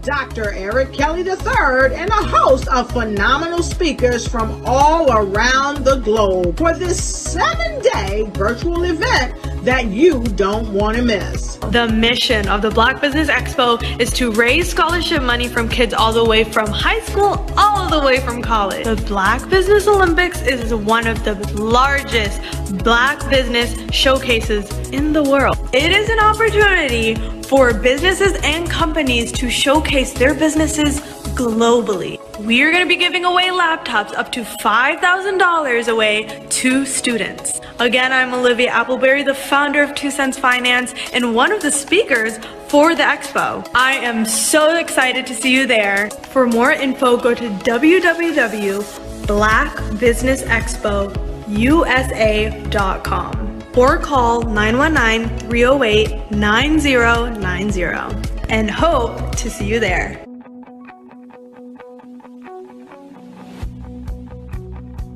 Dr. Eric Kelly III, and a host of phenomenal speakers from all around the globe for this 7-day virtual event that you don't want to miss. The mission of the Black Business Expo is to raise scholarship money from kids all the way from high school, all the way from college. The Black Business Olympics is one of the largest Black business showcases in the world. It is an opportunity for businesses and companies to showcase their businesses globally. We are going to be giving away laptops up to $5,000 away to students. Again, I'm Olivia Appleberry, the founder of 2 Cents Finance and one of the speakers for the expo. I am so excited to see you there. For more info, go to www.blackbusinessexpousa.com or call 919-308-9090 and hope to see you there.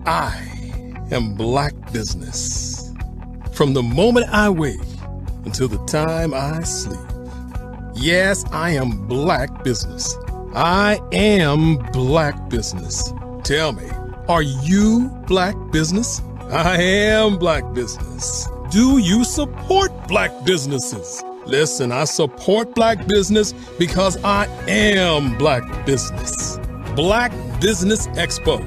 I am Black business. From the moment I wake until the time I sleep. Yes, I am Black business. I am Black business. Tell me, are you Black business? I am Black business. Do you support Black businesses? Listen, I support Black business because I am Black business. Black Business Expo,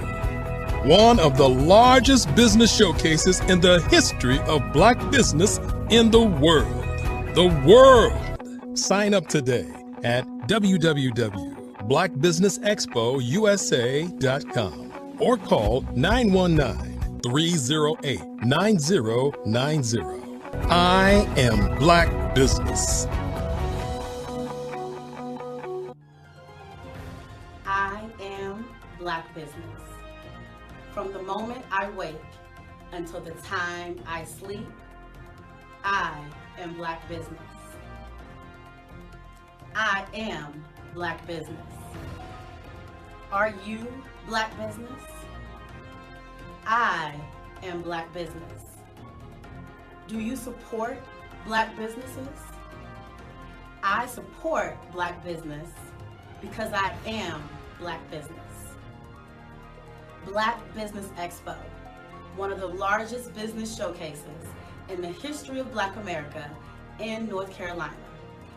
one of the largest business showcases in the history of Black business in the world. The world! Sign up today at www.blackbusinessexpousa.com or call 919-308-9090. I am Black business. I am Black business. From the moment I wake until the time I sleep, I am Black business. I am Black business. Are you Black business? I am Black business. Do you support Black businesses? I support Black business because I am Black business. Black Business Expo, one of the largest business showcases in the history of Black America in North Carolina.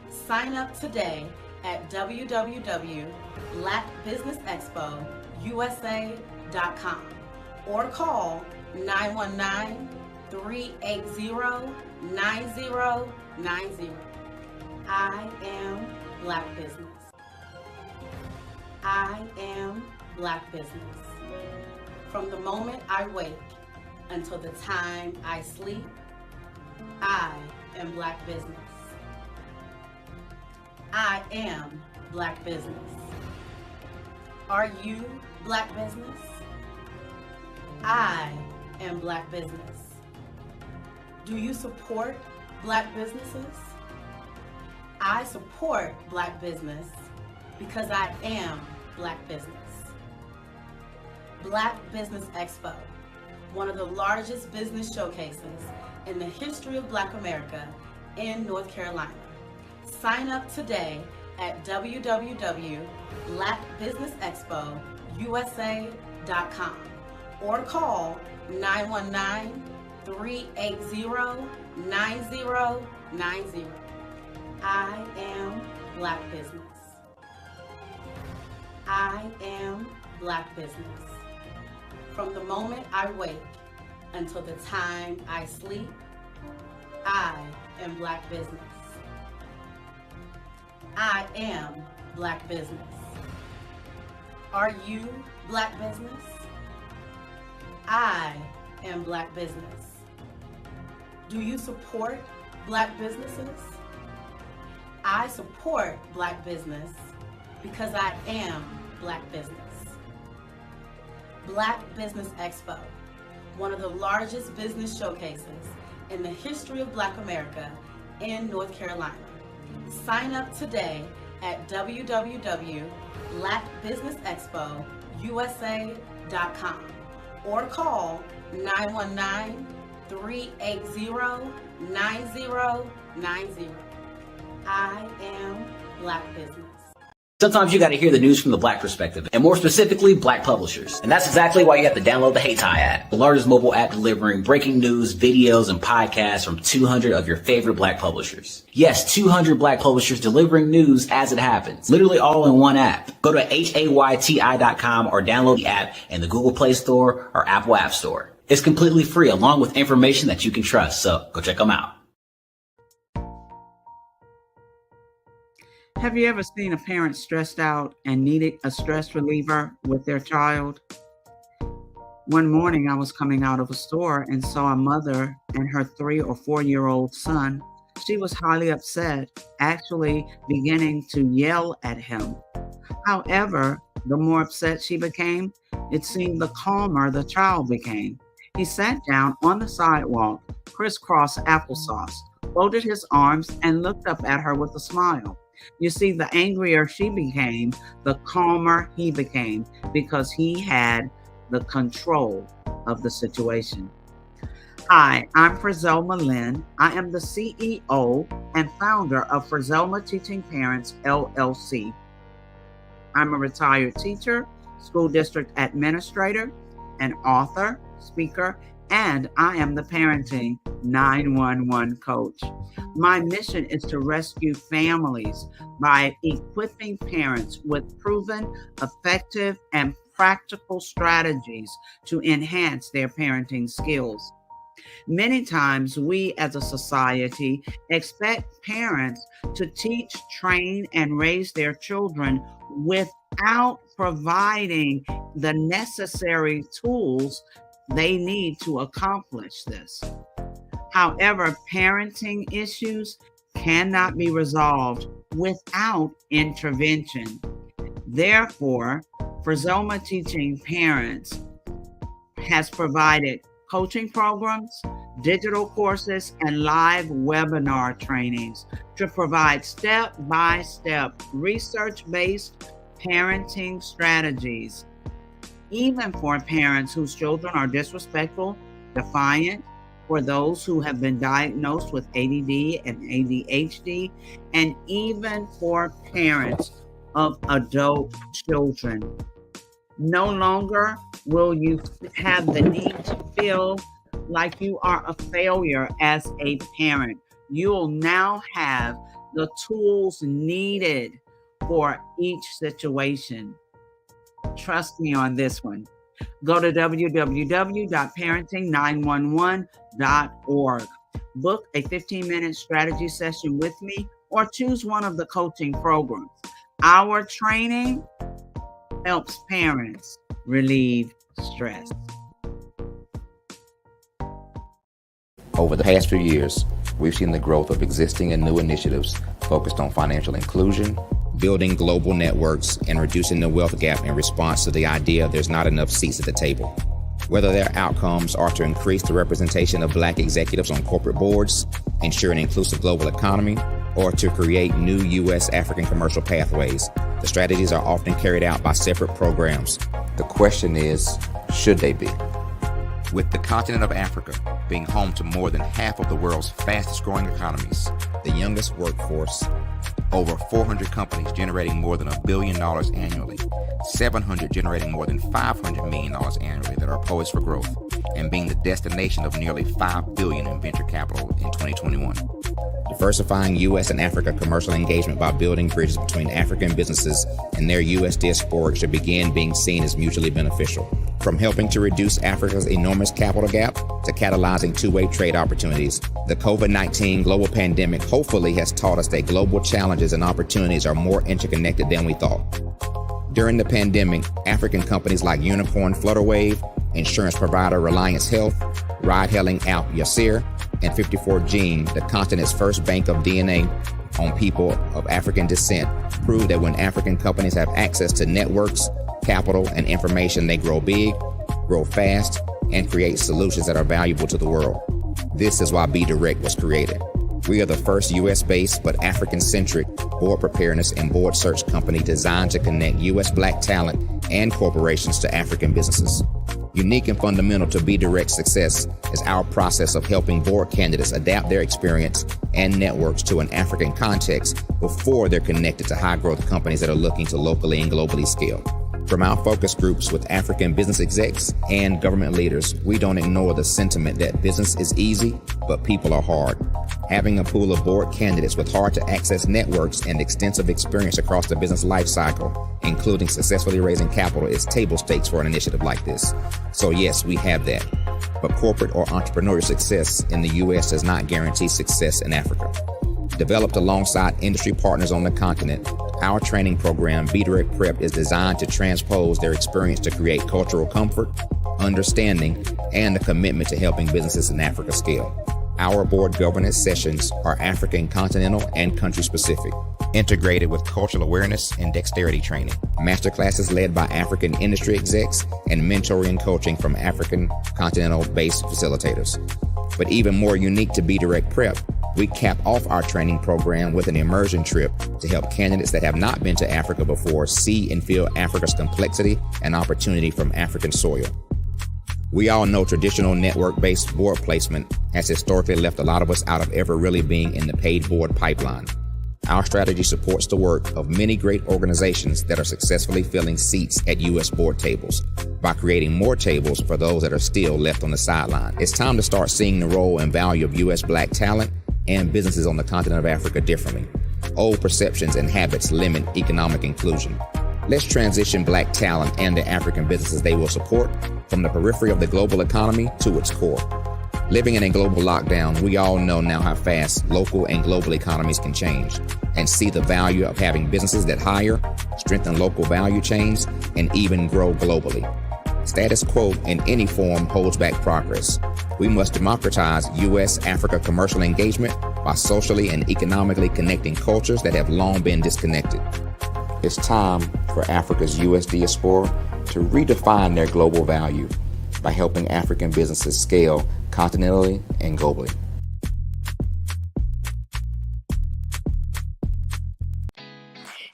Sign up today at www.blackbusinessexpousa.com or call 919-380-9090. I am Black business. I am Black business. From the moment I wake until the time I sleep, I am Black business. I am Black business. Are you Black business? I am Black business. Do you support Black businesses? I support Black business because I am Black business. Black Business Expo, one of the largest business showcases in the history of Black America in North Carolina. Sign up today at www.blackbusinessexpousa.com or call 919-380-9090. I am Black business. I am Black business. From the moment I wake until the time I sleep, I am Black business. I am Black business. Are you Black business? I am Black business. Do you support Black businesses? I support Black business because I am Black business. Black Business Expo, one of the largest business showcases in the history of Black America in North Carolina. Sign up today at www.blackbusinessexpousa.com or call 919-380-9090. I am Black business. Sometimes you got to hear the news from the Black perspective, and more specifically, Black publishers. And that's exactly why you have to download the HeyTie app, the largest mobile app delivering breaking news, videos, and podcasts from 200 of your favorite Black publishers. Yes, 200 Black publishers delivering news as it happens, literally all in one app. Go to HAYTI.com or download the app in the Google Play Store or Apple App Store. It's completely free, along with information that you can trust, so go check them out. Have you ever seen a parent stressed out and needed a stress reliever with their child? One morning I was coming out of a store and saw a mother and her 3 or 4-year-old son. She was highly upset, actually beginning to yell at him. However, the more upset she became, it seemed the calmer the child became. He sat down on the sidewalk, crisscross applesauce, folded his arms, and looked up at her with a smile. You see, the angrier she became, the calmer he became, because he had the control of the situation. Hi, I'm Frizelma Lynn. I am the CEO and founder of Frizelma Teaching Parents, LLC. I'm a retired teacher, school district administrator, an author, speaker, and I am the Parenting 911 coach. My mission is to rescue families by equipping parents with proven, effective, and practical strategies to enhance their parenting skills. Many times we as a society expect parents to teach, train, and raise their children without providing the necessary tools they need to accomplish this. However, parenting issues cannot be resolved without intervention. Therefore, Frizelma Teaching Parents has provided coaching programs, digital courses, and live webinar trainings to provide step-by-step research-based parenting strategies, even for parents whose children are disrespectful, defiant, for those who have been diagnosed with ADD and ADHD, and even for parents of adult children. No longer will you have the need to feel like you are a failure as a parent. You'll now have the tools needed for each situation. Trust me on this one. Go to www.parenting911.org. Book a 15-minute strategy session with me or choose one of the coaching programs. Our training helps parents relieve stress. Over the past few years, we've seen the growth of existing and new initiatives focused on financial inclusion, building global networks, and reducing the wealth gap in response to the idea there's not enough seats at the table. Whether their outcomes are to increase the representation of Black executives on corporate boards, ensure an inclusive global economy, or to create new U.S. African commercial pathways, the strategies are often carried out by separate programs. The question is, should they be? With the continent of Africa being home to more than half of the world's fastest growing economies, the youngest workforce, over 400 companies generating more than $1 billion annually, 700 generating more than $500 million annually that are poised for growth, and being the destination of nearly $5 billion in venture capital in 2021. Diversifying U.S. and Africa commercial engagement by building bridges between African businesses and their U.S. diaspora should begin being seen as mutually beneficial. From helping to reduce Africa's enormous capital gap to catalyzing two-way trade opportunities, the COVID-19 global pandemic hopefully has taught us that global challenges and opportunities are more interconnected than we thought. During the pandemic, African companies like Unicorn Flutterwave, insurance provider Reliance Health, ride-hailing app Yasir, and 54Gene, the continent's first bank of DNA on people of African descent, proved that when African companies have access to networks, capital, and information, they grow big, grow fast, and create solutions that are valuable to the world. This is why Be Direct was created. We are the first U.S.-based but African-centric board preparedness and board search company designed to connect U.S. Black talent and corporations to African businesses. Unique and fundamental to Be Direct's success is our process of helping board candidates adapt their experience and networks to an African context before they're connected to high-growth companies that are looking to locally and globally scale. From our focus groups with African business execs and government leaders, we don't ignore the sentiment that business is easy, but people are hard. Having a pool of board candidates with hard-to-access networks and extensive experience across the business life cycle, including successfully raising capital, is table stakes for an initiative like this. So yes, we have that. But corporate or entrepreneurial success in the U.S. does not guarantee success in Africa. Developed alongside industry partners on the continent, our training program, Be Direct Prep, is designed to transpose their experience to create cultural comfort, understanding, and a commitment to helping businesses in Africa scale. Our board governance sessions are African continental and country specific, integrated with cultural awareness and dexterity training, masterclasses led by African industry execs, and mentoring and coaching from African continental-based facilitators. But even more unique to Be Direct Prep, we cap off our training program with an immersion trip to help candidates that have not been to Africa before see and feel Africa's complexity and opportunity from African soil. We all know traditional network-based board placement has historically left a lot of us out of ever really being in the paid board pipeline. Our strategy supports the work of many great organizations that are successfully filling seats at U.S. board tables by creating more tables for those that are still left on the sideline. It's time to start seeing the role and value of U.S. Black talent and businesses on the continent of Africa differently. Old perceptions and habits limit economic inclusion. Let's transition Black talent and the African businesses they will support from the periphery of the global economy to its core. Living in a global lockdown, we all know now how fast local and global economies can change, and see the value of having businesses that hire, strengthen local value chains, and even grow globally. Status quo in any form holds back progress. We must democratize U.S.-Africa commercial engagement by socially and economically connecting cultures that have long been disconnected. It's time for Africa's U.S. diaspora to redefine their global value by helping African businesses scale continentally and globally.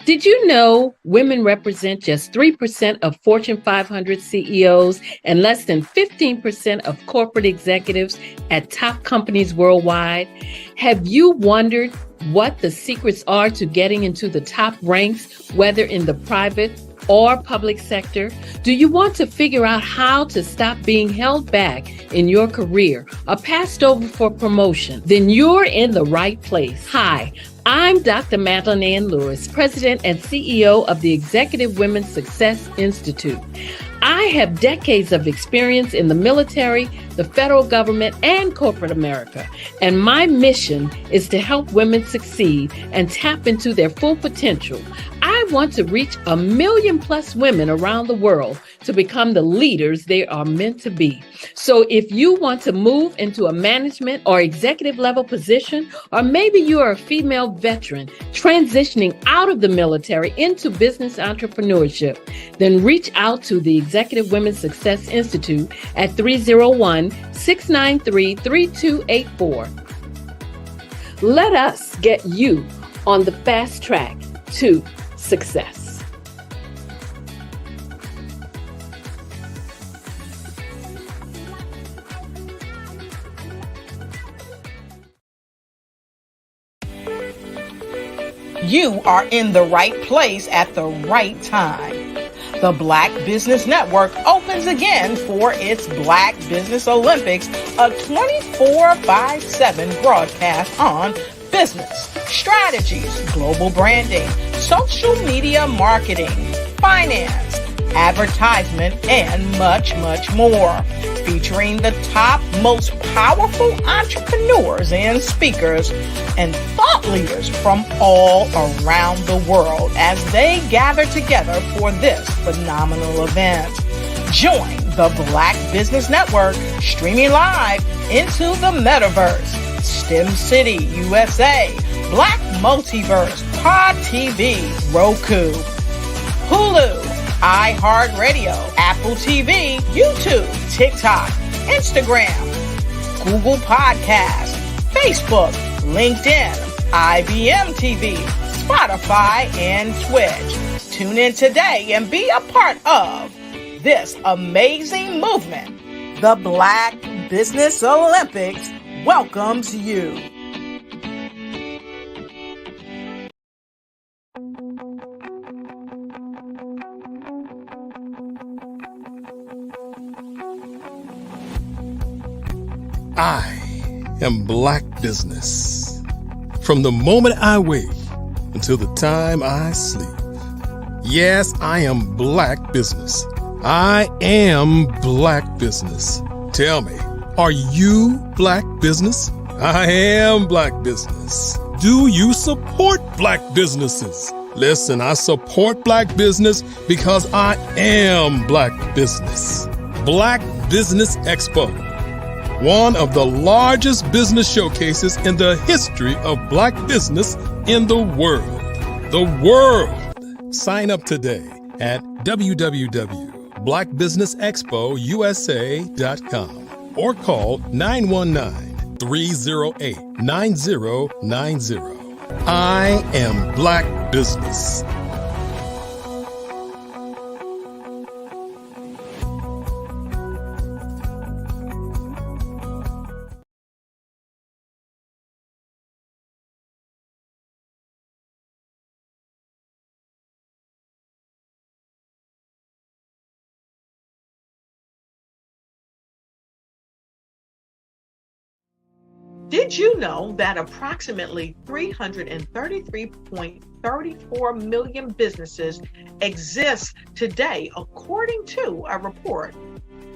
Did you know women represent just 3% of Fortune 500 CEOs and less than 15% of corporate executives at top companies worldwide? Have you wondered what the secrets are to getting into the top ranks, whether in the private or public sector? Do you want to figure out how to stop being held back in your career or passed over for promotion? Then you're in the right place. Hi, I'm Dr. Madeline Ann Lewis, President and CEO of the Executive Women's Success Institute. I have decades of experience in the military, the federal government, and corporate America, and my mission is to help women succeed and tap into their full potential. I want to reach 1 million+ women around the world to become the leaders they are meant to be. So if you want to move into a management or executive level position, or maybe you are a female veteran transitioning out of the military into business entrepreneurship, then reach out to the Executive Women's Success Institute at 301-693-3284. Let us get you on the fast track to success. You are in the right place at the right time. The Black Business Network opens again for its Black Business Olympics, a 24/7 broadcast on business, strategies, global branding, social media marketing, finance, advertisement, and much, much more. Featuring the top, most powerful entrepreneurs and speakers and thought leaders from all around the world as they gather together for this phenomenal event. Join the Black Business Network streaming live into the metaverse, STEM City, USA, Black Multiverse, Pod TV, Roku, Hulu, iHeartRadio, Apple TV, YouTube, TikTok, Instagram, Google Podcasts, Facebook, LinkedIn, IBM TV, Spotify, and Twitch. Tune in today and be a part of this amazing movement, the Black Business Olympics, welcomes you. I am Black business. From the moment I wake until the time I sleep. Yes, I am Black business. I am Black business. Tell me, are you Black business? I am Black business. Do you support Black businesses? Listen, I support Black business because I am Black business. Black Business Expo, one of the largest business showcases in the history of Black business in the world. The world! Sign up today at www.blackbusinessexpousa.com or call 919-308-9090. I am Black business. Did you know that approximately 333.34 million businesses exist today, according to a report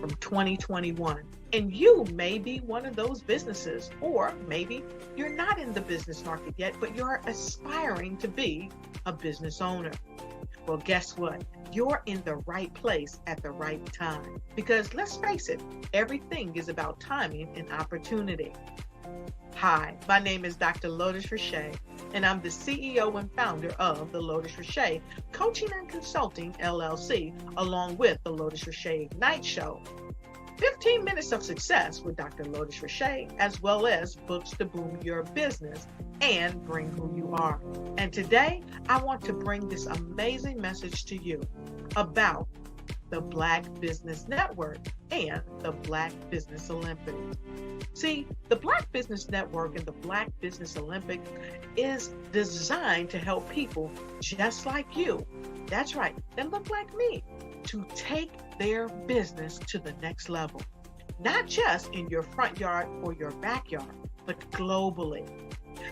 from 2021? And you may be one of those businesses, or maybe you're not in the business market yet, but you're aspiring to be a business owner. Well, guess what? You're in the right place at the right time. Because let's face it, everything is about timing and opportunity. Hi, my name is Dr. Lotus Richey, and I'm the CEO and founder of the Lotus Richey Coaching and Consulting LLC, along with the Lotus Richey Ignite Show. 15 minutes of success with Dr. Lotus Richey, as well as books to boom your business and bring who you are. And today, I want to bring this amazing message to you about the Black Business Network and the Black Business Olympics. See, the Black Business Network and the Black Business Olympics is designed to help people just like you, that's right, that look like me, to take their business to the next level. Not just in your front yard or your backyard, but globally.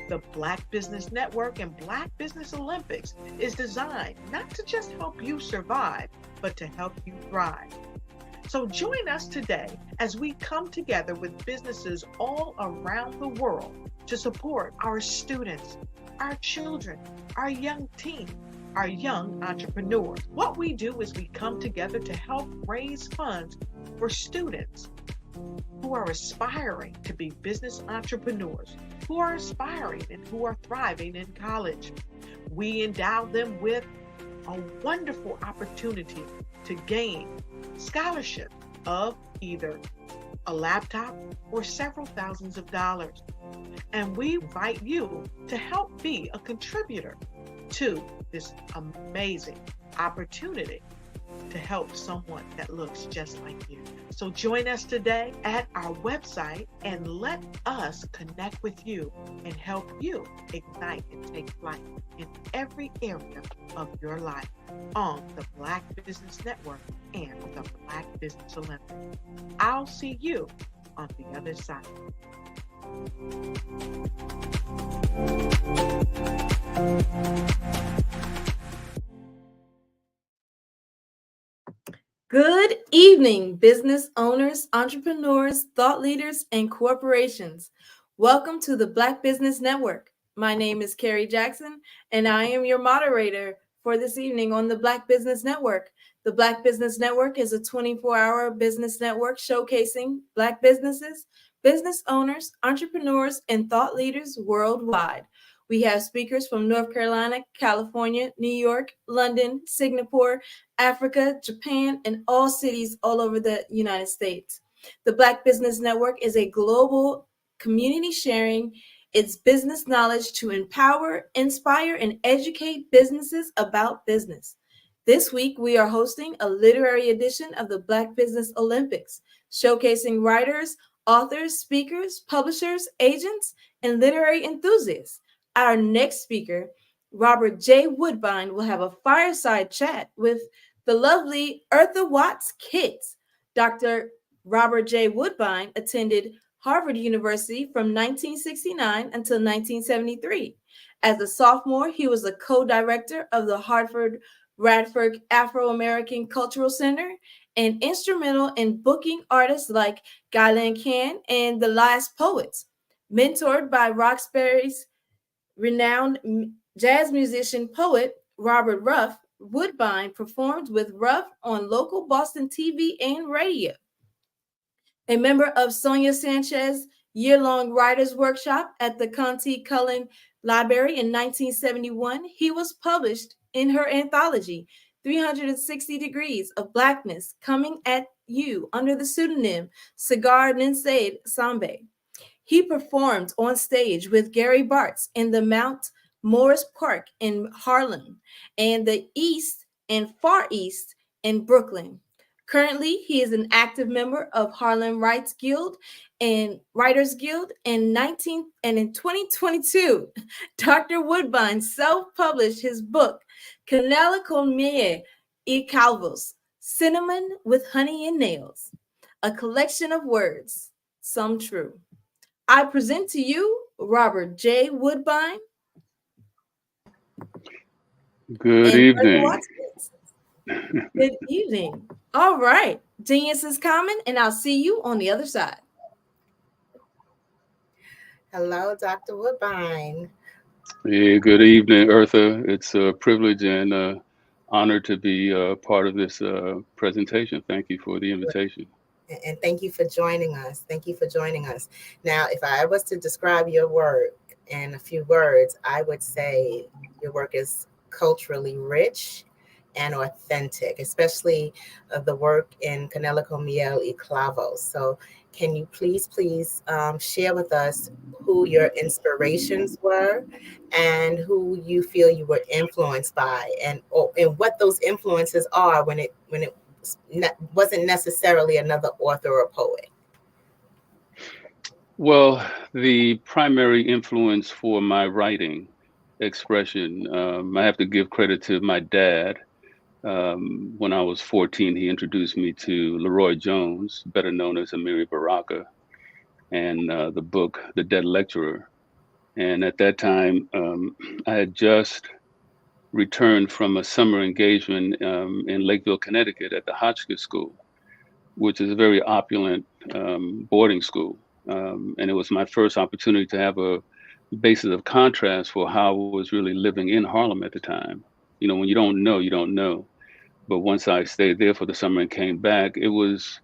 The Black Business Network and Black Business Olympics is designed not to just help you survive, but to help you thrive. So join us today as we come together with businesses all around the world to support our students, our children, our young teens, our young entrepreneurs. What we do is we come together to help raise funds for students who are aspiring to be business entrepreneurs, who are aspiring and who are thriving in college. We endow them with a wonderful opportunity to gain scholarship of either a laptop or several thousands of dollars. And we invite you to help be a contributor to this amazing opportunity to help someone that looks just like you. So join us today at our website and let us connect with you and help you ignite and take flight in every area of your life on the Black Business Network and the Black Business Olympics. I'll see you on the other side. Good evening, business owners, entrepreneurs, thought leaders, and corporations. Welcome to the Black Business Network. My name is Carrie Jackson, and I am your moderator for this evening on the Black Business Network. The Black Business Network is a 24-hour business network showcasing Black businesses, business owners, entrepreneurs, and thought leaders worldwide. We have speakers from North Carolina, California, New York, London, Singapore, Africa, Japan, and all cities all over the United States. The Black Business Network is a global community sharing its business knowledge to empower, inspire, and educate businesses about business. This week, we are hosting a literary edition of the Black Business Olympics, showcasing writers, authors, speakers, publishers, agents, and literary enthusiasts. Our next speaker, Robert J. Woodbine, will have a fireside chat with the lovely Eartha Watts Kids. Dr. Robert J. Woodbine attended Harvard University from 1969 until 1973. As a sophomore, he was a co-director of the Hartford Radford Afro-American Cultural Center and instrumental in booking artists like Guylaine Can and The Last Poets. Mentored by Roxbury's renowned jazz musician poet Robert Ruff, Woodbine performed with Ruff on local Boston TV and radio. A member of Sonia Sanchez's year-long writers' workshop at the Conte Cullen Library in 1971, he was published in her anthology, 360 Degrees of Blackness, Coming at You under the pseudonym Cigar Ninsaid Sambe. He performed on stage with Gary Bartz in the Mount Morris Park in Harlem and the East and Far East in Brooklyn. Currently, he is an active member of Harlem Writers Guild and in 2022, Dr. Woodbine self-published his book, Canela con miel y calvos, Cinnamon with Honey and Nails, a collection of words, some true. I present to you Robert J. Woodbine. Good evening. Good evening. All right. Genius is coming, and I'll see you on the other side. Hello, Dr. Woodbine. Hey, good evening, Eartha. It's a privilege and honor to be part of this presentation. Thank you for the invitation. And thank you for joining us. Thank you for joining us. Now, if I was to describe your work in a few words, I would say your work is culturally rich and authentic, especially the work in Canela con miel y clavos. So can you please share with us who your inspirations were and who you feel you were influenced by, and what those influences are when it wasn't necessarily another author or poet? Well, the primary influence for my writing expression, I have to give credit to my dad. When I was 14, he introduced me to Leroy Jones, better known as Amiri Baraka, and the book, The Dead Lecturer. And at that time, I had just returned from a summer engagement in Lakeville, Connecticut at the Hotchkiss School, which is a very opulent boarding school. And it was my first opportunity to have a basis of contrast for how I was really living in Harlem at the time. You know, when you don't know, you don't know. But once I stayed there for the summer and came back, it was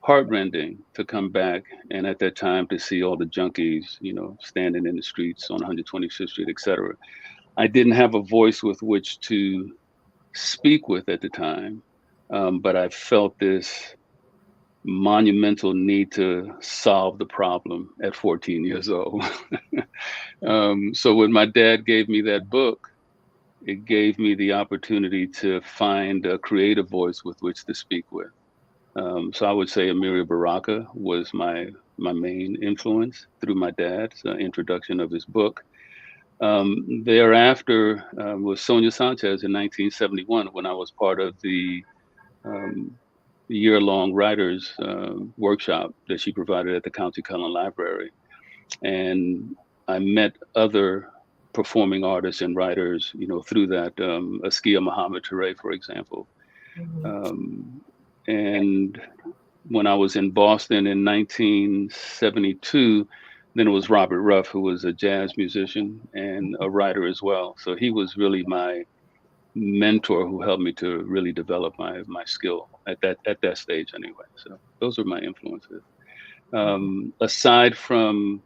heartrending to come back. And at that time to see all the junkies, you know, standing in the streets on 125th Street, et cetera. I didn't have a voice with which to speak with at the time, but I felt this monumental need to solve the problem at 14 years old. So when my dad gave me that book, it gave me the opportunity to find a creative voice with which to speak with. So I would say Amiri Baraka was my main influence through my dad's introduction of his book. Thereafter was Sonia Sanchez in 1971, when I was part of the year-long writers workshop that she provided at the Conte Cullen Library. And I met other performing artists and writers, you know, through that, Askia Muhammad Touré, for example. And when I was in Boston in 1972, then it was Robert Ruff, who was a jazz musician and a writer as well. So he was really my mentor who helped me to really develop my skill at that stage anyway. So those are my influences. Aside from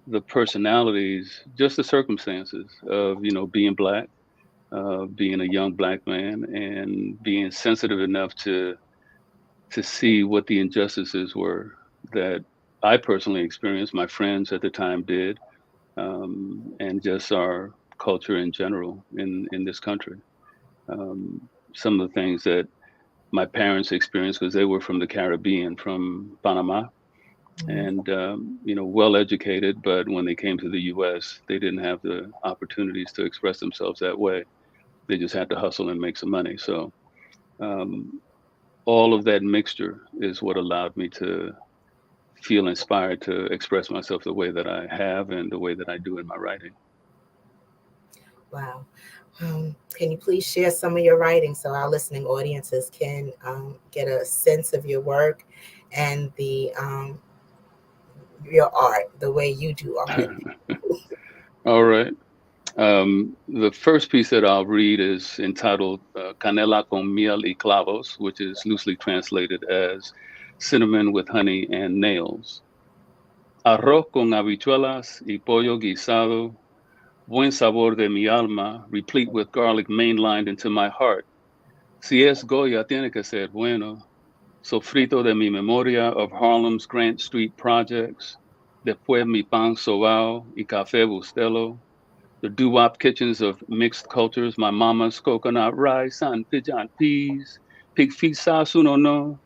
the personalities, just the circumstances of, you know, being Black, being a young Black man, and being sensitive enough to see what the injustices were that I personally experienced, my friends at the time did, and just our culture in general in this country. some of the things that my parents experienced, because they were from the Caribbean, from Panama, and well educated, but when they came to the U.S., they didn't have the opportunities to express themselves that way. They just had to hustle and make some money. So all of that mixture is what allowed me to feel inspired to express myself the way that I have and the way that I do in my writing. Wow. Can you please share some of your writing so our listening audiences can get a sense of your work and your art, the way you do art? All right. The first piece that I'll read is entitled Canela con miel y clavos, which is loosely translated as cinnamon with honey and nails. Arroz con habichuelas y pollo guisado, buen sabor de mi alma, replete with garlic mainlined into my heart. Si es Goya, tiene que ser bueno. Sofrito de mi memoria of Harlem's Grant Street projects. Después mi pan sobao y café bustelo. The doo-wop kitchens of mixed cultures, my mama's coconut rice and pigeon peas, pig feet sauce uno no.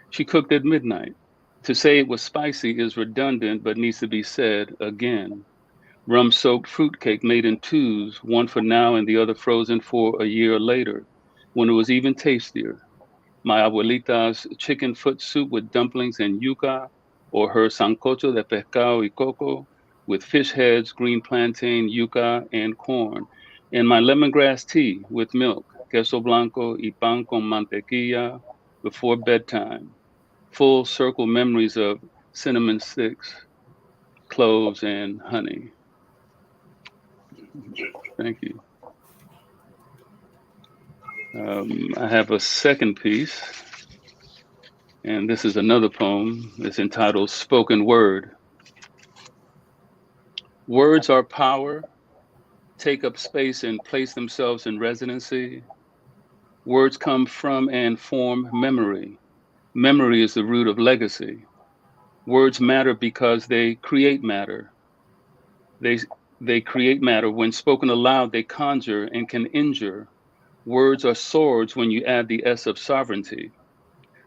She cooked at midnight. To say it was spicy is redundant, but needs to be said again. Rum-soaked fruitcake made in twos, one for now and the other frozen for a year later, when it was even tastier. My abuelita's chicken foot soup with dumplings and yuca, or her sancocho de pescado y coco, with fish heads, green plantain, yuca, and corn, and my lemongrass tea with milk, queso blanco y pan con mantequilla before bedtime. Full circle memories of cinnamon sticks, cloves, and honey. Thank you. I have a second piece, and this is another poem. It's entitled Spoken Word. Words are power, take up space and place themselves in residency. Words come from and form memory. Memory is the root of legacy. Words matter because they create matter. They create matter. When spoken aloud, they conjure and can injure. Words are swords when you add the S of sovereignty.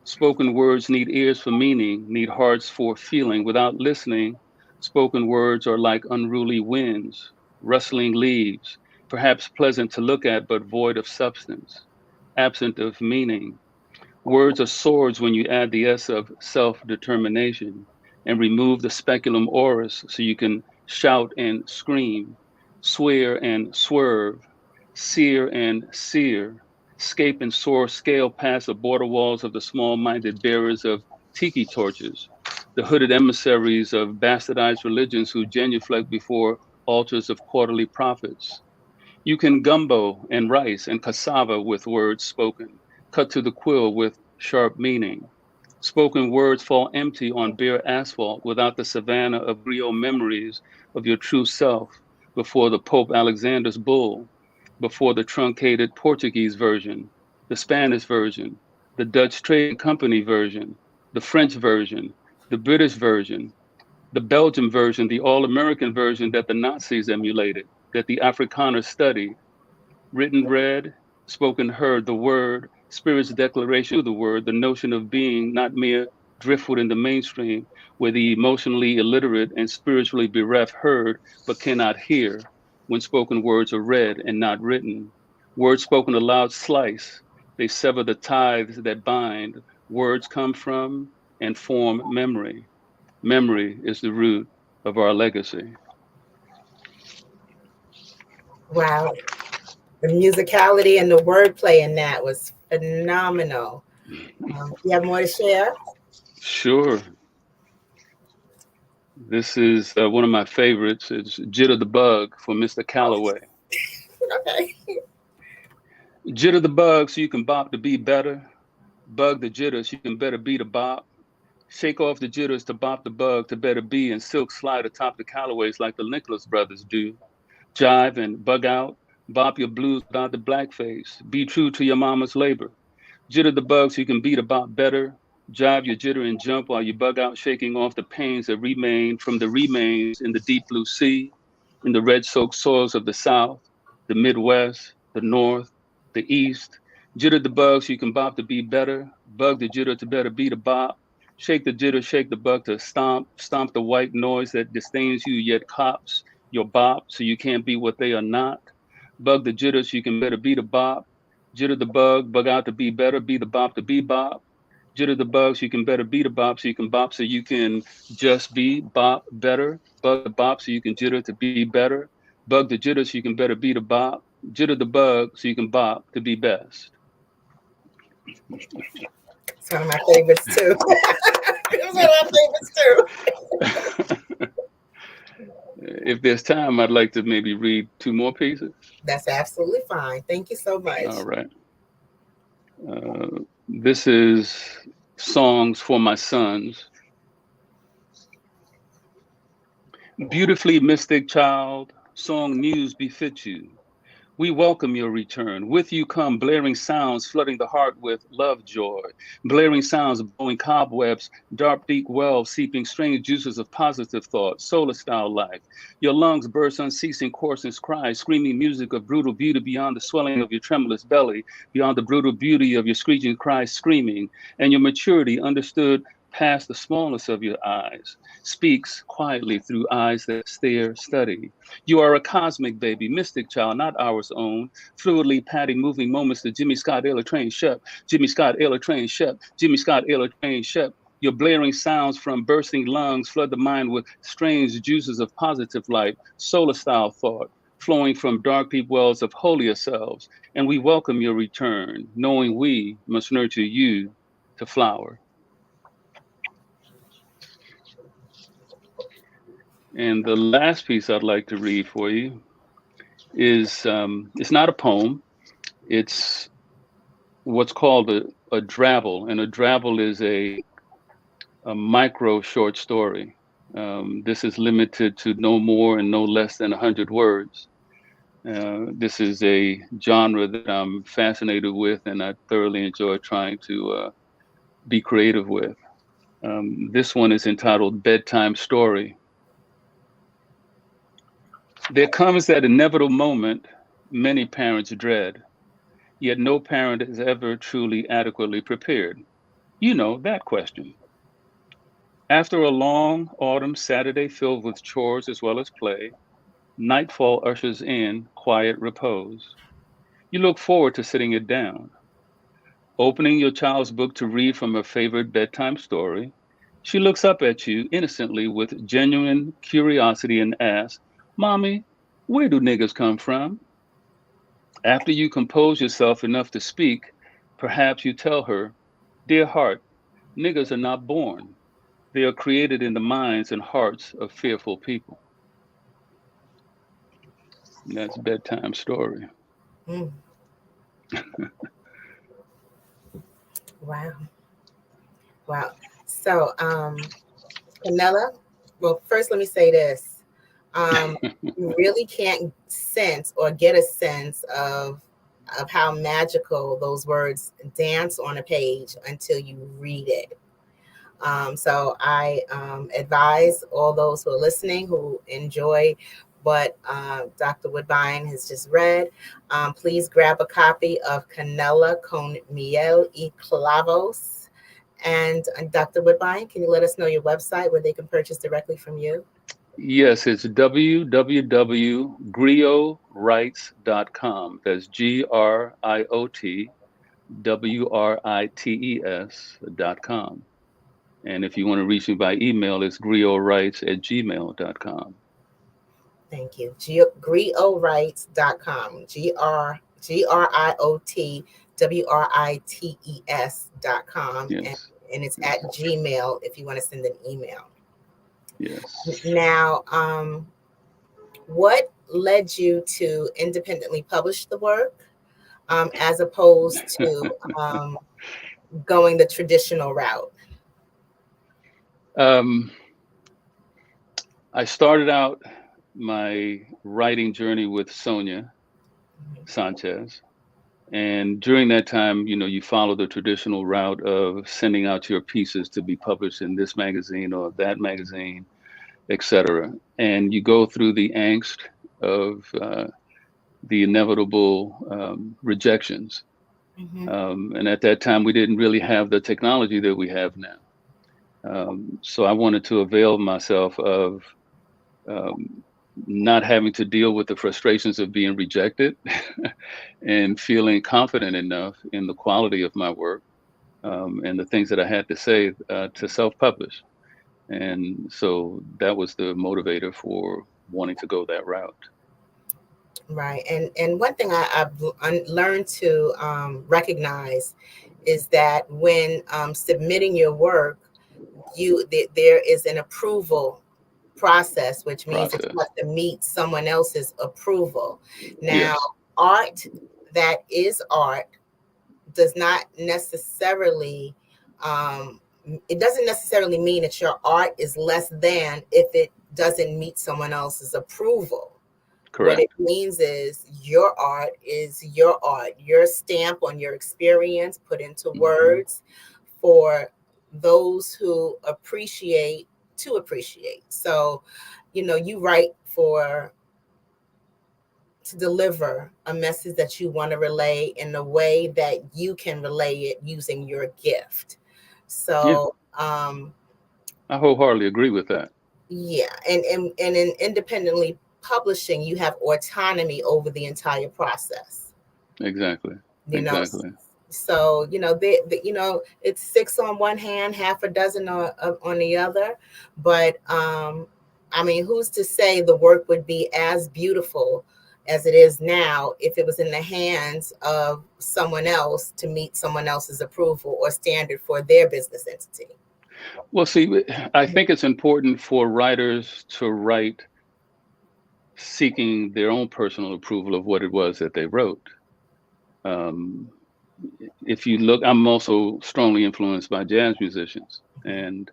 Spoken words need ears for meaning, need hearts for feeling. Without listening, spoken words are like unruly winds, rustling leaves, perhaps pleasant to look at, but void of substance, absent of meaning. Words are swords when you add the S of self-determination and remove the speculum oris so you can shout and scream, swear and swerve, sear and sear, scape and soar, scale past the border walls of the small-minded bearers of tiki torches, the hooded emissaries of bastardized religions who genuflect before altars of quarterly prophets. You can gumbo and rice and cassava with words spoken, cut to the quill with sharp meaning. Spoken words fall empty on bare asphalt without the savanna of real memories of your true self before the Pope Alexander's bull, before the truncated Portuguese version, the Spanish version, the Dutch Trading Company version, the French version, the British version, the Belgian version, the all-American version that the Nazis emulated, that the Afrikaners studied. Written read, spoken heard, the word, spirit's declaration of the word, the notion of being, not mere driftwood in the mainstream, where the emotionally illiterate and spiritually bereft heard but cannot hear, when spoken words are read and not written. Words spoken aloud slice, they sever the ties that bind. Words come from and form memory. Memory is the root of our legacy. Wow. The musicality and the wordplay in that was phenomenal. You have more to share? Sure. This is one of my favorites. It's Jitter the Bug for Mr. Calloway. Okay. Jitter the bug so you can bop to be better. Bug the jitter so you can better be the bop. Shake off the jitters to bop the bug to better be, and silk slide atop the Callaways like the Nicholas brothers do. Jive and bug out, bop your blues without the blackface. Be true to your mama's labor. Jitter the bug so you can beat a bop better. Jive your jitter and jump while you bug out, shaking off the pains that remain from the remains in the deep blue sea, in the red-soaked soils of the South, the Midwest, the North, the East, Jitter the bug so you can bop to be better. Bug the jitter to better be the bop. Shake the jitter, shake the bug to stomp. Stomp the white noise that disdains you yet cops your bop so you can't be what they are not. Bug the jitter so you can better be the bop. Jitter the bug out to be better, be the bop to be bop. Jitter the bug so you can better be the bop so you can bop so you can just be bop better. Bug the bop so you can jitter to be better. Bug the jitter so you can better be the bop. Jitter the bug so you can bop to be best. It's one of my favorites too. It's one of my favorites too. If there's time, I'd like to maybe read 2 more pieces. That's absolutely fine. Thank you so much. All right. This is Songs for My Sons. Beautifully mystic child, song muse befits you. We welcome your return. With you come blaring sounds flooding the heart with love joy. Blaring sounds blowing cobwebs, dark deep wells seeping strange juices of positive thought, solar style life. Your lungs burst unceasing coarseness cries, screaming music of brutal beauty beyond the swelling of your tremulous belly, beyond the brutal beauty of your screeching cries screaming, and your maturity understood past the smallness of your eyes, speaks quietly through eyes that stare, study. You are a cosmic baby, mystic child, not ours own, fluidly patting moving moments to Jimmy Scott, Ella Train Shep, Jimmy Scott, Ella Train Shep, Jimmy Scott, Ella Train Shep. Your blaring sounds from bursting lungs flood the mind with strange juices of positive light, solar style thought, flowing from dark deep wells of holier selves. And we welcome your return, knowing we must nurture you to flower. And the last piece I'd like to read for you is, it's not a poem, it's what's called a drabble. And a drabble is a micro short story. This is limited to no more and no less than 100 words. This is a genre that I'm fascinated with and I thoroughly enjoy trying to be creative with. This one is entitled Bedtime Story. There comes that inevitable moment many parents dread, yet no parent is ever truly adequately prepared. You know, that question. After a long autumn Saturday filled with chores as well as play, nightfall ushers in quiet repose. You look forward to sitting it down. Opening your child's book to read from her favorite bedtime story, she looks up at you innocently with genuine curiosity and asks, "Mommy, where do niggas come from?" After you compose yourself enough to speak, perhaps you tell her, "Dear heart, niggas are not born. They are created in the minds and hearts of fearful people." And that's Bedtime Story. Mm. Wow. Wow. So, Canella, well, first let me say this. You really can't sense or get a sense of how magical those words dance on a page until you read it. So I advise all those who are listening who enjoy what Dr. Woodbine has just read, please grab a copy of Canella con Miel y Clavos. And Dr. Woodbine, can you let us know your website where they can purchase directly from you? Yes, it's www.griotwrites.com. That's GRIOTWRITES.com. And if you want to reach me by email, it's griotwrites@gmail.com. Thank you. griotwrites.com. GRIOTWRITES.com. Yes. And it's at Gmail if you want to send an email. Yes. Now, what led you to independently publish the work as opposed to going the traditional route? I started out my writing journey with Sonia Sanchez. And during that time, you know, you follow the traditional route of sending out your pieces to be published in this magazine or that magazine, etc. And you go through the angst of the inevitable rejections. And at that time, we didn't really have the technology that we have now. So I wanted to avail myself of not having to deal with the frustrations of being rejected and feeling confident enough in the quality of my work and the things that I had to say to self-publish. And so that was the motivator for wanting to go that route. Right. And one thing I've learned to recognize is that when submitting your work, there is an approval process, which means that you have to meet someone else's approval. Now, art that is art does not necessarily, it doesn't necessarily mean that your art is less than if it doesn't meet someone else's approval. Correct. What it means is your art is your art, your stamp on your experience put into words for those who appreciate to appreciate. So, you know, you write to deliver a message that you want to relay in a way that you can relay it using your gift. So, I wholehearily agree with that. Yeah, and in independently publishing, you have autonomy over the entire process. Exactly. You know, so you know you know, it's 6 on one hand, half a dozen on the other. But I mean, who's to say the work would be as beautiful as it is now if it was in the hands of someone else to meet someone else's approval or standard for their business entity? Well, see, I think it's important for writers to write seeking their own personal approval of what it was that they wrote. If you look, I'm also strongly influenced by jazz musicians. And,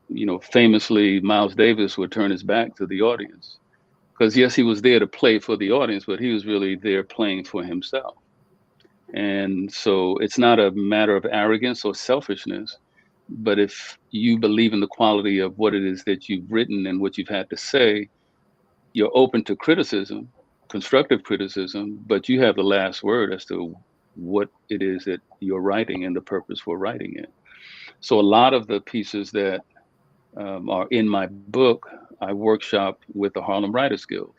you know, famously, Miles Davis would turn his back to the audience. Because, yes, he was there to play for the audience, but he was really there playing for himself. And so it's not a matter of arrogance or selfishness. But if you believe in the quality of what it is that you've written and what you've had to say, you're open to criticism, constructive criticism, but you have the last word as to what it is that you're writing and the purpose for writing it. So a lot of the pieces that are in my book, I workshop with the Harlem Writers Guild.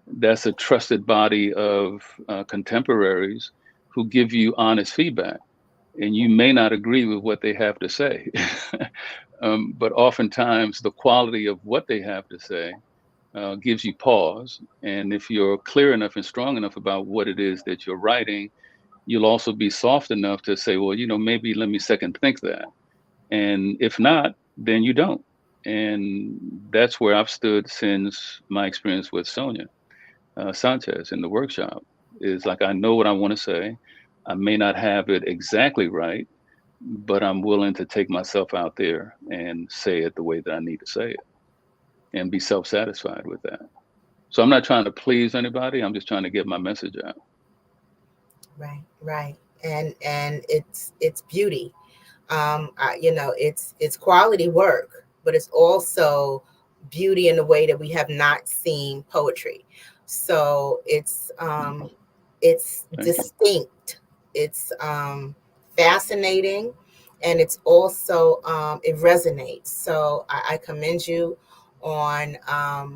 That's a trusted body of contemporaries who give you honest feedback. And you may not agree with what they have to say, but oftentimes the quality of what they have to say gives you pause. And if you're clear enough and strong enough about what it is that you're writing, you'll also be soft enough to say, well, you know, maybe let me second think that. And if not, then you don't. And that's where I've stood since my experience with Sonia Sanchez in the workshop. Is like, I know what I want to say. I may not have it exactly right, but I'm willing to take myself out there and say it the way that I need to say it and be self-satisfied with that. So I'm not trying to please anybody. I'm just trying to get my message out. Right. And it's beauty. You know, it's quality work, but it's also beauty in a way that we have not seen poetry. So it's distinct. It's fascinating, and it's also it resonates. So I commend you on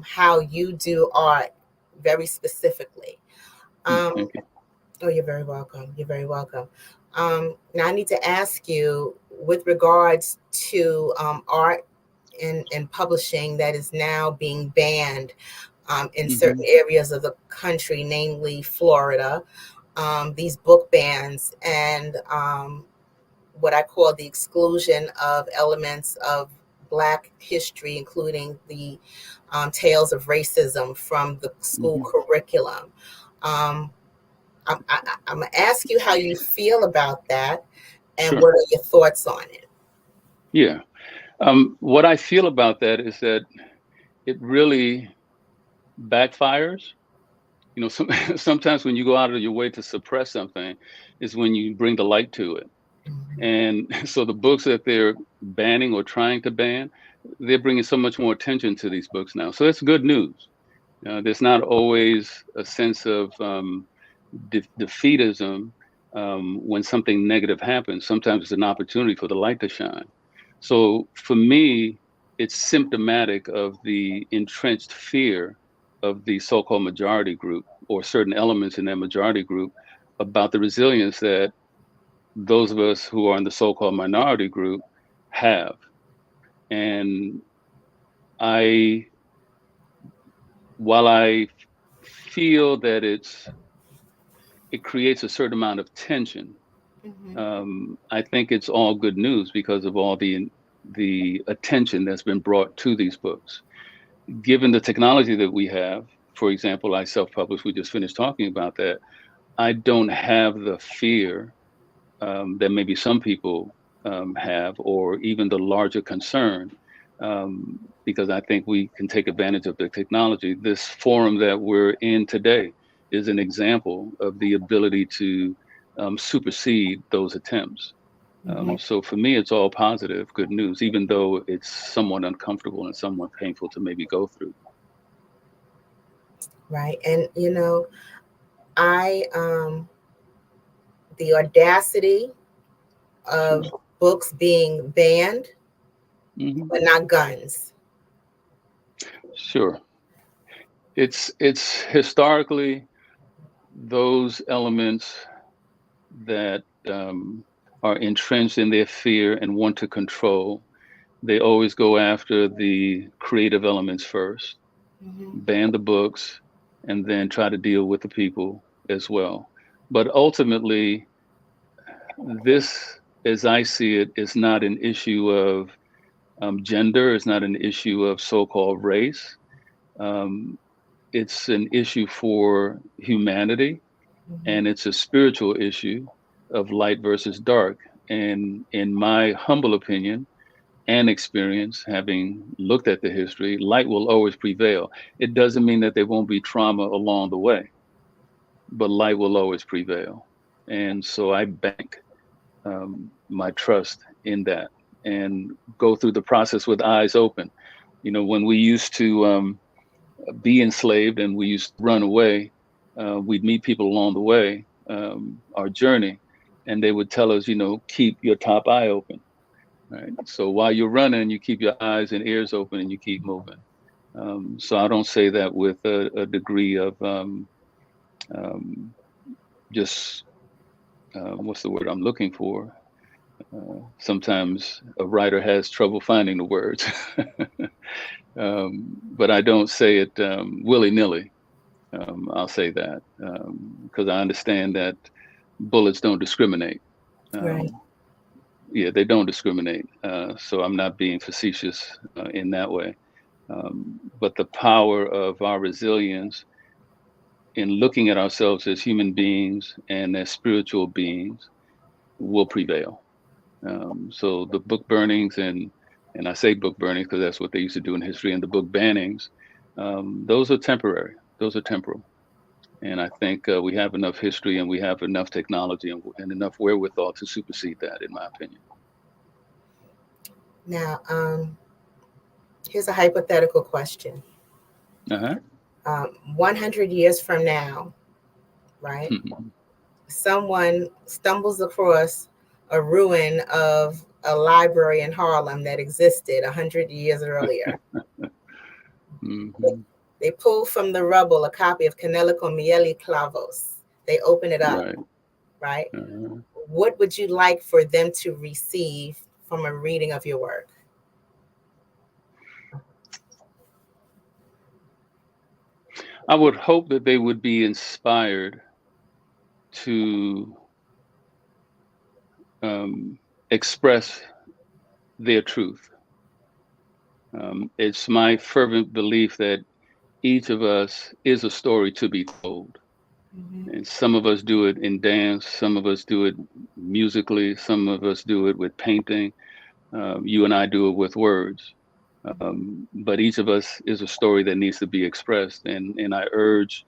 how you do art very specifically. Thank you. Oh, you're very welcome. You're very welcome. Now I need to ask you, with regards to art and publishing that is now being banned in certain areas of the country, namely Florida, these book bans and what I call the exclusion of elements of Black history, including the tales of racism from the school curriculum. I'm going to ask you how you feel about that and what are your thoughts on it? Yeah. What I feel about that is that it really backfires. You know, sometimes when you go out of your way to suppress something is when you bring the light to it. And so the books that they're banning or trying to ban, they're bringing so much more attention to these books now. So that's good news. There's not always a sense of defeatism when something negative happens, sometimes it's an opportunity for the light to shine. So for me, it's symptomatic of the entrenched fear of the so-called majority group, or certain elements in that majority group, about the resilience that those of us who are in the so-called minority group have. And while I feel that it creates a certain amount of tension, I think it's all good news because of all the attention that's been brought to these books. Given the technology that we have, for example, I self-published, we just finished talking about that. I don't have the fear that maybe some people have, or even the larger concern, because I think we can take advantage of the technology. This forum that we're in today is an example of the ability to supersede those attempts. So for me, it's all positive, good news, even though it's somewhat uncomfortable and somewhat painful to maybe go through. Right. And, the audacity of books being banned, but not guns. Sure. It's historically those elements that are entrenched in their fear and want to control. They always go after the creative elements first, ban the books, and then try to deal with the people as well. But ultimately, this, as I see it, is not an issue of gender. It's not an issue of so-called race. It's an issue for humanity, and it's a spiritual issue of light versus dark. And in my humble opinion and experience, having looked at the history, light will always prevail. It doesn't mean that there won't be trauma along the way, but light will always prevail. And so I bank my trust in that and go through the process with eyes open. When we used to be enslaved and we used to run away, we'd meet people along the way, our journey, and they would tell us, keep your top eye open. Right. So while you're running, you keep your eyes and ears open and you keep moving. So I don't say that with a degree of just what's the word I'm looking for? Sometimes a writer has trouble finding the words, but I don't say it willy-nilly. I'll say that because I understand that bullets don't discriminate. Right. Yeah, they don't discriminate. So I'm not being facetious in that way. But the power of our resilience in looking at ourselves as human beings and as spiritual beings will prevail. So the book burnings, and I say book burnings because that's what they used to do in history, and the book bannings, those are temporary. Those are temporal. And I think we have enough history and we have enough technology and enough wherewithal to supersede that, in my opinion. Now, here's a hypothetical question. 100 years from now, right? Someone stumbles across a ruin of a library in Harlem that existed 100 years earlier. They pull from the rubble a copy of Canelico Miele Clavos. They open it up, right? What would you like for them to receive from a reading of your work? I would hope that they would be inspired to express their truth. It's my fervent belief that each of us is a story to be told. And some of us do it in dance, some of us do it musically, some of us do it with painting. You and I do it with words. But each of us is a story that needs to be expressed. And I urge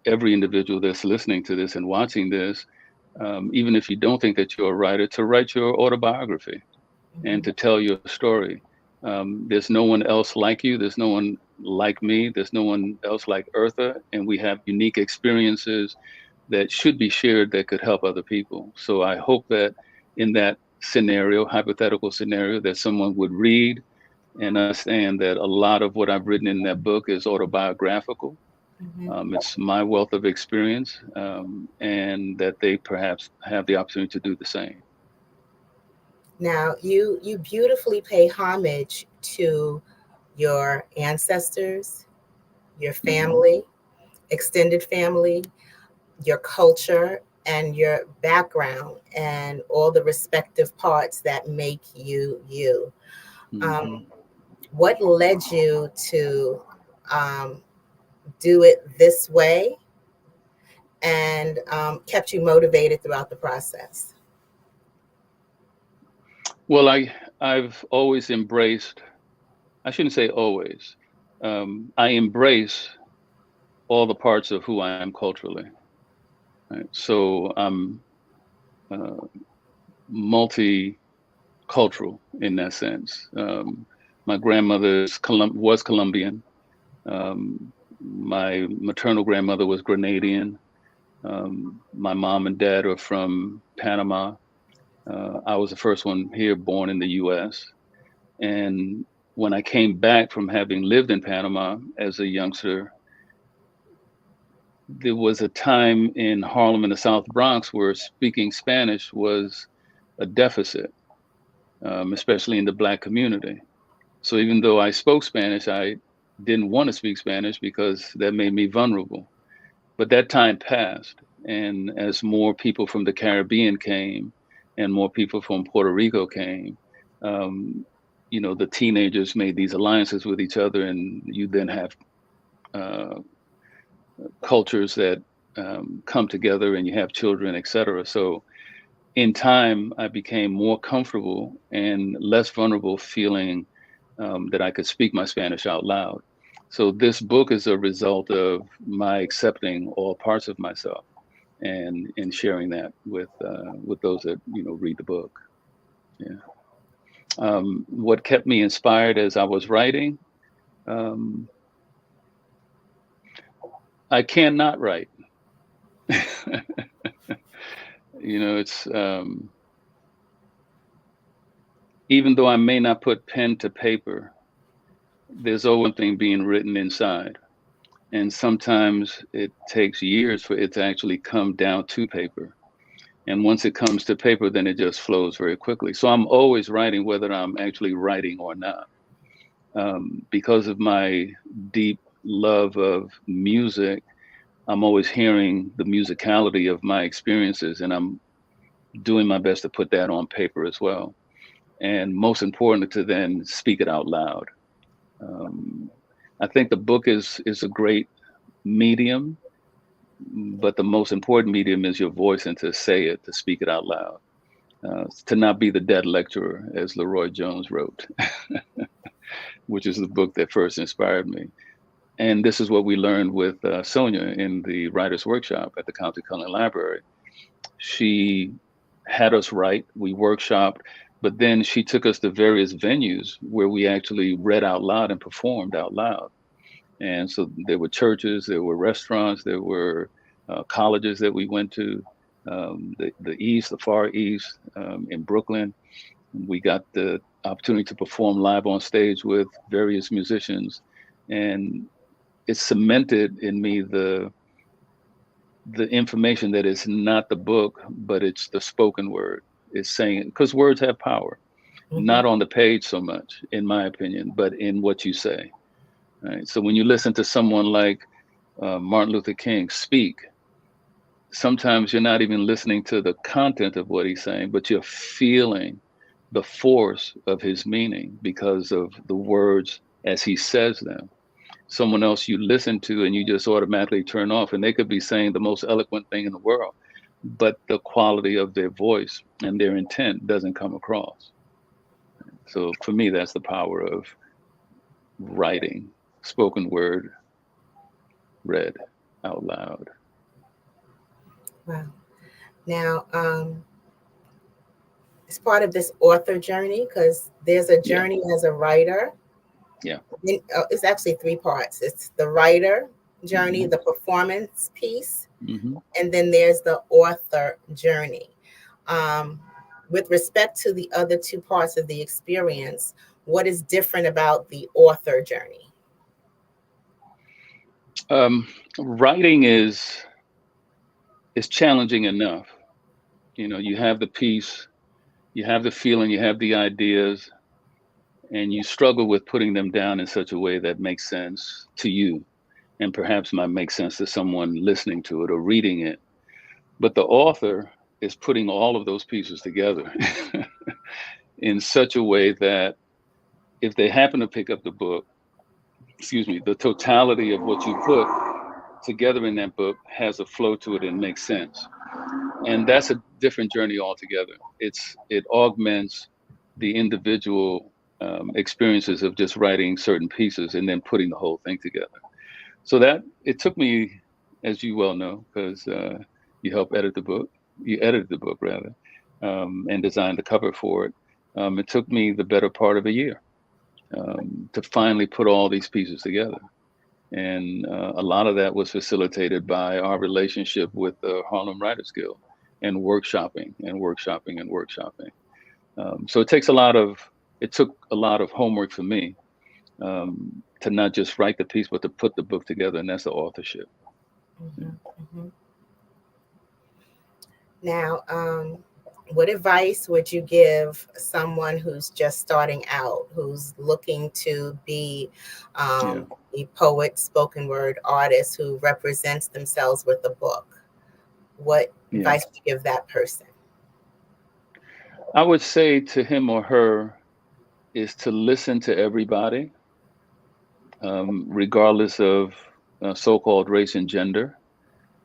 every individual that's listening to this and watching this, even if you don't think that you're a writer, to write your autobiography and to tell your story. There's no one else like you. There's no one like me. There's no one else like Eartha. And we have unique experiences that should be shared that could help other people. So I hope that in that scenario, hypothetical scenario, that someone would read and understand that a lot of what I've written in that book is autobiographical. It's my wealth of experience, and that they perhaps have the opportunity to do the same. Now, you beautifully pay homage to your ancestors, your family, extended family, your culture, and your background, and all the respective parts that make you you. What led you to do it this way, and kept you motivated throughout the process? Well, I've always embraced, I shouldn't say always, I embrace all the parts of who I am culturally. Right? So I'm multicultural in that sense. My grandmother was Colombian. My maternal grandmother was Grenadian. My mom and dad are from Panama. I was the first one here born in the US. And when I came back from having lived in Panama as a youngster, there was a time in Harlem in the South Bronx where speaking Spanish was a deficit, especially in the Black community. So even though I spoke Spanish, I didn't want to speak Spanish because that made me vulnerable. But that time passed. And as more people from the Caribbean came and more people from Puerto Rico came, the teenagers made these alliances with each other, and you then have cultures that come together, and you have children, et cetera. So in time, I became more comfortable and less vulnerable, feeling that I could speak my Spanish out loud. So this book is a result of my accepting all parts of myself and sharing that with those that read the book. Yeah. What kept me inspired as I was writing, I cannot write. It's even though I may not put pen to paper, there's always something being written inside. And sometimes it takes years for it to actually come down to paper. And once it comes to paper, then it just flows very quickly. So I'm always writing, whether I'm actually writing or not. Because of my deep love of music, I'm always hearing the musicality of my experiences, and I'm doing my best to put that on paper as well. And most important, to then speak it out loud. I think the book is a great medium, but the most important medium is your voice, and to say it, to speak it out loud, to not be the dead lecturer, as Leroy Jones wrote, which is the book that first inspired me. And this is what we learned with Sonia in the writer's workshop at the County Cullen Library. She had us write, we workshopped, but then she took us to various venues where we actually read out loud and performed out loud. And so there were churches, there were restaurants, there were colleges that we went to, the far east, in Brooklyn. We got the opportunity to perform live on stage with various musicians. And it cemented in me the information that it's not the book, but it's the spoken word. It's saying, because words have power, not on the page so much, in my opinion, but in what you say. Right? So when you listen to someone like Martin Luther King speak, sometimes you're not even listening to the content of what he's saying, but you're feeling the force of his meaning because of the words as he says them. Someone else you listen to and you just automatically turn off, and they could be saying the most eloquent thing in the world, but the quality of their voice and their intent doesn't come across. So for me, that's the power of writing, spoken word, read out loud. Wow. Now, it's part of this author journey, because there's a journey as a writer. Yeah. It's actually 3 parts. It's the writer journey, the performance piece, And then there's the author journey. With respect to the other two parts of the experience, what is different about the author journey? Writing is challenging enough. You have the piece, you have the feeling, you have the ideas, and you struggle with putting them down in such a way that makes sense to you and perhaps might make sense to someone listening to it or reading it. But the author is putting all of those pieces together in such a way that if they happen to pick up the book, the totality of what you put together in that book has a flow to it and makes sense. And that's a different journey altogether. It augments the individual experiences of just writing certain pieces and then putting the whole thing together. So that it took me, as you well know, because you helped edit the book. You edited the book rather, and designed the cover for it. It took me the better part of a year to finally put all these pieces together. And a lot of that was facilitated by our relationship with the Harlem Writers Guild and workshopping. So it took a lot of homework for me to not just write the piece, but to put the book together, and that's the authorship. Now, what advice would you give someone who's just starting out, who's looking to be a poet, spoken word artist who represents themselves with a book? What advice would you give that person? I would say to him or her is to listen to everybody, regardless of so-called race and gender,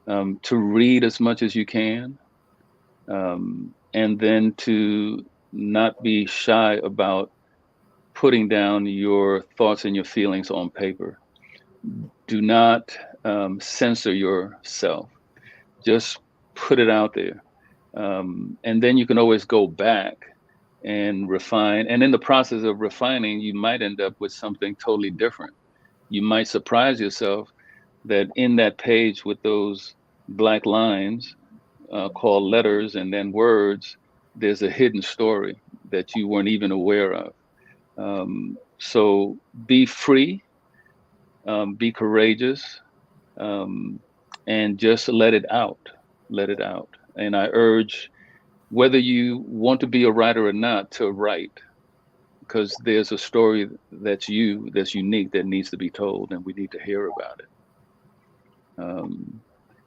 to read as much as you can, and then to not be shy about putting down your thoughts and your feelings on paper. Do not censor yourself. Just put it out there. And then you can always go back and refine. And in the process of refining, you might end up with something totally different. You might surprise yourself that in that page with those black lines called letters and then words, there's a hidden story that you weren't even aware of. So be free, be courageous, and just let it out. Let it out. And I urge, whether you want to be a writer or not, to write, because there's a story that's unique, that needs to be told, and we need to hear about it.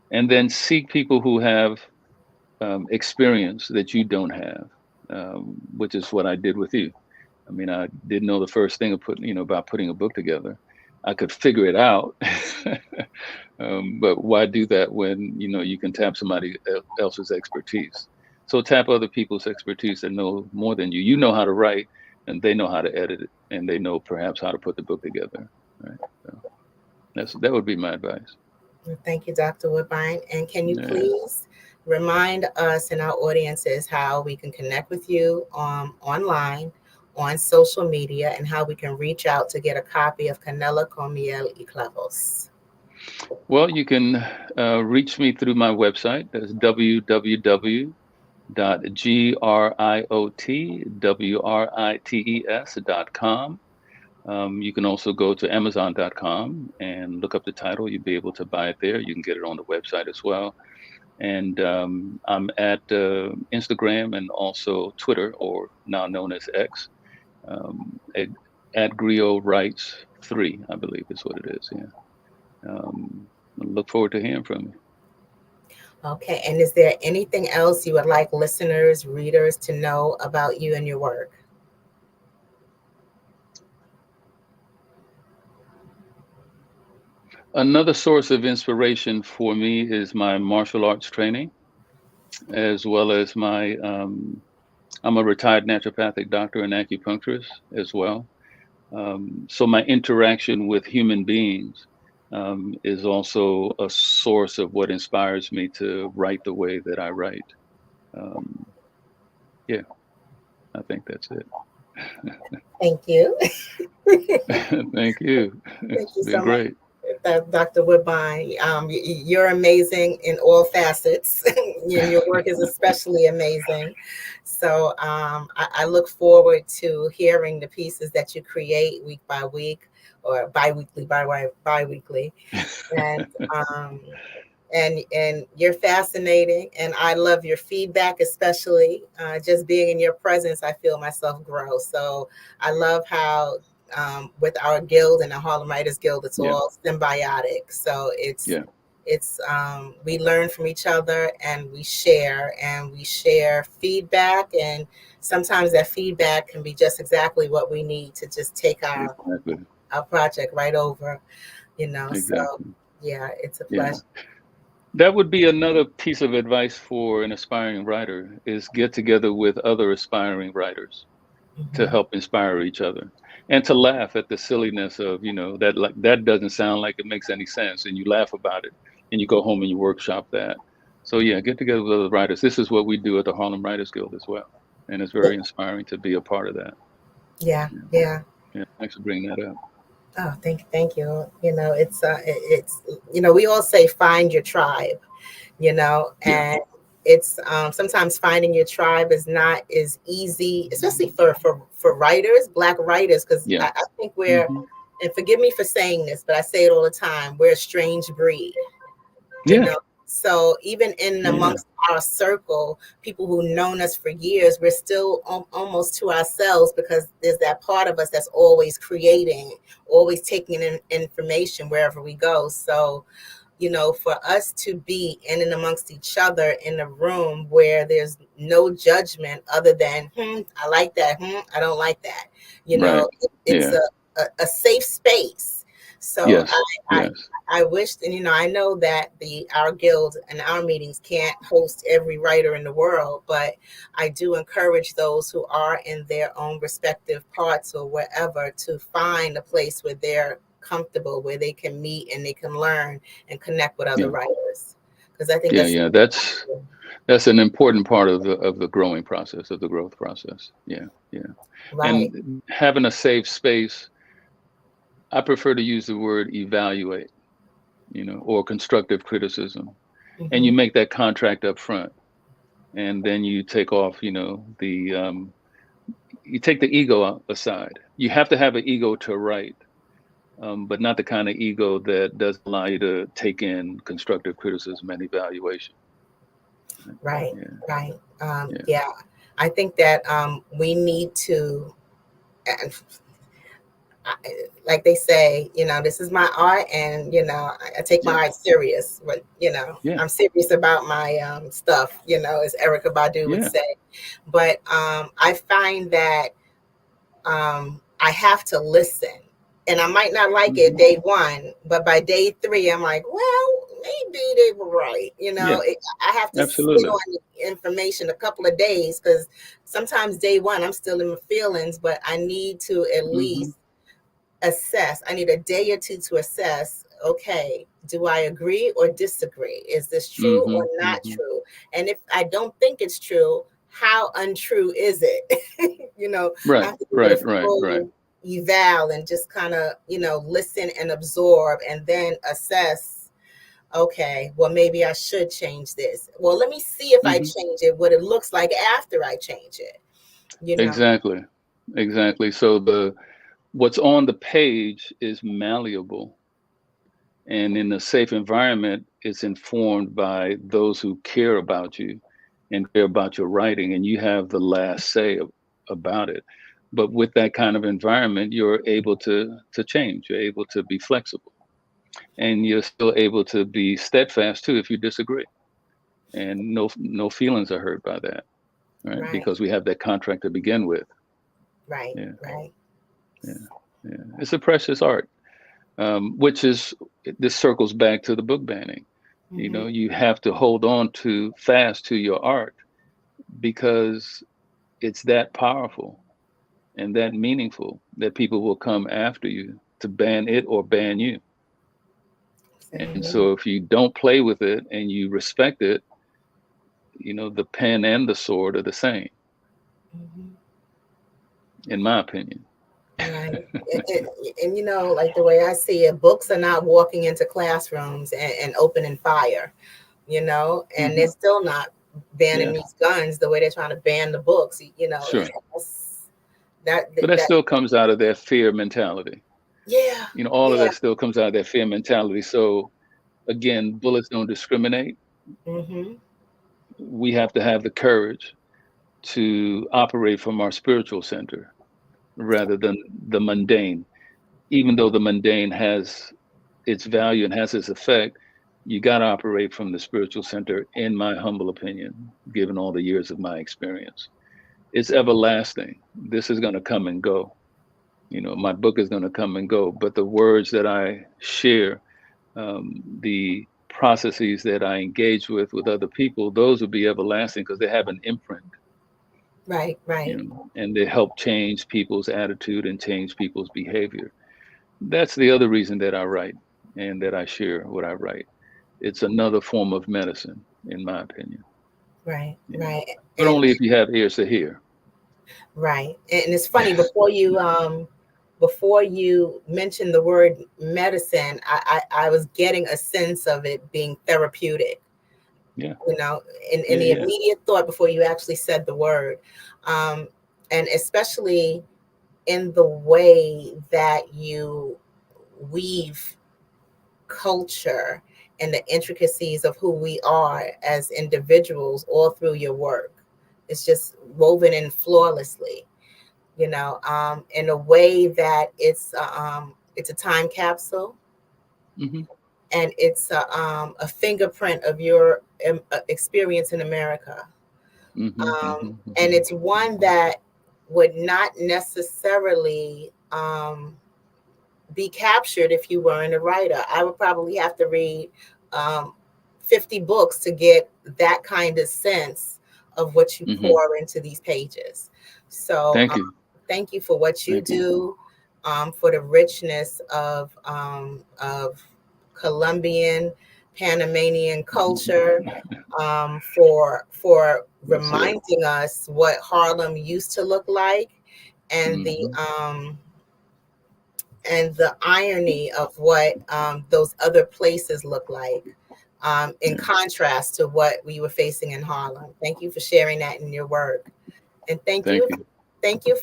And then seek people who have experience that you don't have, which is what I did with you. I mean, I didn't know the first thing about putting a book together. I could figure it out, but why do that when you can tap somebody else's expertise? So tap other people's expertise that know more than you. You know how to write, and they know how to edit it, and they know perhaps how to put the book together. Right? So that would be my advice. Thank you, Dr. Woodbine. And can you please remind us and our audiences how we can connect with you online, on social media, and how we can reach out to get a copy of Canela con Miel y Clavos? Well, you can reach me through my website. That's www.griotwrites.com. You can also go to Amazon.com and look up the title. You'll be able to buy it there. You can get it on the website as well. And I'm at Instagram and also Twitter, or now known as X, at Griot Writes 3, I believe is what it is. Yeah. Look forward to hearing from you. Okay. And is there anything else you would like listeners, readers to know about you and your work? Another source of inspiration for me is my martial arts training, as well as I'm a retired naturopathic doctor and acupuncturist as well. So my interaction with human beings is also a source of what inspires me to write the way that I write. I think that's it. Thank you. Thank you. Thank you It's been so great. much. that, Dr. Woodbine. You're amazing in all facets. Your work is especially amazing. So I look forward to hearing the pieces that you create week by week, or bi-weekly. And and you're fascinating, and I love your feedback, especially just being in your presence. I feel myself grow. So I love how with our guild and the Harlem Writers Guild, it's all symbiotic. So it's we learn from each other, and we share feedback, and sometimes that feedback can be just exactly what we need to just take our project right over, So yeah, it's a pleasure. That would be another piece of advice for an aspiring writer, is get together with other aspiring writers to help inspire each other, and to laugh at the silliness of, that doesn't sound like it makes any sense, and you laugh about it, and you go home and you workshop that. So yeah, get together with other writers. This is what we do at the Harlem Writers Guild as well, and it's very inspiring to be a part of that. Yeah. Thanks for bringing that up. Oh, thank you. It's we all say find your tribe, and it's sometimes finding your tribe is not as easy, especially for writers, Black writers, because I think we're, and forgive me for saying this, but I say it all the time, we're a strange breed. So even in amongst our circle, people who've known us for years, we're still almost to ourselves, because there's that part of us that's always creating, always taking in information wherever we go. So, for us to be in and amongst each other in a room where there's no judgment other than, I like that, I don't like that. It's a safe space. So I wished, and I know that our guild and our meetings can't host every writer in the world, but I do encourage those who are in their own respective parts or wherever to find a place where they're comfortable, where they can meet and they can learn and connect with other writers. Because I think that's an important part of the growing process, of the growth process. Right. And having a safe space, I prefer to use the word evaluate, or constructive criticism. And you make that contract up front, and then you take off, you take the ego aside. You have to have an ego to write, but not the kind of ego that doesn't allow you to take in constructive criticism and evaluation. Right. I think that we need to, like they say, this is my art, and I take my art serious, but I'm serious about my stuff, as Erykah Badu would say. But I find that I have to listen, and I might not like it day one, but by day 3 I'm like, well, maybe they were right. I have to sit on the information a couple of days, because sometimes day 1 I'm still in my feelings, but I need to at least assess. I need a day or 2 to assess, okay, do I agree or disagree? Is this true or not true? And if I don't think it's true, how untrue is it? I have to do a full eval and just kind of, listen and absorb, and then assess, okay, well, maybe I should change this. Well, let me see if I change it, what it looks like after I change it. Exactly. So what's on the page is malleable, and in a safe environment, it's informed by those who care about you and care about your writing, and you have the last say about it. But with that kind of environment, you're able to change. You're able to be flexible, and you're still able to be steadfast too if you disagree, and no feelings are hurt by that, right? Because we have that contract to begin with. Right. It's a precious art, which is, this circles back to the book banning. You have to hold on fast to your art, because it's that powerful and that meaningful that people will come after you to ban it or ban you. And so if you don't play with it and you respect it, the pen and the sword are the same, in my opinion. Right. And, you know, like the way I see it, books are not walking into classrooms and opening fire, you know, and they're still not banning these guns the way they're trying to ban the books, you know. Sure. That But that still comes out of their fear mentality. Yeah. You know, all of that still comes out of their fear mentality. So again, bullets don't discriminate. We have to have the courage to operate from our spiritual center rather than the mundane. Even though the mundane has its value and has its effect, you got to operate from the spiritual center, in my humble opinion, given all the years of my experience. It's everlasting. This is going to come and go. You know, my book is going to come and go, but the words that I share, the processes that I engage with other people, those will be everlasting because they have an imprint. Right. You know, and they help change people's attitude and change people's behavior. That's the other reason that I write and that I share what I write. It's another form of medicine, in my opinion. Right. But only if you have ears to hear. Right. And it's funny, before you mentioned the word medicine, I was getting a sense of it being therapeutic. Yeah. You know, in the immediate thought before you actually said the word. And especially in the way that you weave culture and the intricacies of who we are as individuals all through your work. It's just woven in flawlessly, you know, in a way that it's a time capsule. And it's a fingerprint of your experience in America. And it's one that would not necessarily be captured if you weren't a writer. I would probably have to read 50 books to get that kind of sense of what you pour into these pages. So thank you for what you do, for the richness of Colombian, Panamanian culture, for reminding us what Harlem used to look like, and the irony of what those other places look like, in contrast to what we were facing in Harlem. Thank you for sharing that in your work. And thank you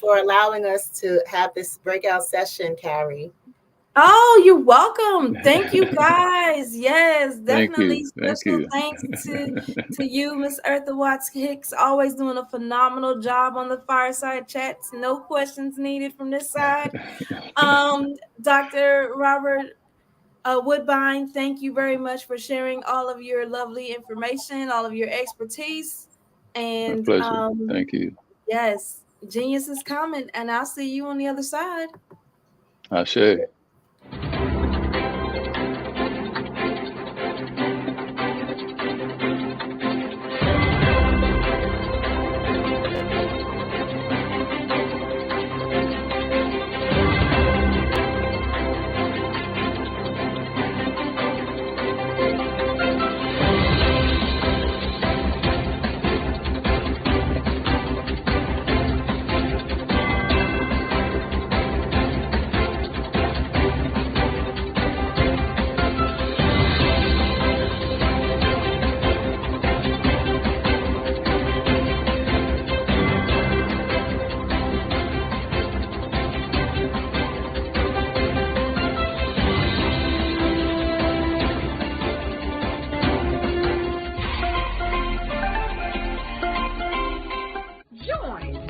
for allowing us to have this breakout session, Carrie. Oh, you're welcome. Thank you, guys. Yes, definitely. Special thanks to you, Miss Eartha Watts Hicks, always doing a phenomenal job on the fireside chats. No questions needed from this side. Dr. Robert Woodbine, thank you very much for sharing all of your lovely information, all of your expertise. And my pleasure. Thank you. Yes, genius is coming, and I'll see you on the other side. Ashe.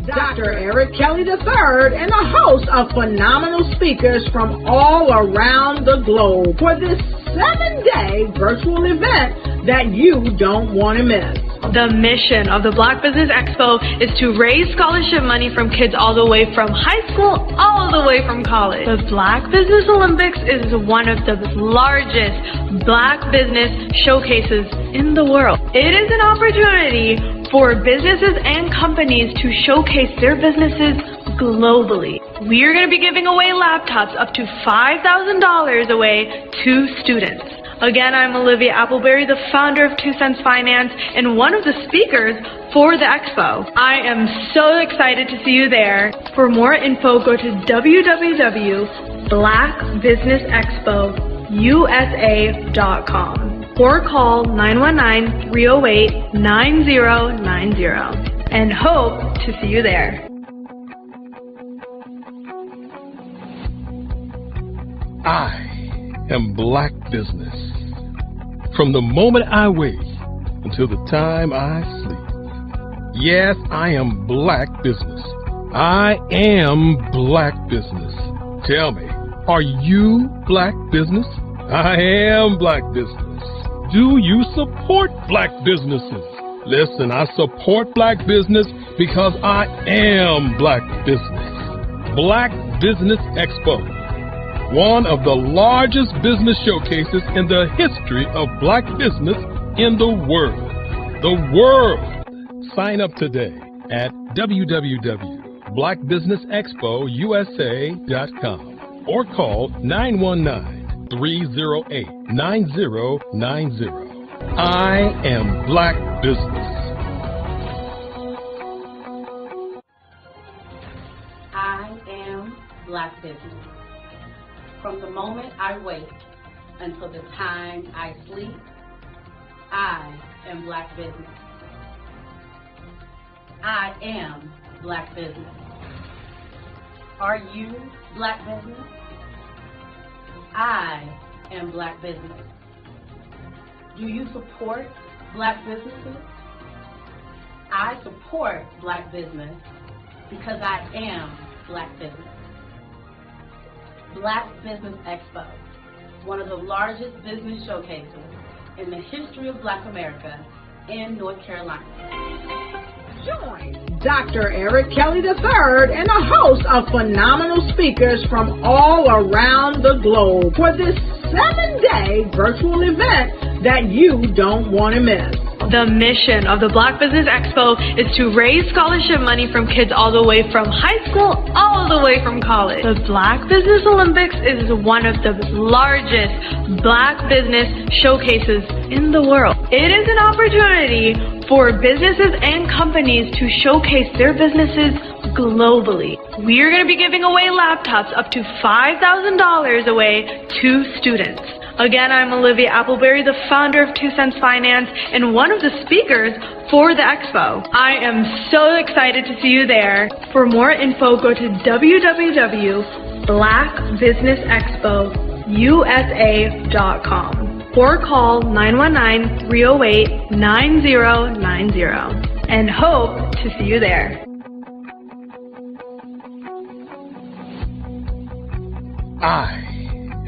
Dr. Eric Kelly III and a host of phenomenal speakers from all around the globe for this 7-day virtual event that you don't want to miss. The mission of the Black Business Expo is to raise scholarship money from kids all the way from high school, all the way from college. The Black Business Olympics is one of the largest Black business showcases in the world. It is an opportunity for businesses and companies to showcase their businesses globally. We are going to be giving away laptops up to $5,000 away to students. Again, I'm Olivia Appleberry, the founder of 2 Cents Finance and one of the speakers for the expo. I am so excited to see you there. For more info, go to www.blackbusinessexpousa.com or call 919-308-9090 and hope to see you there. I am Black business. From the moment I wake until the time I sleep. Yes, I am Black business. I am Black business. Tell me, are you Black business? I am Black business. Do you support Black businesses? Listen, I support Black business because I am Black business. Black Business Expo, one of the largest business showcases in the history of Black business in the world. The world! Sign up today at www.blackbusinessexpousa.com or call 919-308-9090. I am Black business. I am Black business. From the moment I wake until the time I sleep, I am Black business. I am Black business. Are you Black business? I am Black business. Do you support Black businesses? I support Black business because I am Black business. Black Business Expo, one of the largest business showcases in the history of Black America in North Carolina. Join Dr. Eric Kelly III and a host of phenomenal speakers from all around the globe for this 7-day virtual event that you don't want to miss. The mission of the Black Business Expo is to raise scholarship money from kids all the way from high school, all the way from college. The Black Business Olympics is one of the largest Black business showcases in the world. It is an opportunity for businesses and companies to showcase their businesses globally. We are going to be giving away laptops up to $5,000 away to students. Again, I'm Olivia Appleberry, the founder of 2 Cents Finance and one of the speakers for the expo. I am so excited to see you there. For more info, go to www.blackbusinessexpousa.com or call 919-308-9090 and hope to see you there. I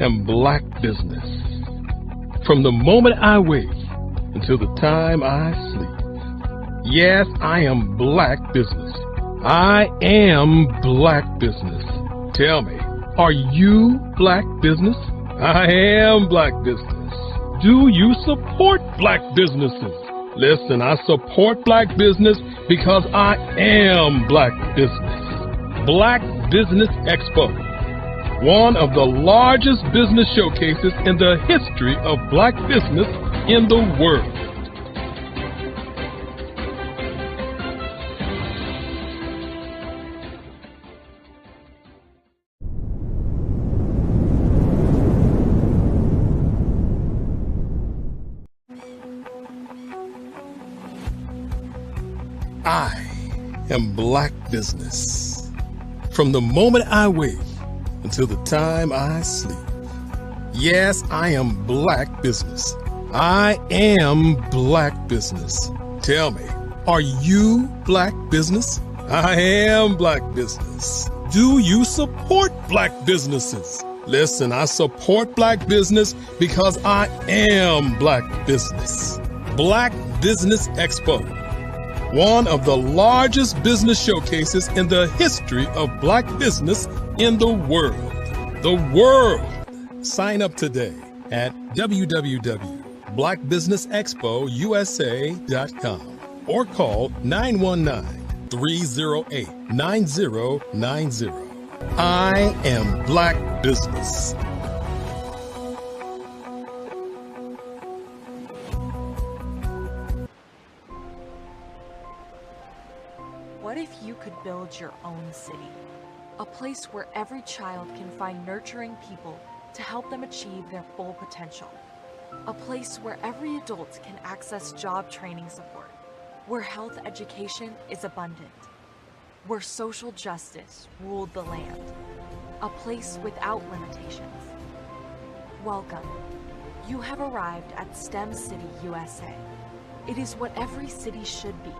am Black business. From the moment I wake until the time I sleep. Yes, I am Black business. I am Black business. Tell me, are you Black business? I am Black business. Do you support Black businesses? Listen, I support Black business because I am Black business. Black Business Expo, one of the largest business showcases in the history of Black business in the world. I am Black business. From the moment I wake until the time I sleep. Yes, I am Black business. I am Black business. Tell me, are you Black business? I am Black business. Do you support Black businesses? Listen, I support Black business because I am Black business. Black Business Expo, one of the largest business showcases in the history of Black business in the world. The world! Sign up today at www.blackbusinessexpousa.com or call 919-308-9090. I am Black business. What if you could build your own city? a place where every child can find nurturing people to help them achieve their full potential, a place where every adult can access job training support, where health education is abundant, where social justice ruled the land, a place without limitations. Welcome. You have arrived at STEM City, USA. It is what every city should be,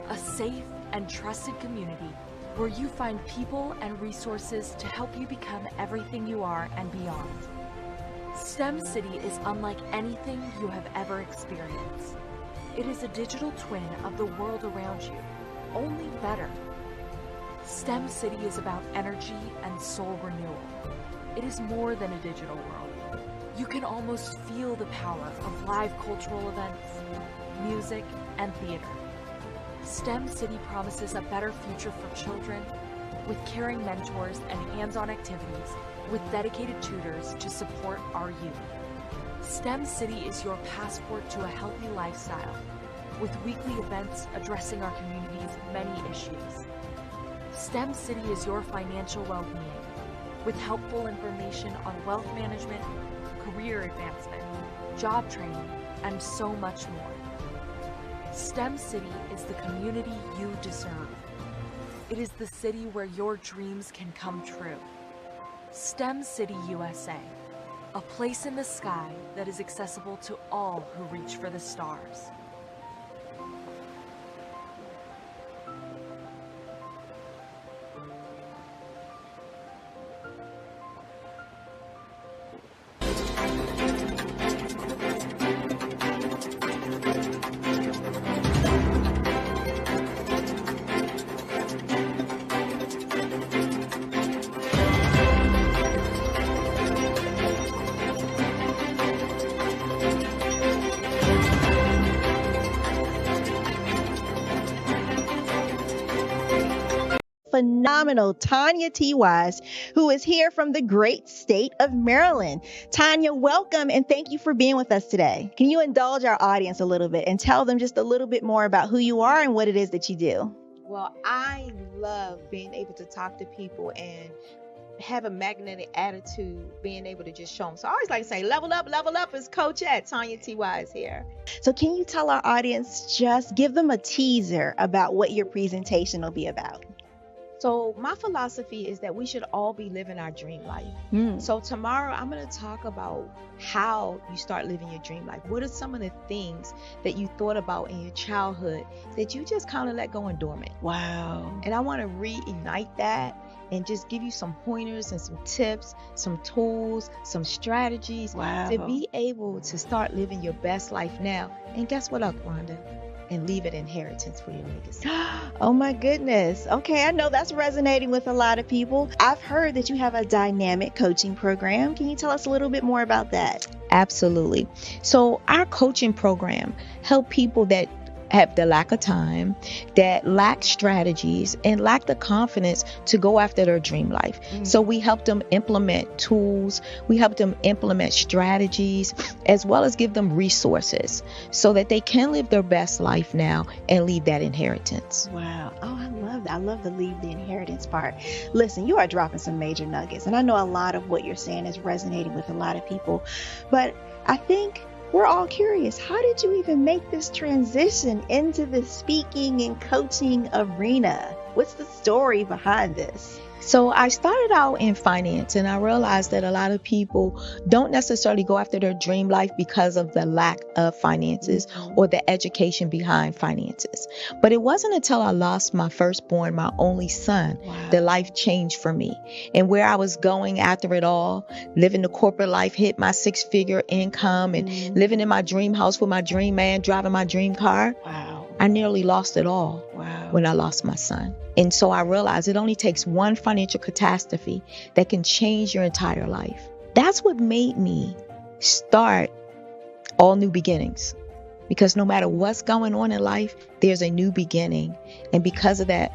a safe and trusted community where you find people and resources to help you become everything you are and beyond. STEM City is unlike anything you have ever experienced. It is a digital twin of the world around you, only better. STEM City is about energy and soul renewal. It is more than a digital world. You can almost feel the power of live cultural events, music, and theater. STEM City promises a better future for children with caring mentors and hands-on activities with dedicated tutors to support our youth. STEM City is your passport to a healthy lifestyle with weekly events addressing our community's many issues. STEM City is your financial well-being with helpful information on wealth management, career advancement, job training, and so much more. STEM City is the community you deserve. It is the city where your dreams can come true. STEM City, USA, a place in the sky that is accessible to all who reach for the stars. Phenomenal Tanya T. Wise, who is here from the great state of Maryland. Tanya, welcome and thank you for being with us today. Can you indulge our audience a little bit and tell them just a little bit more about who you are and what it is that you do? Well, I love being able to talk to people and have a magnetic attitude, being able to just show them. So I always like to say, level up is Coach at Tanya T. Wise here. So can you tell our audience, just give them a teaser about what your presentation will be about? So my philosophy is that we should all be living our dream life. So tomorrow I'm going to talk about how you start living your dream life. What are some of the things that you thought about in your childhood that you just kind of let go and dormant? Wow. And I want to reignite that and just give you some pointers and some tips, some tools, some strategies to be able to start living your best life now. And guess what, Wanda? And leave an inheritance for your legacy. Oh my goodness. Okay, I know that's resonating with a lot of people. I've heard that you have a dynamic coaching program. Can you tell us a little bit more about that? Absolutely. So our coaching program help people that have the lack of time, that lack strategies, and lack the confidence to go after their dream life. So we help them implement tools, we help them implement strategies, as well as give them resources so that they can live their best life now and leave that inheritance. Wow. Oh, I love that. I love the leave the inheritance part. Listen, you are dropping some major nuggets, and I know a lot of what you're saying is resonating with a lot of people, but I think we're all curious. How did you even make this transition into the speaking and coaching arena? What's the story behind this? So I started out in finance, and I realized that a lot of people don't necessarily go after their dream life because of the lack of finances or the education behind finances. But it wasn't until I lost my firstborn, my only son, that life changed for me. And where I was going after it all, living the corporate life, hit my 6-figure income and living in my dream house with my dream man, driving my dream car. I nearly lost it all when I lost my son. And so I realized it only takes one financial catastrophe that can change your entire life. That's what made me start All New Beginnings. Because no matter what's going on in life, there's a new beginning. And because of that,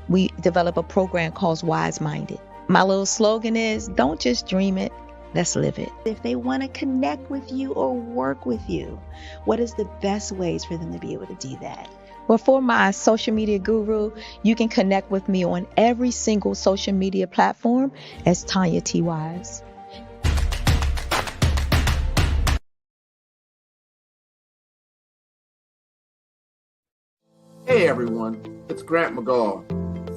we develop a program called Wise Minded. My little slogan is, don't just dream it, let's live it. If they want to connect with you or work with you, what is the best ways for them to be able to do that? Well, for my social media guru, you can connect with me on every single social media platform as Tanya T. Wise. Hey everyone, it's Grant McGaw,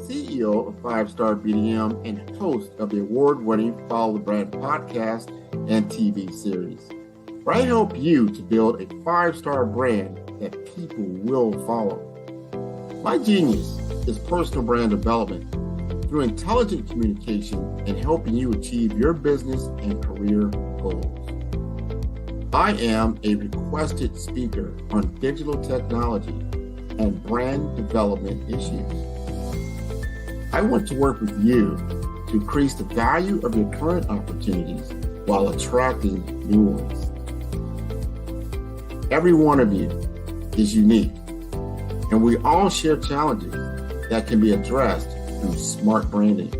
CEO of 5-Star BDM and host of the award-winning Follow the Brand podcast and TV series, where I help you to build a 5-star brand that people will follow. My genius is personal brand development through intelligent communication and helping you achieve your business and career goals. I am a requested speaker on digital technology and brand development issues. I want to work with you to increase the value of your current opportunities while attracting new ones. Every one of you is unique, and we all share challenges that can be addressed through smart branding.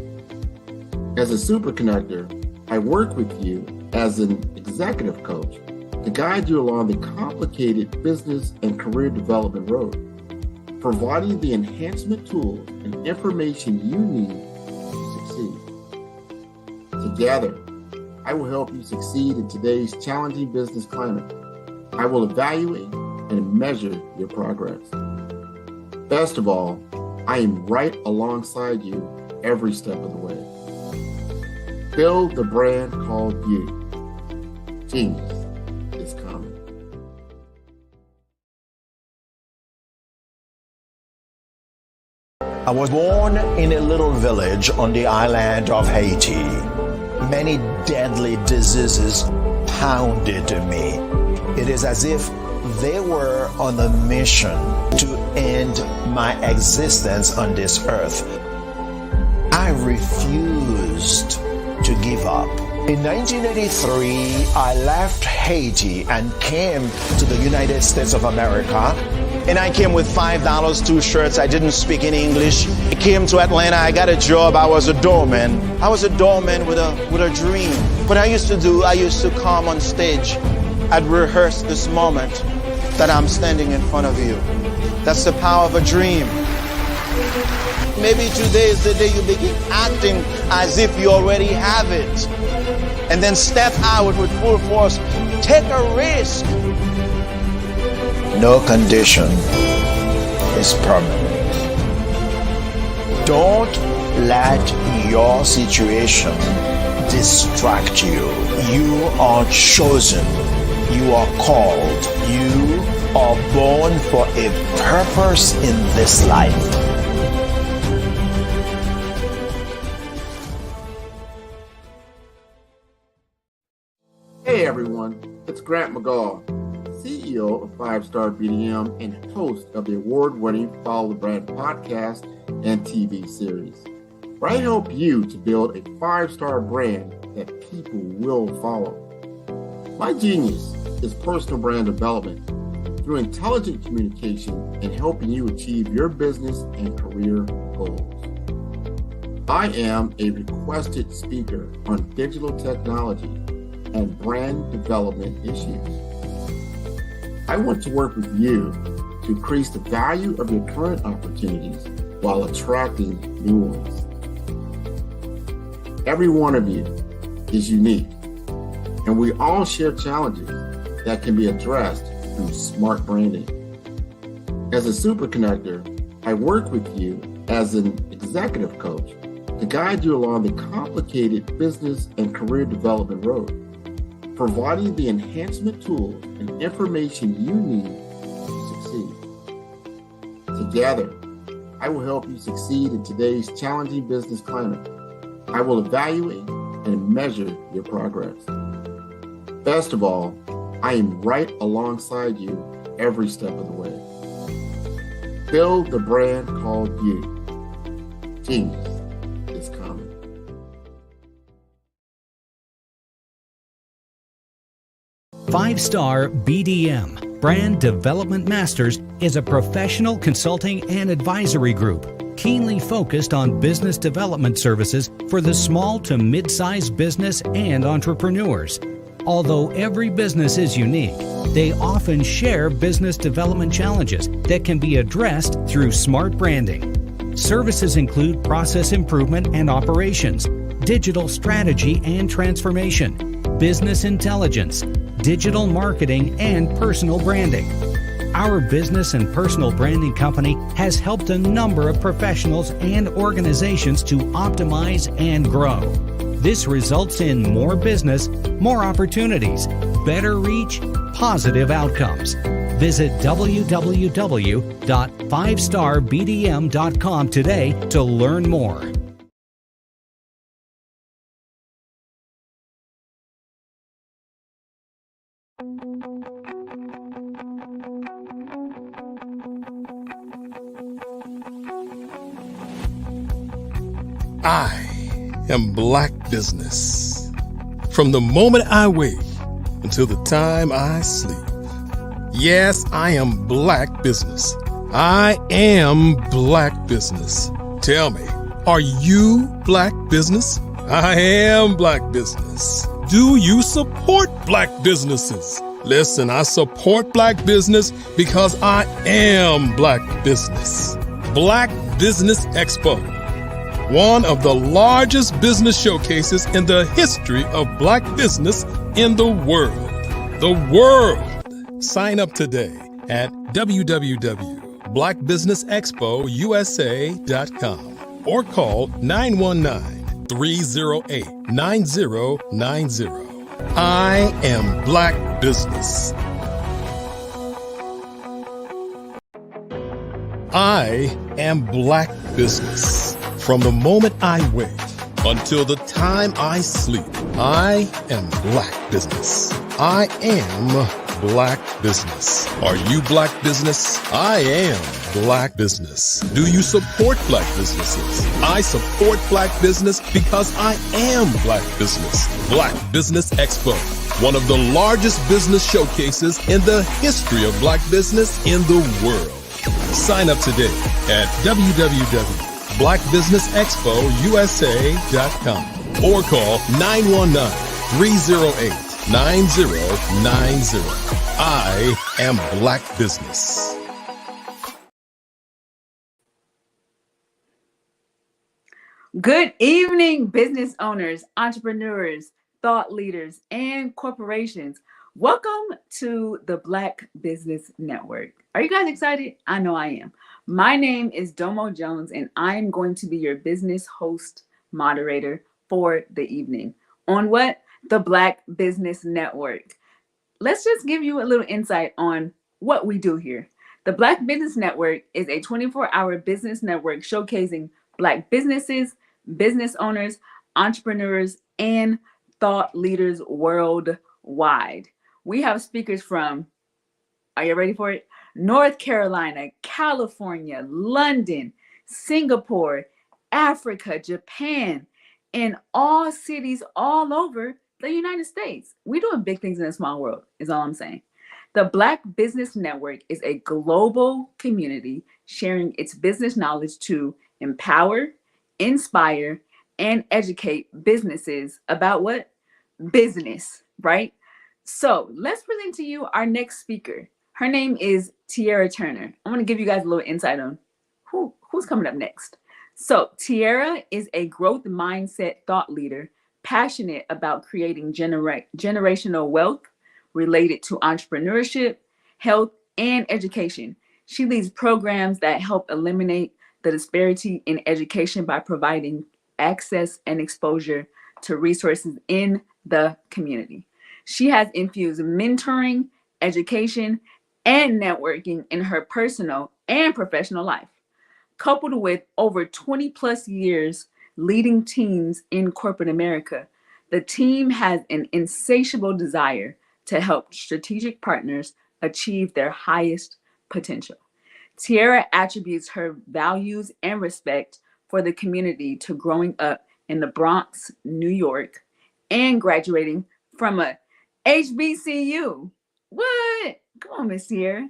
As a superconnector, I work with you as an executive coach to guide you along the complicated business and career development road, providing the enhancement tools and information you need to succeed. Together, I will help you succeed in today's challenging business climate. I will evaluate and measure your progress. Best of all, I am right alongside you every step of the way. Build the brand called you. Genius is coming. I was born in a little village on the island of Haiti. Many deadly diseases pounded me. It is as if they were on a mission to end my existence on this earth. I refused to give up. In 1983, I left Haiti and came to the United States of America. And I came with $5, 2 shirts. I didn't speak any English. I came to Atlanta. I got a job. I was a doorman. I was a doorman with a dream. What I used to do, I used to come on stage. I'd rehearse this moment that I'm standing in front of you. That's the power of a dream. Maybe today is the day you begin acting as if you already have it. And then step out with full force. Take a risk. No condition is permanent. Don't let your situation distract you. You are chosen. You are called. You are born for a purpose in this life. Hey everyone, it's Grant McGaw, CEO of 5-Star BDM and host of the award-winning Follow the Brand podcast and TV series, where I help you to build a 5-star brand that people will follow. My genius is personal brand development through intelligent communication and helping you achieve your business and career goals. I am a requested speaker on digital technology and brand development issues. I want to work with you to increase the value of your current opportunities while attracting new ones. Every one of you is unique, and we all share challenges that can be addressed through smart branding. As a superconnector, I work with you as an executive coach to guide you along the complicated business and career development road, providing the enhancement tools and information you need to succeed. Together, I will help you succeed in today's challenging business climate. I will evaluate and measure your progress. Best of all, I am right alongside you every step of the way. Build the brand called you. Genius is coming. Five-Star BDM, Brand Development Masters, is a professional consulting and advisory group keenly focused on business development services for the small to mid-sized business and entrepreneurs. Although every business is unique, they often share business development challenges that can be addressed through smart branding. Services include process improvement and operations, digital strategy and transformation, business intelligence, digital marketing, and personal branding. Our business and personal branding company has helped a number of professionals and organizations to optimize and grow. This results in more business, more opportunities, better reach, positive outcomes. Visit www.5starbdm.com today to learn more. I am Black business. From the moment I wake until the time I sleep. Yes, I am Black business. I am Black business. Tell me, are you Black business? I am Black business. Do you support Black businesses? Listen, I support Black business because I am Black business. Black Business Expo, one of the largest business showcases in the history of Black business in the world. The world! Sign up today at www.blackbusinessexpousa.com or call 919-308-9090. I am Black business. I am Black business. From the moment I wake until the time I sleep, I am Black business. I am Black business. Are you Black business? I am Black business. Do you support Black businesses? I support Black business because I am Black business. Black Business Expo, one of the largest business showcases in the history of Black business in the world. Sign up today at www.blackbusinessexpousa.com or call 919-308-9090. I am Black business. Good evening, business owners, entrepreneurs, thought leaders, and corporations. Welcome to the Black Business Network. Are you guys excited? I know I am. My name is Domo Jones, and I'm going to be your business host moderator for the evening. On what? The Black Business Network. Let's just give you a little insight on what we do here. The Black Business Network is a 24-hour business network showcasing Black businesses, business owners, entrepreneurs, and thought leaders worldwide. We have speakers from, are you ready for it? North Carolina, California, London, Singapore, Africa, Japan, and all cities all over the United States. We're doing big things in a small world, is all I'm saying. The Black Business Network is a global community sharing its business knowledge to empower, inspire, and educate businesses about what? Business, right? So let's present to you our next speaker. Her name is Tiara Turner. I'm going to give you guys a little insight on who's coming up next. So Tiara is a growth mindset thought leader, passionate about creating generational wealth related to entrepreneurship, health, and education. She leads programs that help eliminate the disparity in education by providing access and exposure to resources in the community. She has infused mentoring, education, and networking in her personal and professional life. Coupled with over 20 plus years leading teams in corporate America, the team has an insatiable desire to help strategic partners achieve their highest potential. Tiara attributes her values and respect for the community to growing up in the Bronx, New York, and graduating from a HBCU. What? Come on, Miss Tiara.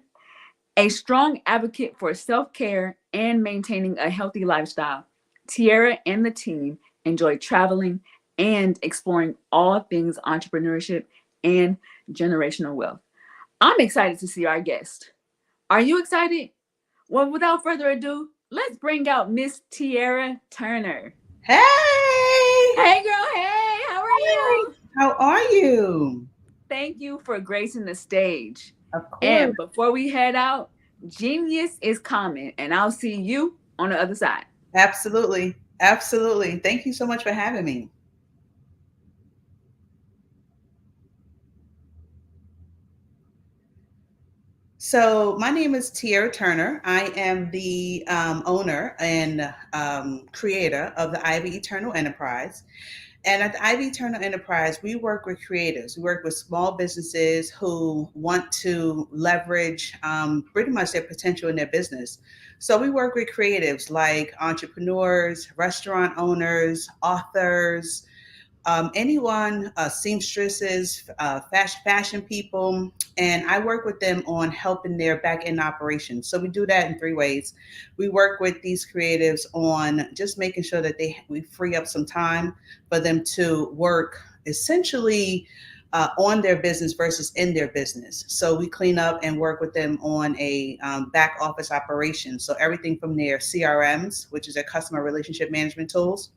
A strong advocate for self-care and maintaining a healthy lifestyle, Tiara and the team enjoy traveling and exploring all things entrepreneurship and generational wealth. I'm excited to see our guest. Are you excited? Well, without further ado, let's bring out Miss Tiara Turner. Hey! Hey, girl. Hey, how are you? How are you? Thank you for gracing the stage. Of course. And before we head out, genius is coming, and I'll see you on the other side. Absolutely. Absolutely. Thank you so much for having me. So my name is Tiara Turner. I am the owner and creator of the Ivy Eternal Enterprise. And at the Ivy Eternal Enterprise, we work with creatives. We work with small businesses who want to leverage pretty much their potential in their business. So we work with creatives like entrepreneurs, restaurant owners, authors, anyone, seamstresses, fashion people, and I work with them on helping their back end operations. So we do that in 3 ways. We work with these creatives on just making sure that we free up some time for them to work essentially on their business versus in their business. So we clean up and work with them on a back office operation. So everything from their CRMs, which is their customer relationship management tools.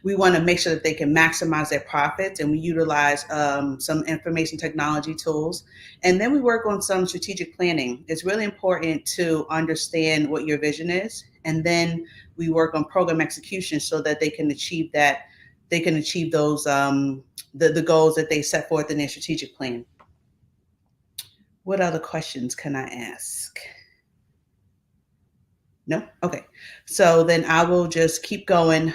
We want to make sure that they can maximize their profits, and we utilize some information technology tools. And then we work on some strategic planning. It's really important to understand what your vision is. And then we work on program execution so that they can achieve that. They can achieve those, the goals that they set forth in their strategic plan. What other questions can I ask? No? Okay. So then I will just keep going.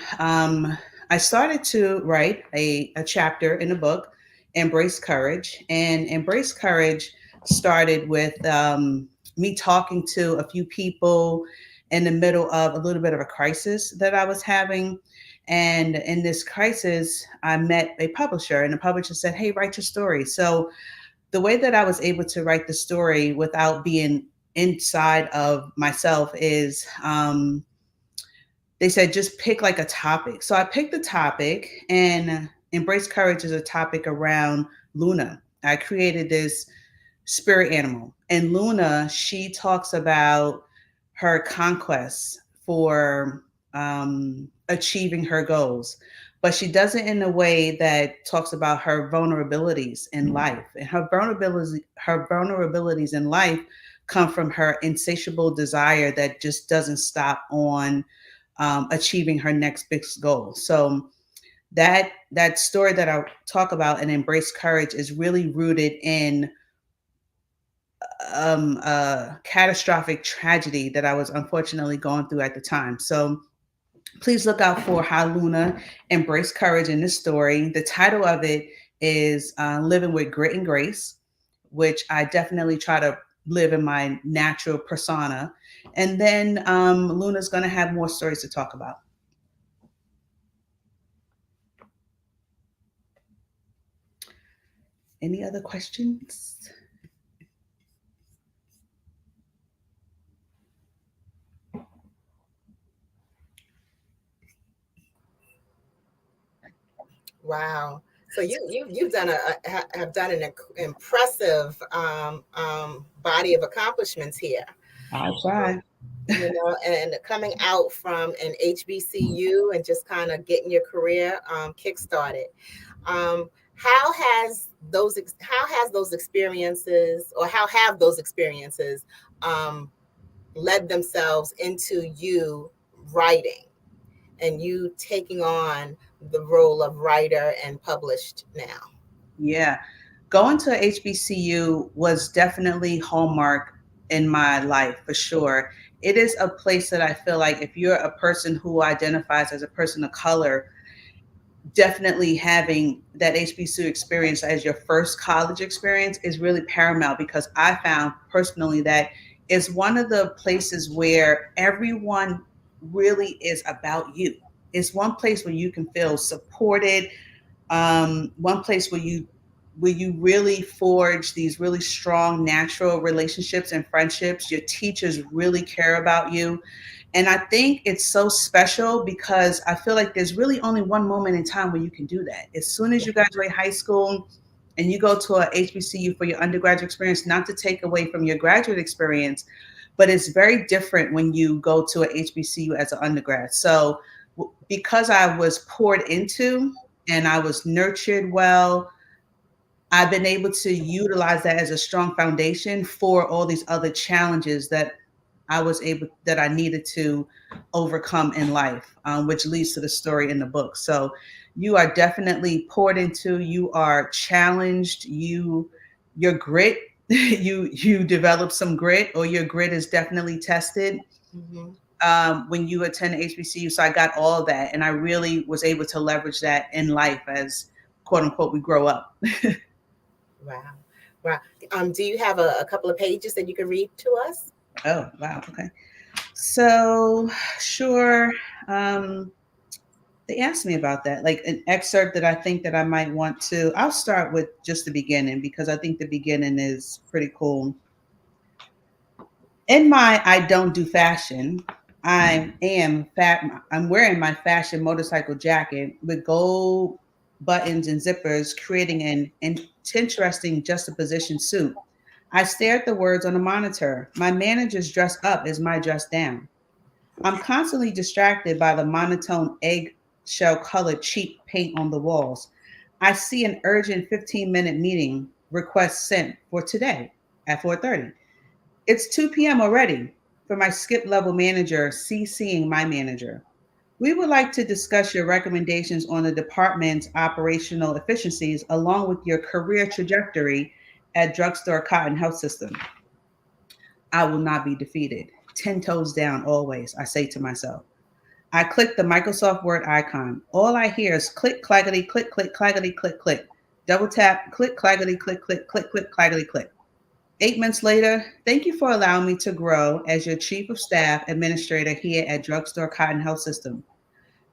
I started to write a chapter in the book, Embrace Courage. And Embrace Courage started with me talking to a few people in the middle of a little bit of a crisis that I was having. And in this crisis, I met a publisher, and the publisher said, "Hey, write your story." So the way that I was able to write the story without being inside of myself is they said, just pick like a topic. So I picked the topic, and Embrace Courage is a topic around Luna. I created this spirit animal, and Luna, she talks about her conquests for achieving her goals, but she does it in a way that talks about her vulnerabilities in life. And her vulnerabilities in life come from her insatiable desire that just doesn't stop on achieving her next big goal. So that story that I talk about in Embrace Courage is really rooted in a catastrophic tragedy that I was unfortunately going through at the time. So please look out for how Luna embraced courage in this story. The title of it is Living with Grit and Grace, which I definitely try to live in my natural persona. And then Luna's going to have more stories to talk about. Any other questions? Wow. So you've done have done an impressive body of accomplishments here. I'll try. You know, and coming out from an HBCU and just kind of getting your career kickstarted. How have those experiences led themselves into you writing and you taking on the role of writer and published now? Yeah, going to HBCU was definitely hallmark in my life for sure. It is a place that I feel like if you're a person who identifies as a person of color, definitely having that HBCU experience as your first college experience is really paramount, because I found personally that it's one of the places where everyone really is about you. It's one place where you can feel supported, one place where you really forge these really strong natural relationships and friendships. Your teachers really care about you. And I think it's so special because I feel like there's really only one moment in time where you can do that. As soon as you graduate high school and you go to a HBCU for your undergraduate experience, not to take away from your graduate experience, but it's very different when you go to a HBCU as an undergrad. So because I was poured into and I was nurtured well, I've been able to utilize that as a strong foundation for all these other challenges that I needed to overcome in life, which leads to the story in the book. So you are definitely poured into, you are challenged, your grit, you develop some grit, or your grit is definitely tested. When you attend HBCU. So I got all that, and I really was able to leverage that in life as, quote unquote, we grow up. Wow. Do you have a couple of pages that you can read to us? Oh, wow. Okay. So, sure. They asked me about that, like an excerpt that I think that I might want to. I'll start with just the beginning, because I think the beginning is pretty cool. In my I don't do fashion, I'm wearing my fashion motorcycle jacket with gold buttons and zippers, creating an interesting juxtaposition suit. I stare at the words on the monitor. My manager's dress up is my dress down. I'm constantly distracted by the monotone eggshell colored cheap paint on the walls. I see an urgent 15-minute meeting request sent for today at 4:30. It's 2 p.m. already for my skip level manager CCing my manager. We would like to discuss your recommendations on the department's operational efficiencies along with your career trajectory at Drugstore Cotton Health System. I will not be defeated. 10 toes down always, I say to myself. I click the Microsoft Word icon. All I hear is click, clackety, click, click, clackety, click, click. Double tap, click, clackety, click, click, click, click, clackety, click. 8 months later, thank you for allowing me to grow as your Chief of Staff Administrator here at Drugstore Cotton Health System.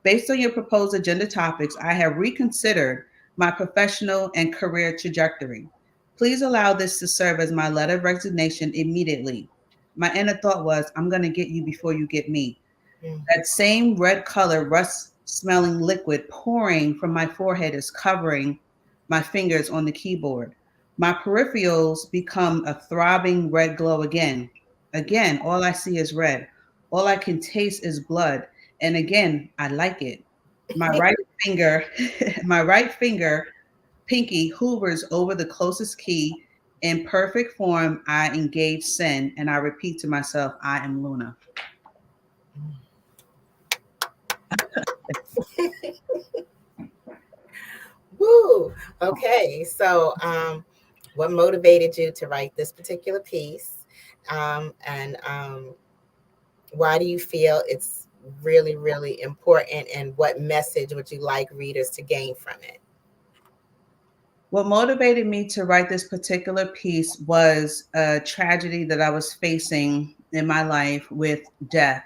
Based on your proposed agenda topics, I have reconsidered my professional and career trajectory. Please allow this to serve as my letter of resignation immediately. My inner thought was, I'm going to get you before you get me. That same red color, rust-smelling liquid pouring from my forehead is covering my fingers on the keyboard. My peripherals become a throbbing red glow again. Again, all I see is red. All I can taste is blood. And again, I like it. My right finger, pinky, hoovers over the closest key. In perfect form, I engage send, and I repeat to myself, I am Luna. Woo. Okay. So, what motivated you to write this particular piece? And why do you feel it's really, really important? And what message would you like readers to gain from it? What motivated me to write this particular piece was a tragedy that I was facing in my life with death.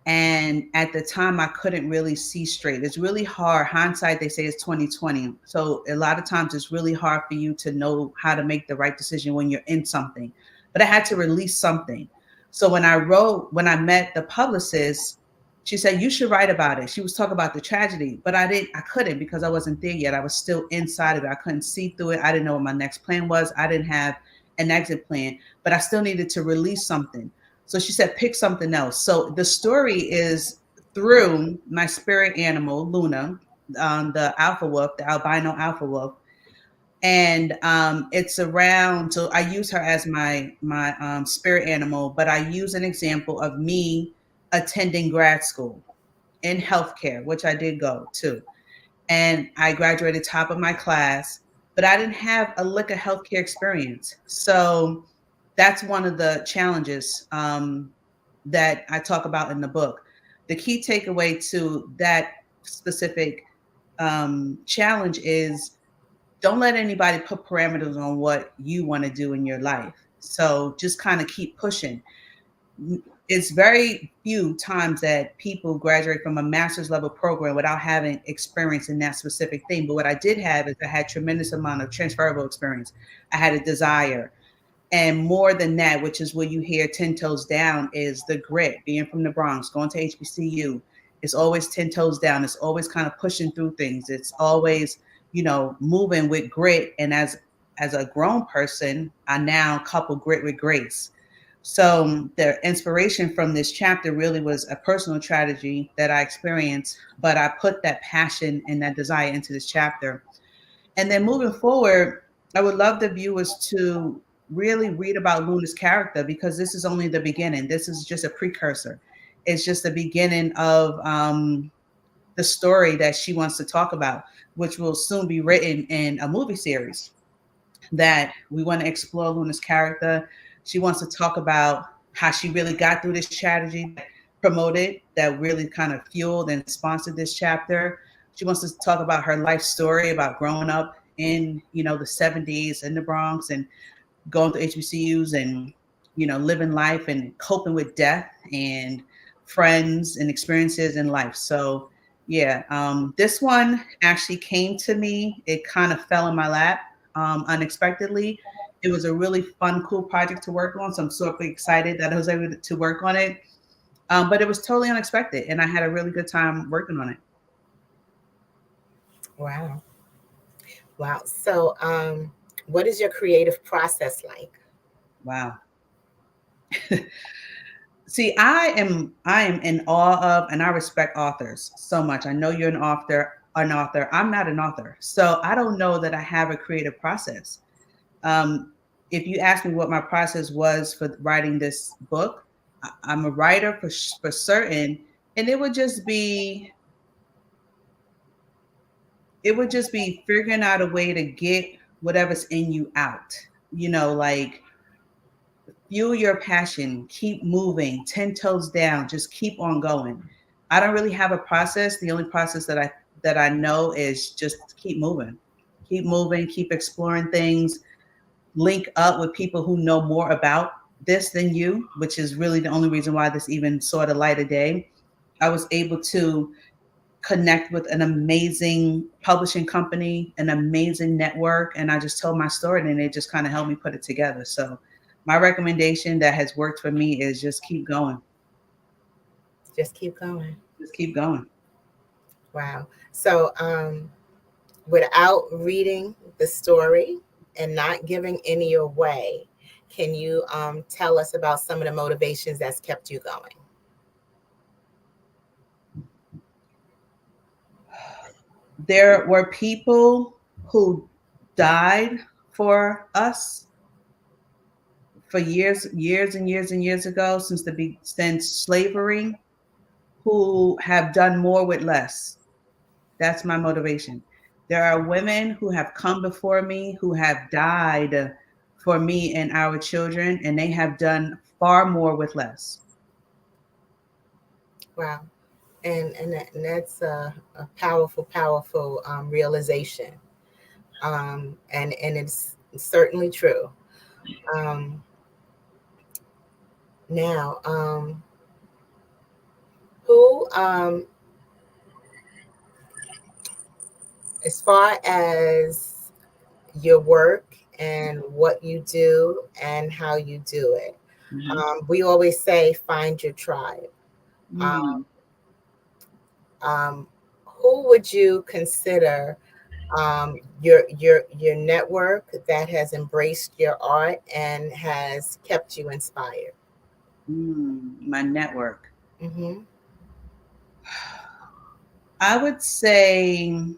And at the time, I couldn't really see straight. It's really hard. Hindsight, they say, is 20/20. So a lot of times it's really hard for you to know how to make the right decision when you're in something. But I had to release something. So when I met the publicist, she said, you should write about it. She was talking about the tragedy, but I couldn't, because I wasn't there yet. I was still inside of it. I couldn't see through it. I didn't know what my next plan was. I didn't have an exit plan, but I still needed to release something. So she said, pick something else. So the story is through my spirit animal, Luna, the alpha wolf, the albino alpha wolf. And it's around, so I use her as my spirit animal, but I use an example of me attending grad school in healthcare, which I did go to. And I graduated top of my class, but I didn't have a lick of healthcare experience. So that's one of the challenges that I talk about in the book. The key takeaway to that specific challenge is, don't let anybody put parameters on what you want to do in your life. So just kind of keep pushing. It's very few times that people graduate from a master's level program without having experience in that specific thing. But what I did have is I had tremendous amount of transferable experience. I had a desire. And more than that, which is where you hear 10 toes down, is the grit. Being from the Bronx, going to HBCU, it's always 10 toes down. It's always kind of pushing through things. It's always, moving with grit. And as as a grown person, I now couple grit with grace. So the inspiration from this chapter really was a personal tragedy that I experienced, but I put that passion and that desire into this chapter. And then moving forward, I would love the viewers to really read about Luna's character, because this is only the beginning. This is just a precursor. It's just the beginning of the story that she wants to talk about, which will soon be written in a movie series that we want to explore Luna's character. She wants to talk about how she really got through this tragedy, promoted, that really kind of fueled and sponsored this chapter. She wants to talk about her life story, about growing up in, the 70s in the Bronx and going to HBCUs and, living life and coping with death and friends and experiences in life. So yeah, this one actually came to me. It kind of fell in my lap unexpectedly. It was a really fun, cool project to work on. So I'm super excited that I was able to work on it. But it was totally unexpected, and I had a really good time working on it. Wow. Wow. So what is your creative process like? Wow. See, I am in awe of, and I respect authors so much. I know you're an author. I'm not an author. So I don't know that I have a creative process. If you ask me what my process was for writing this book, I'm a writer for certain, and it would just be figuring out a way to get whatever's in you out. Like fuel your passion, keep moving, 10 toes down, just keep on going. I don't really have a process. The only process that I know is just keep moving, keep exploring things, link up with people who know more about this than you, which is really the only reason why this even saw the light of day. I was able to connect with an amazing publishing company, an amazing network, and I just told my story, and it just kind of helped me put it together. So my recommendation that has worked for me is just keep going. Just keep going. Just keep going. Wow. So without reading the story and not giving any away, can you tell us about some of the motivations that's kept you going? There were people who died for us for years and years and years ago, since slavery, who have done more with less. That's my motivation. There are women who have come before me who have died for me and our children, and they have done far more with less. Wow. And that's a powerful realization. And it's certainly true. Now, who, as far as your work and what you do and how you do it, we always say, find your tribe. Who would you consider your network that has embraced your art and has kept you inspired? My network. Mm-hmm. I would say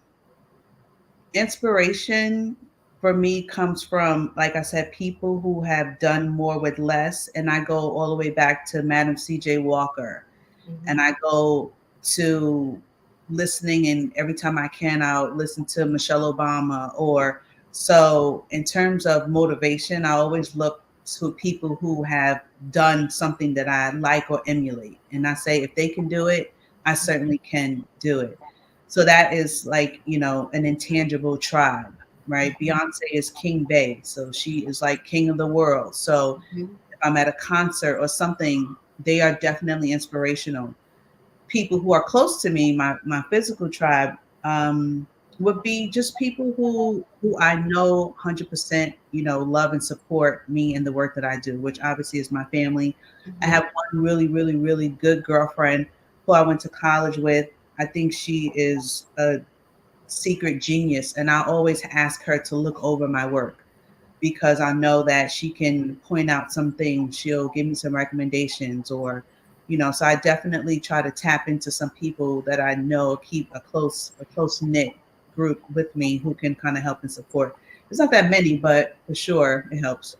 inspiration for me comes from, like I said, people who have done more with less. And I go all the way back to Madam C.J. Walker. Mm-hmm. And I go to listening, and every time I can, I'll listen to Michelle Obama. Or so in terms of motivation, I always look to people who have done something that I like or emulate. And I say, if they can do it, I certainly can do it. So that is like, an intangible tribe, right? Mm-hmm. Beyonce is King Bey. So she is like king of the world. So if I'm at a concert or something, they are definitely inspirational. People who are close to me, my physical tribe, would be just people who I know 100%, love and support me and the work that I do, which obviously is my family. Mm-hmm. I have one really, really, really good girlfriend who I went to college with. I think she is a secret genius, and I always ask her to look over my work. because I know that she can point out some things. She'll give me some recommendations, or, so I definitely try to tap into some people that I know keep a close knit group with me who can kind of help and support. It's not that many, but for sure it helps.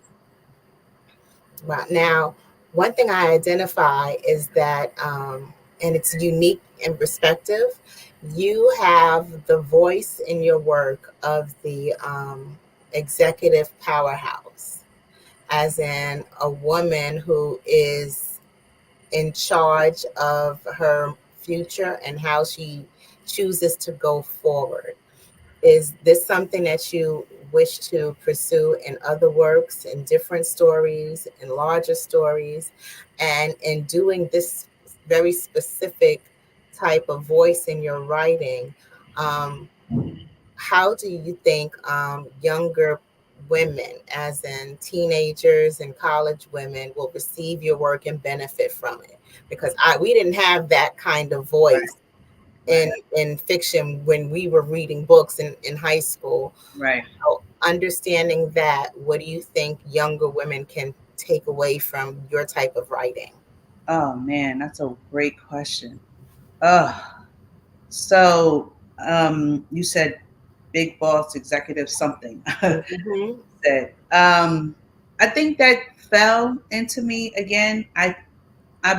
Wow. Now, one thing I identify is that, and it's unique and perspective, you have the voice in your work of the executive powerhouse, as in a woman who is in charge of her future and how she chooses to go forward. Is this something that you wish to pursue in other works, in different stories, in larger stories? And in doing this very specific type of voice in your writing, how do you think younger women, as in teenagers and college women, will receive your work and benefit from it? Because we didn't have that kind of voice in fiction when we were reading books in high school. Right. So understanding that, what do you think younger women can take away from your type of writing? Oh man, that's a great question. So you said big boss executive something. Mm-hmm. Said I think that fell into me again. I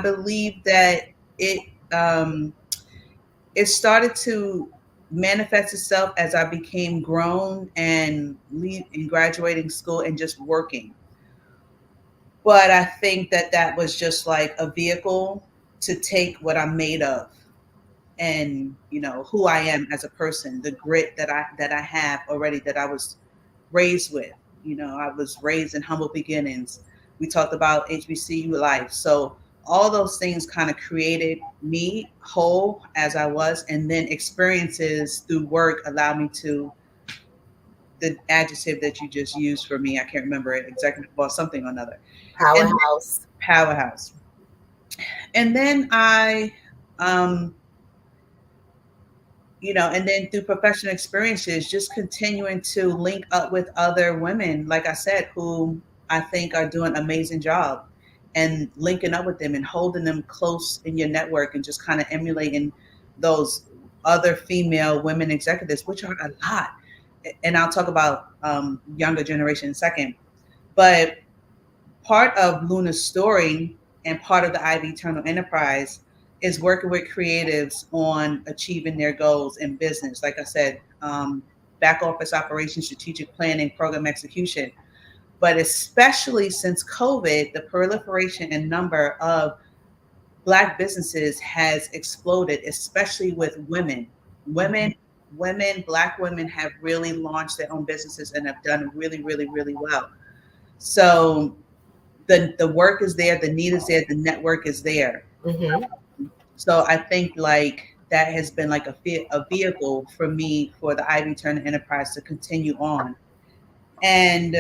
believe that it started to manifest itself as I became grown and graduating school and just working. But I think that was just like a vehicle to take what I'm made of, and who I am as a person, the grit that I have already, that I was raised with. I was raised in humble beginnings. We talked about HBCU life. So all those things kind of created me whole as I was, and then experiences through work allowed me to, the adjective that you just used for me, I can't remember it, executive boss something or another. Powerhouse. Powerhouse. And then I and then through professional experiences, just continuing to link up with other women, like I said, who I think are doing an amazing job, and linking up with them and holding them close in your network, and just kind of emulating those other female women executives, which are a lot. And I'll talk about younger generation in a second. But part of Luna's story and part of the Ivy Eternal Enterprise is working with creatives on achieving their goals in business. Like I said, back office operations, strategic planning, program execution. But especially since COVID, the proliferation and number of Black businesses has exploded, especially with women. Black women have really launched their own businesses and have done really, really, really well. So the work is there, the need is there, the network is there. Mm-hmm. So I think like that has been like a vehicle for me, for the Ivy Turner Enterprise to continue on. And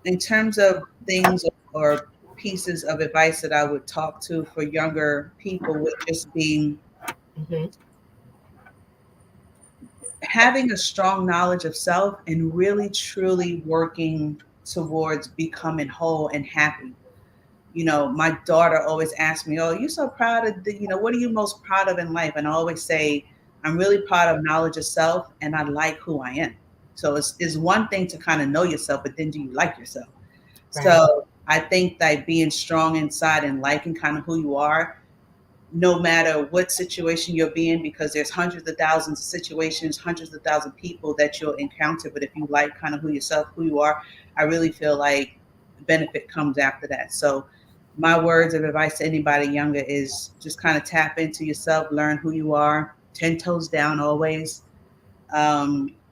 in terms of things or pieces of advice that I would talk to for younger people, would just be having a strong knowledge of self and really truly working towards becoming whole and happy. My daughter always asks me, "Oh, you're so proud of what are you most proud of in life?" And I always say, I'm really proud of knowledge of self, and I like who I am. So it's one thing to kind of know yourself, but then do you like yourself? Right. So I think that being strong inside and liking kind of who you are, no matter what situation you're in, because there's hundreds of thousands of situations, hundreds of thousands of people that you'll encounter. But if you like kind of who you are, I really feel like the benefit comes after that. So my words of advice to anybody younger is just kind of tap into yourself, learn who you are, 10 toes down always,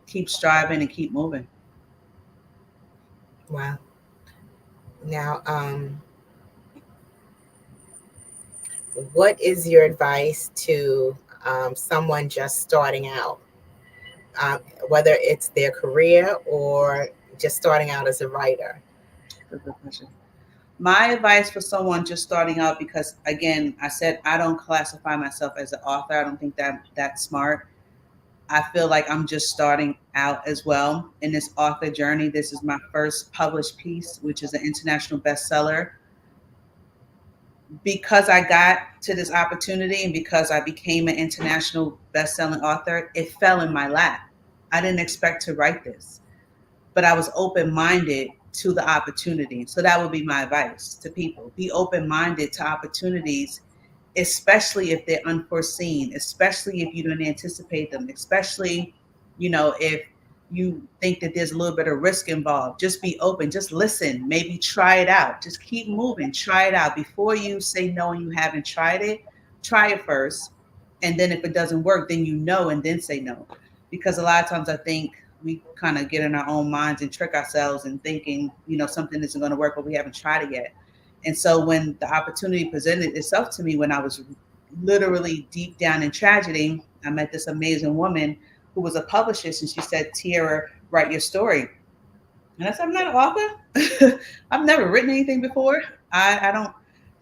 keep striving and keep moving. Wow. Now, what is your advice to someone just starting out, whether it's their career or just starting out as a writer? That's a good question. My advice for someone just starting out, because again, I said I don't classify myself as an author. I don't think that's smart. I feel like I'm just starting out as well in this author journey. This is my first published piece, which is an international bestseller. Because I got to this opportunity and because I became an international best-selling author, it fell in my lap. I didn't expect to write this, but I was open-minded to the opportunity. So that would be my advice to people. Be open-minded to opportunities, especially if they're unforeseen, especially if you don't anticipate them, especially, if you think that there's a little bit of risk involved. Just be open, just listen, maybe try it out, just keep moving, try it out. Before you say no and you haven't tried it, try it first. And then if it doesn't work, then and then say no. Because a lot of times I think we kind of get in our own minds and trick ourselves and thinking, something isn't going to work, but we haven't tried it yet. And so when the opportunity presented itself to me, when I was literally deep down in tragedy, I met this amazing woman who was a publicist, and she said, "Tiara, write your story." And I said, "I'm not an author. I've never written anything before. I don't."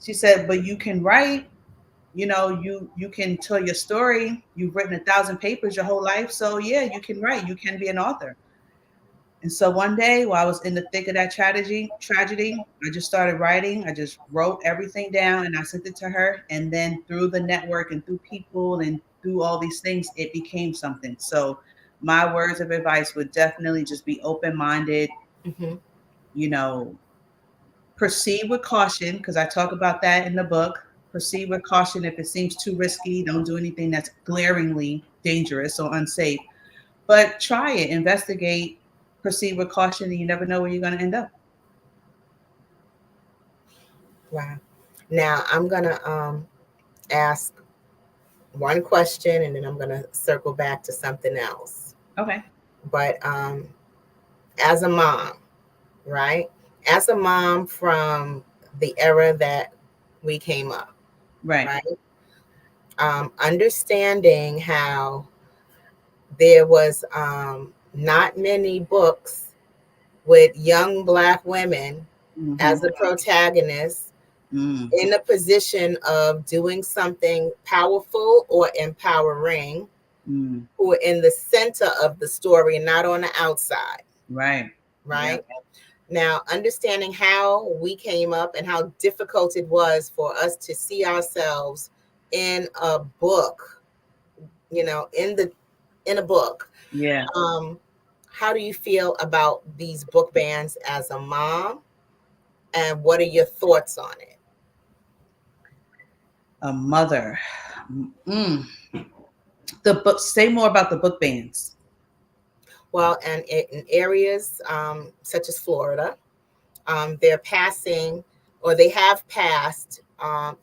She said, "But you can write. You can tell your story. You've written 1,000 papers your whole life, so yeah, you can write. You can be an author." And so one day while I was in the thick of that tragedy, I just started writing. I just wrote everything down and I sent it to her. And then through the network and through people and through all these things, it became something. So my words of advice would definitely just be open-minded, proceed with caution, because I talk about that in the book. Proceed with caution. If it seems too risky, don't do anything that's glaringly dangerous or unsafe. But try it, investigate, proceed with caution, and you never know where you're going to end up. Wow. Now I'm going to ask one question and then I'm going to circle back to something else. Okay. But as a mom, right? As a mom from the era that we came up, right? Understanding how there was not many books with young Black women as the protagonists in a position of doing something powerful or empowering, who are in the center of the story, not on the outside. Right. Yeah. Now, understanding how we came up and how difficult it was for us to see ourselves in a book, in a book. Yeah. How do you feel about these book bans as a mom? And what are your thoughts on it? A mother. The book. Say more about the book bans. Well, and in areas such as Florida, they're passing, or they have passed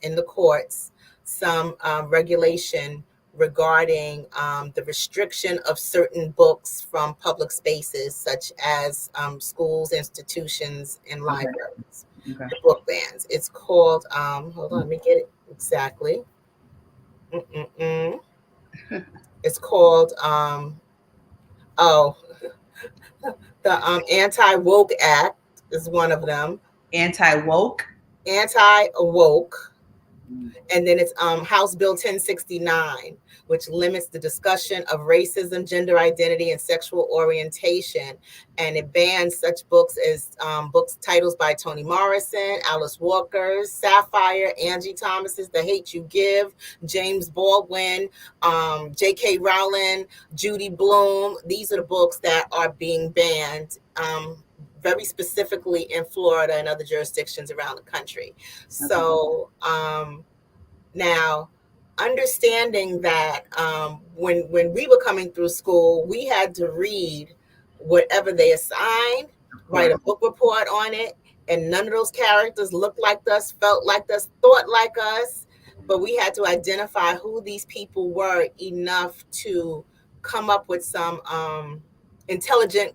in the courts, some regulation regarding the restriction of certain books from public spaces, such as schools, institutions, and libraries. Okay. The book bans. It's called, hold on, let me get it exactly. It's called, the Anti-Woke Act is one of them. Anti-woke? Anti-woke. And then it's House Bill 1069, which limits the discussion of racism, gender identity, and sexual orientation. And it bans such books as books titles by Toni Morrison, Alice Walker, Sapphire, Angie Thomas's The Hate You Give, James Baldwin, J.K. Rowling, Judy Blume. These are the books that are being banned very specifically in Florida and other jurisdictions around the country. So now, understanding that when we were coming through school, we had to read whatever they assigned, write a book report on it, and none of those characters looked like us, felt like us, thought like us, but we had to identify who these people were enough to come up with some intelligent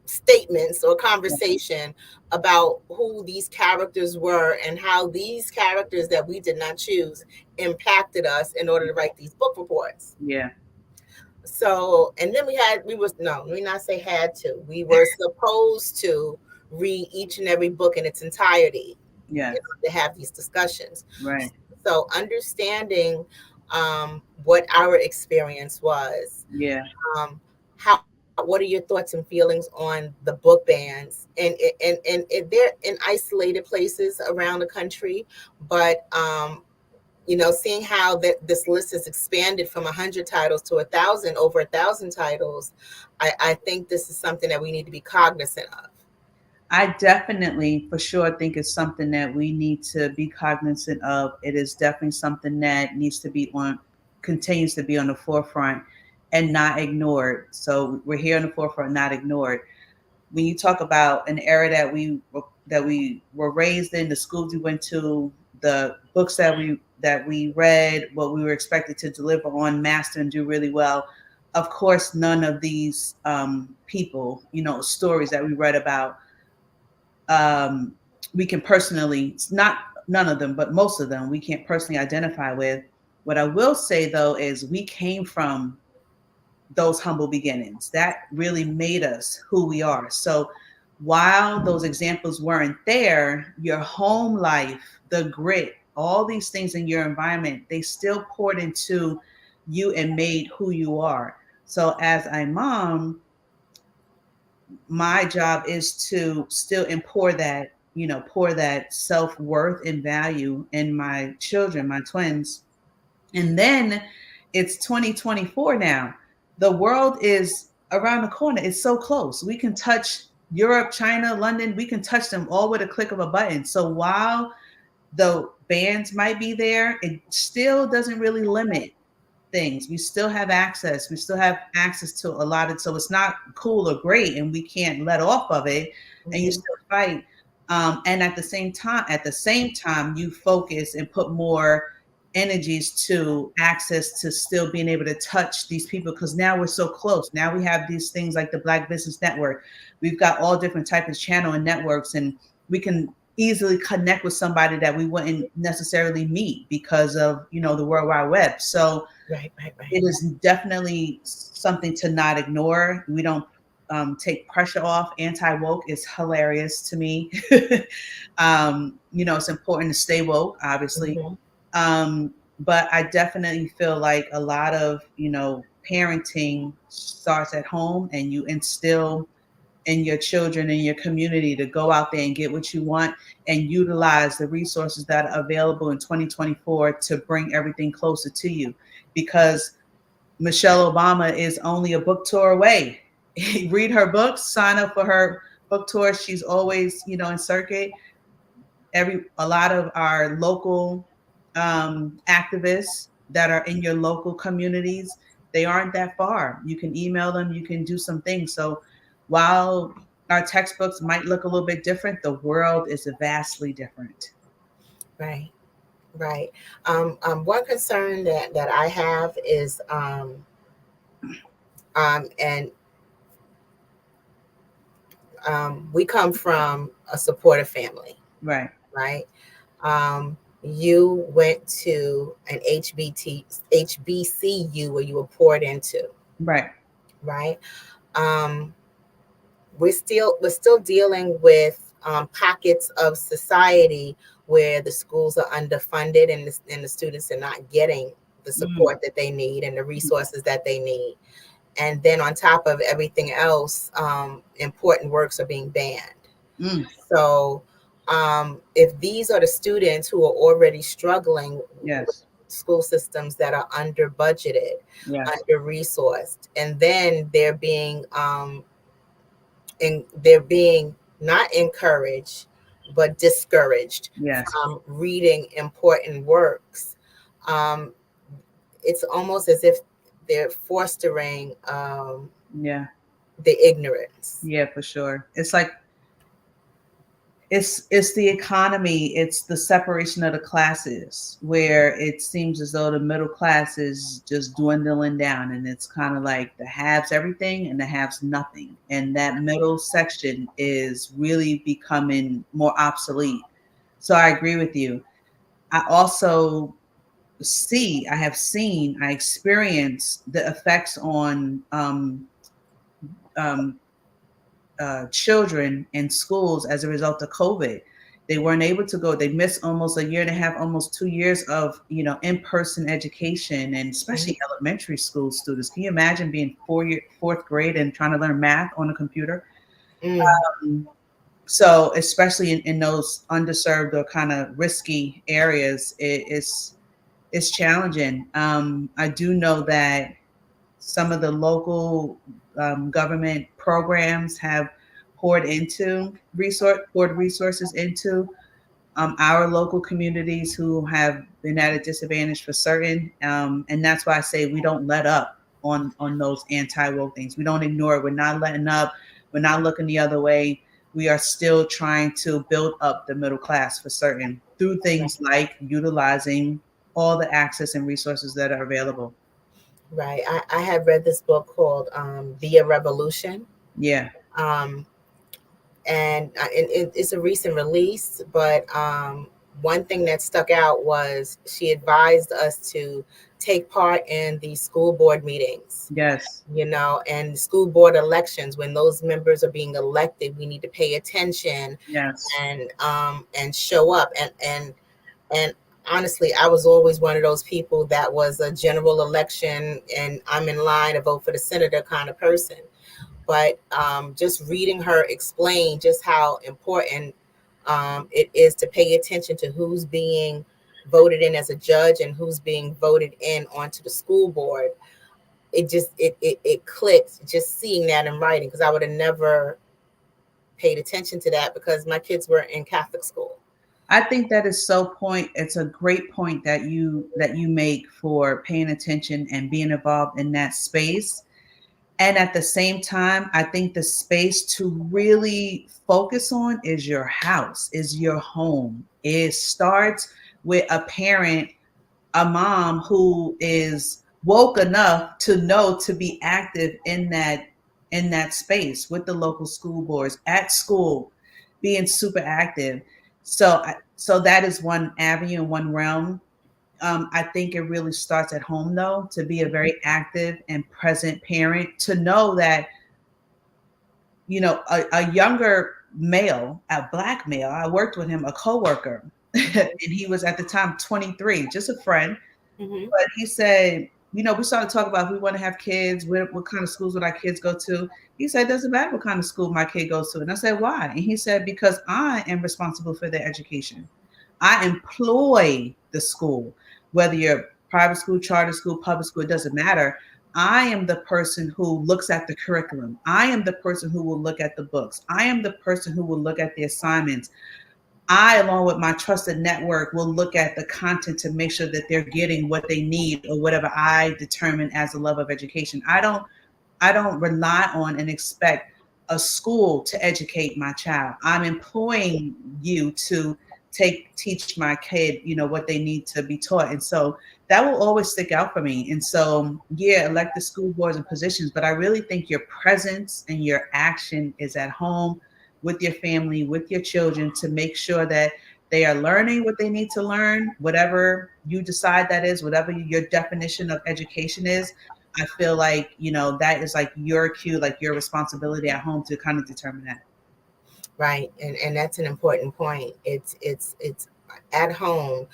statements or conversation about who these characters were and how these characters that we did not choose impacted us in order to write these book reports. Yeah. So, and then we were supposed to read each and every book in its entirety. Yeah. To have these discussions. Right. So understanding what our experience was. Yeah. How what are your thoughts and feelings on the book bans? And they're in isolated places around the country, but seeing how this list has expanded from 100 titles to 1,000, over 1,000 titles, I think this is something that we need to be cognizant of. I definitely, for sure, think it's something that we need to be cognizant of. It is definitely something that continues to be on the forefront and not ignored. So we're here on the forefront, not ignored. When you talk about an era that we were raised in, the schools we went to, the books that we read, what we were expected to deliver on, master, and do really well. Of course, none of these people, stories that we read about, we can personally, not none of them, but most of them, we can't personally identify with. What I will say though is we came from those humble beginnings. That really made us who we are. So while those examples weren't there, your home life, the grit, all these things in your environment, they still poured into you and made who you are. So as a mom, my job is to still pour that self-worth and value in my children, my twins. And then it's 2024 now. The world is around the corner. It's so close. We can touch Europe, China, London. We can touch them all with a click of a button. So while the bans might be there, it still doesn't really limit things. We still have access. We still have access to a lot of, so it's not cool or great and we can't let off of it, and you still fight. And at the same time, you focus and put more energies to access to still being able to touch these people, because now we're so close. Now we have these things like the Black Business Network. We've got all different types of channel and networks, and we can easily connect with somebody that we wouldn't necessarily meet because of the World Wide Web. So right. It is definitely something to not ignore. We don't take pressure off. Anti-woke is hilarious to me. It's important to stay woke, obviously. But I definitely feel like a lot of parenting starts at home, and you instill in your children and your community to go out there and get what you want and utilize the resources that are available in 2024 to bring everything closer to you. Because Michelle Obama is only a book tour away. Read her books, sign up for her book tour. She's always, in circuit. A lot of our local activists that are in your local communities, they aren't that far. You can email them, you can do some things. So while our textbooks might look a little bit different, the world is vastly different. Right. One concern that I have is, we come from a supportive family. Right. You went to an HBCU where you were poured into. Right. We're still dealing with pockets of society where the schools are underfunded and the students are not getting the support that they need and the resources that they need. And then on top of everything else, important works are being banned. So if these are the students who are already struggling with school systems that are under budgeted, under resourced, and then they're being not encouraged but discouraged from reading important works, it's almost as if they're fostering the ignorance. Yeah, for sure. It's like it's the economy, it's the separation of the classes, where it seems as though the middle class is just dwindling down, and it's kind of like the haves everything and the haves nothing, and that middle section is really becoming more obsolete. So I agree with you. I also I experience the effects on children in schools as a result of COVID. They weren't able to go. They missed almost a year and a half, almost 2 years of, in-person education, and especially elementary school students. Can you imagine being fourth grade and trying to learn math on a computer? So especially in those underserved or kind of risky areas, it's challenging. I do know that some of the local government programs have poured resources into our local communities who have been at a disadvantage for certain. And that's why I say we don't let up on those anti-woke things. We don't ignore it. We're not letting up. We're not looking the other way. We are still trying to build up the middle class for certain through things like utilizing all the access and resources that are available. Right. I have read this book called Be a Revolution. Yeah. And it's a recent release, but one thing that stuck out was she advised us to take part in the school board meetings. Yes. And school board elections. When those members are being elected, we need to pay attention. Yes. And show up. And honestly, I was always one of those people that was a general election and I'm in line to vote for the senator kind of person. But just reading her explain just how important it is to pay attention to who's being voted in as a judge and who's being voted in onto the school board. It clicked just seeing that in writing, because I would have never paid attention to that because my kids were in Catholic school. I think that is it's a great point that you make for paying attention and being involved in that space. And at the same time, I think the space to really focus on is your house, is your home. It starts with a parent, a mom who is woke enough to know to be active in that space with the local school boards at school, being super active. So that is one avenue and one realm. I think it really starts at home, though, to be a very active and present parent, to know that, a younger male, a Black male, I worked with him, a coworker, and he was at the time 23, just a friend. But he said, we started talking about if we want to have kids, what kind of schools would our kids go to? He said, it doesn't matter what kind of school my kid goes to. And I said, why? And he said, because I am responsible for their education. I employ the school, whether you're private school, charter school, public school, it doesn't matter. I am the person who looks at the curriculum. I am the person who will look at the books. I am the person who will look at the assignments. I, along with my trusted network, will look at the content to make sure that they're getting what they need or whatever I determine as a love of education. I don't rely on and expect a school to educate my child. I'm employing you to teach my kid, what they need to be taught. And so that will always stick out for me. And so, yeah, elected school boards and positions, but I really think your presence and your action is at home with your family, with your children, to make sure that they are learning what they need to learn, whatever you decide that is, whatever your definition of education is. I feel like, that is like your cue, like your responsibility at home to kind of determine that. Right. And that's an important point. It's at home,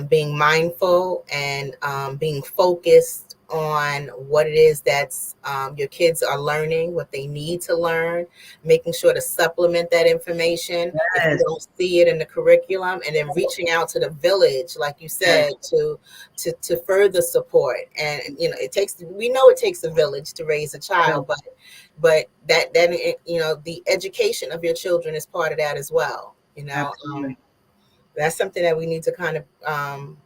being mindful and being focused on what it is that's your kids are learning, what they need to learn, making sure to supplement that information if you don't see it in the curriculum, and then reaching out to the village, like you said, to further support. And it takes a village to raise a child, but that the education of your children is part of that as well. That's something that we need to kind of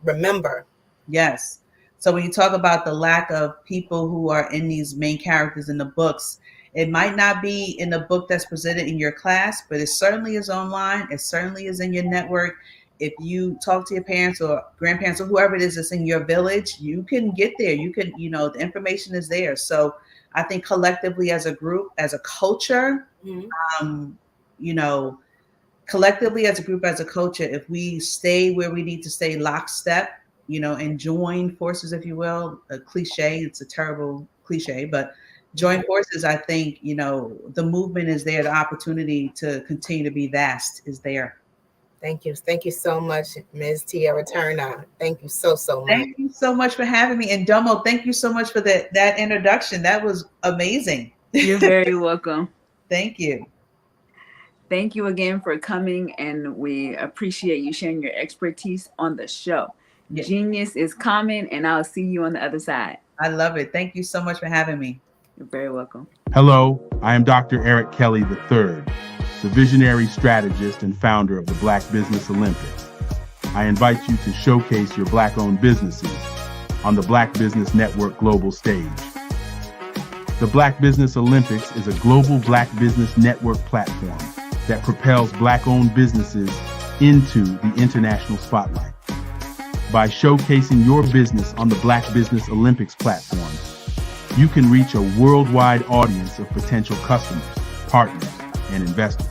remember. Yes. So when you talk about the lack of people who are in these main characters in the books, it might not be in the book that's presented in your class, but it certainly is online. It certainly is in your network. If you talk to your parents or grandparents or whoever it is that's in your village, you can get there. You can, the information is there. So I think collectively as a group, as a culture, collectively as a group, as a culture, if we stay where we need to stay lockstep, and join forces, if you will, a cliche, it's a terrible cliche, but join forces, I think, the movement is there, the opportunity to continue to be vast is there. Thank you. Thank you so much, Ms. Tierra Turner. Thank you so much. Thank you so much for having me. And Domo, thank you so much for that introduction. That was amazing. You're very welcome. Thank you. Thank you again for coming, and we appreciate you sharing your expertise on the show. Yes. Genius is coming, and I'll see you on the other side. I love it. Thank you so much for having me. You're very welcome. Hello, I am Dr. Eric Kelly III, the visionary strategist and founder of the Black Business Olympics. I invite you to showcase your Black-owned businesses on the Black Business Network global stage. The Black Business Olympics is a global Black Business Network platform that propels Black-owned businesses into the international spotlight. By showcasing your business on the Black Business Olympics platform, you can reach a worldwide audience of potential customers, partners, and investors.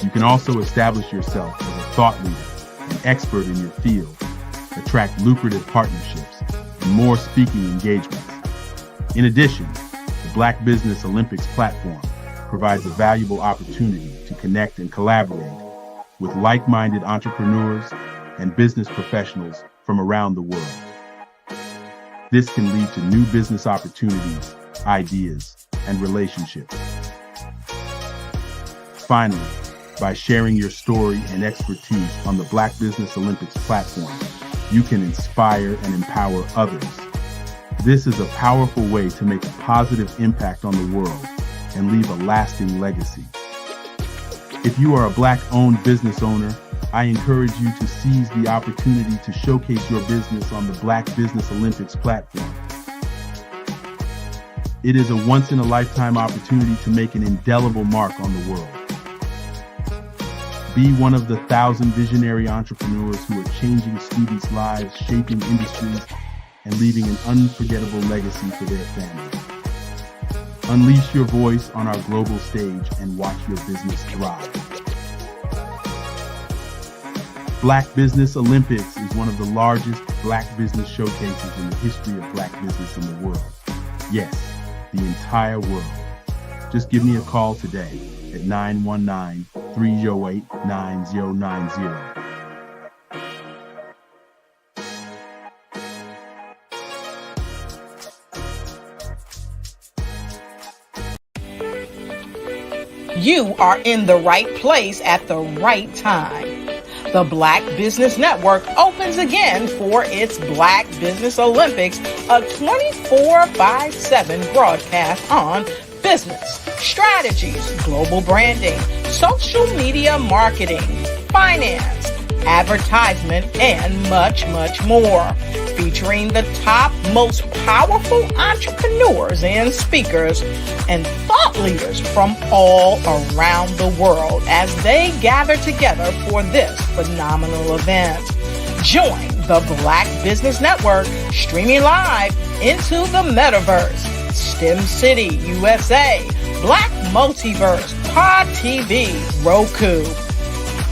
You can also establish yourself as a thought leader and expert in your field, attract lucrative partnerships, and more speaking engagements. In addition, the Black Business Olympics platform provides a valuable opportunity to connect and collaborate with like-minded entrepreneurs and business professionals from around the world. This can lead to new business opportunities, ideas, and relationships. Finally, by sharing your story and expertise on the Black Business Olympics platform, you can inspire and empower others. This is a powerful way to make a positive impact on the world and leave a lasting legacy. If you are a Black-owned business owner, I encourage you to seize the opportunity to showcase your business on the Black Business Olympics platform. It is a once-in-a-lifetime opportunity to make an indelible mark on the world. Be one of the 1,000 visionary entrepreneurs who are changing students' lives, shaping industries, and leaving an unforgettable legacy for their families. Unleash your voice on our global stage and watch your business thrive. Black Business Olympics is one of the largest Black business showcases in the history of Black business in the world. Yes, the entire world. Just give me a call today at 919-308-9090. You are in the right place at the right time. The Black Business Network opens again for its Black Business Olympics, a 24/7 broadcast on business, strategies, global branding, social media marketing, finance, advertisement, and much, much more. Featuring the top, most powerful entrepreneurs and speakers and thought leaders from all around the world as they gather together for this phenomenal event. Join the Black Business Network streaming live into the metaverse, STEM City, USA, Black Multiverse, Pod TV, Roku,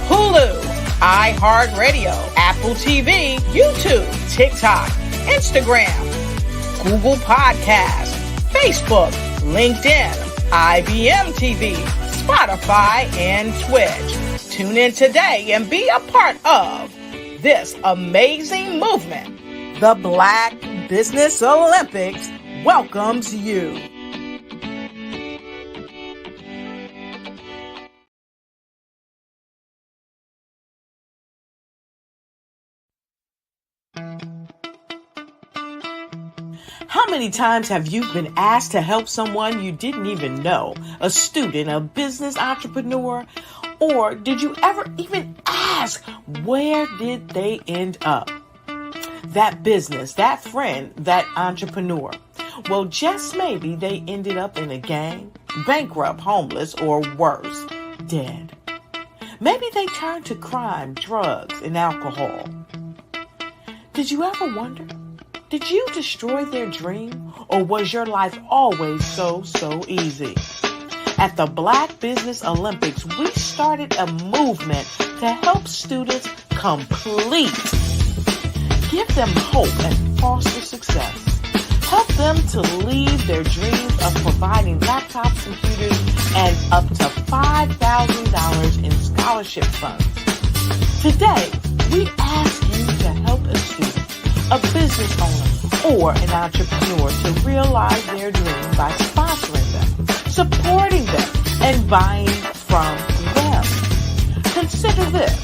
Hulu, iHeartRadio, Apple TV, YouTube, TikTok, Instagram, Google Podcasts, Facebook, LinkedIn, IBM TV, Spotify, and Twitch. Tune in today and be a part of this amazing movement. The Black Business Olympics welcomes you. How many times have you been asked to help someone you didn't even know, a student, a business entrepreneur? Or did you ever even ask, where did they end up? That business, that friend, that entrepreneur. Well, just maybe they ended up in a gang, bankrupt, homeless, or worse, dead. Maybe they turned to crime, drugs, and alcohol. Did you ever wonder? Did you destroy their dream, or was your life always so easy? At the Black Business Olympics, we started a movement to help students complete. Give them hope and foster success. Help them to leave their dreams of providing laptops, computers, and up to $5,000 in scholarship funds. Today, we ask you to help a student, a business owner, or an entrepreneur to realize their dream by sponsoring them, supporting them, and buying from them. Consider this.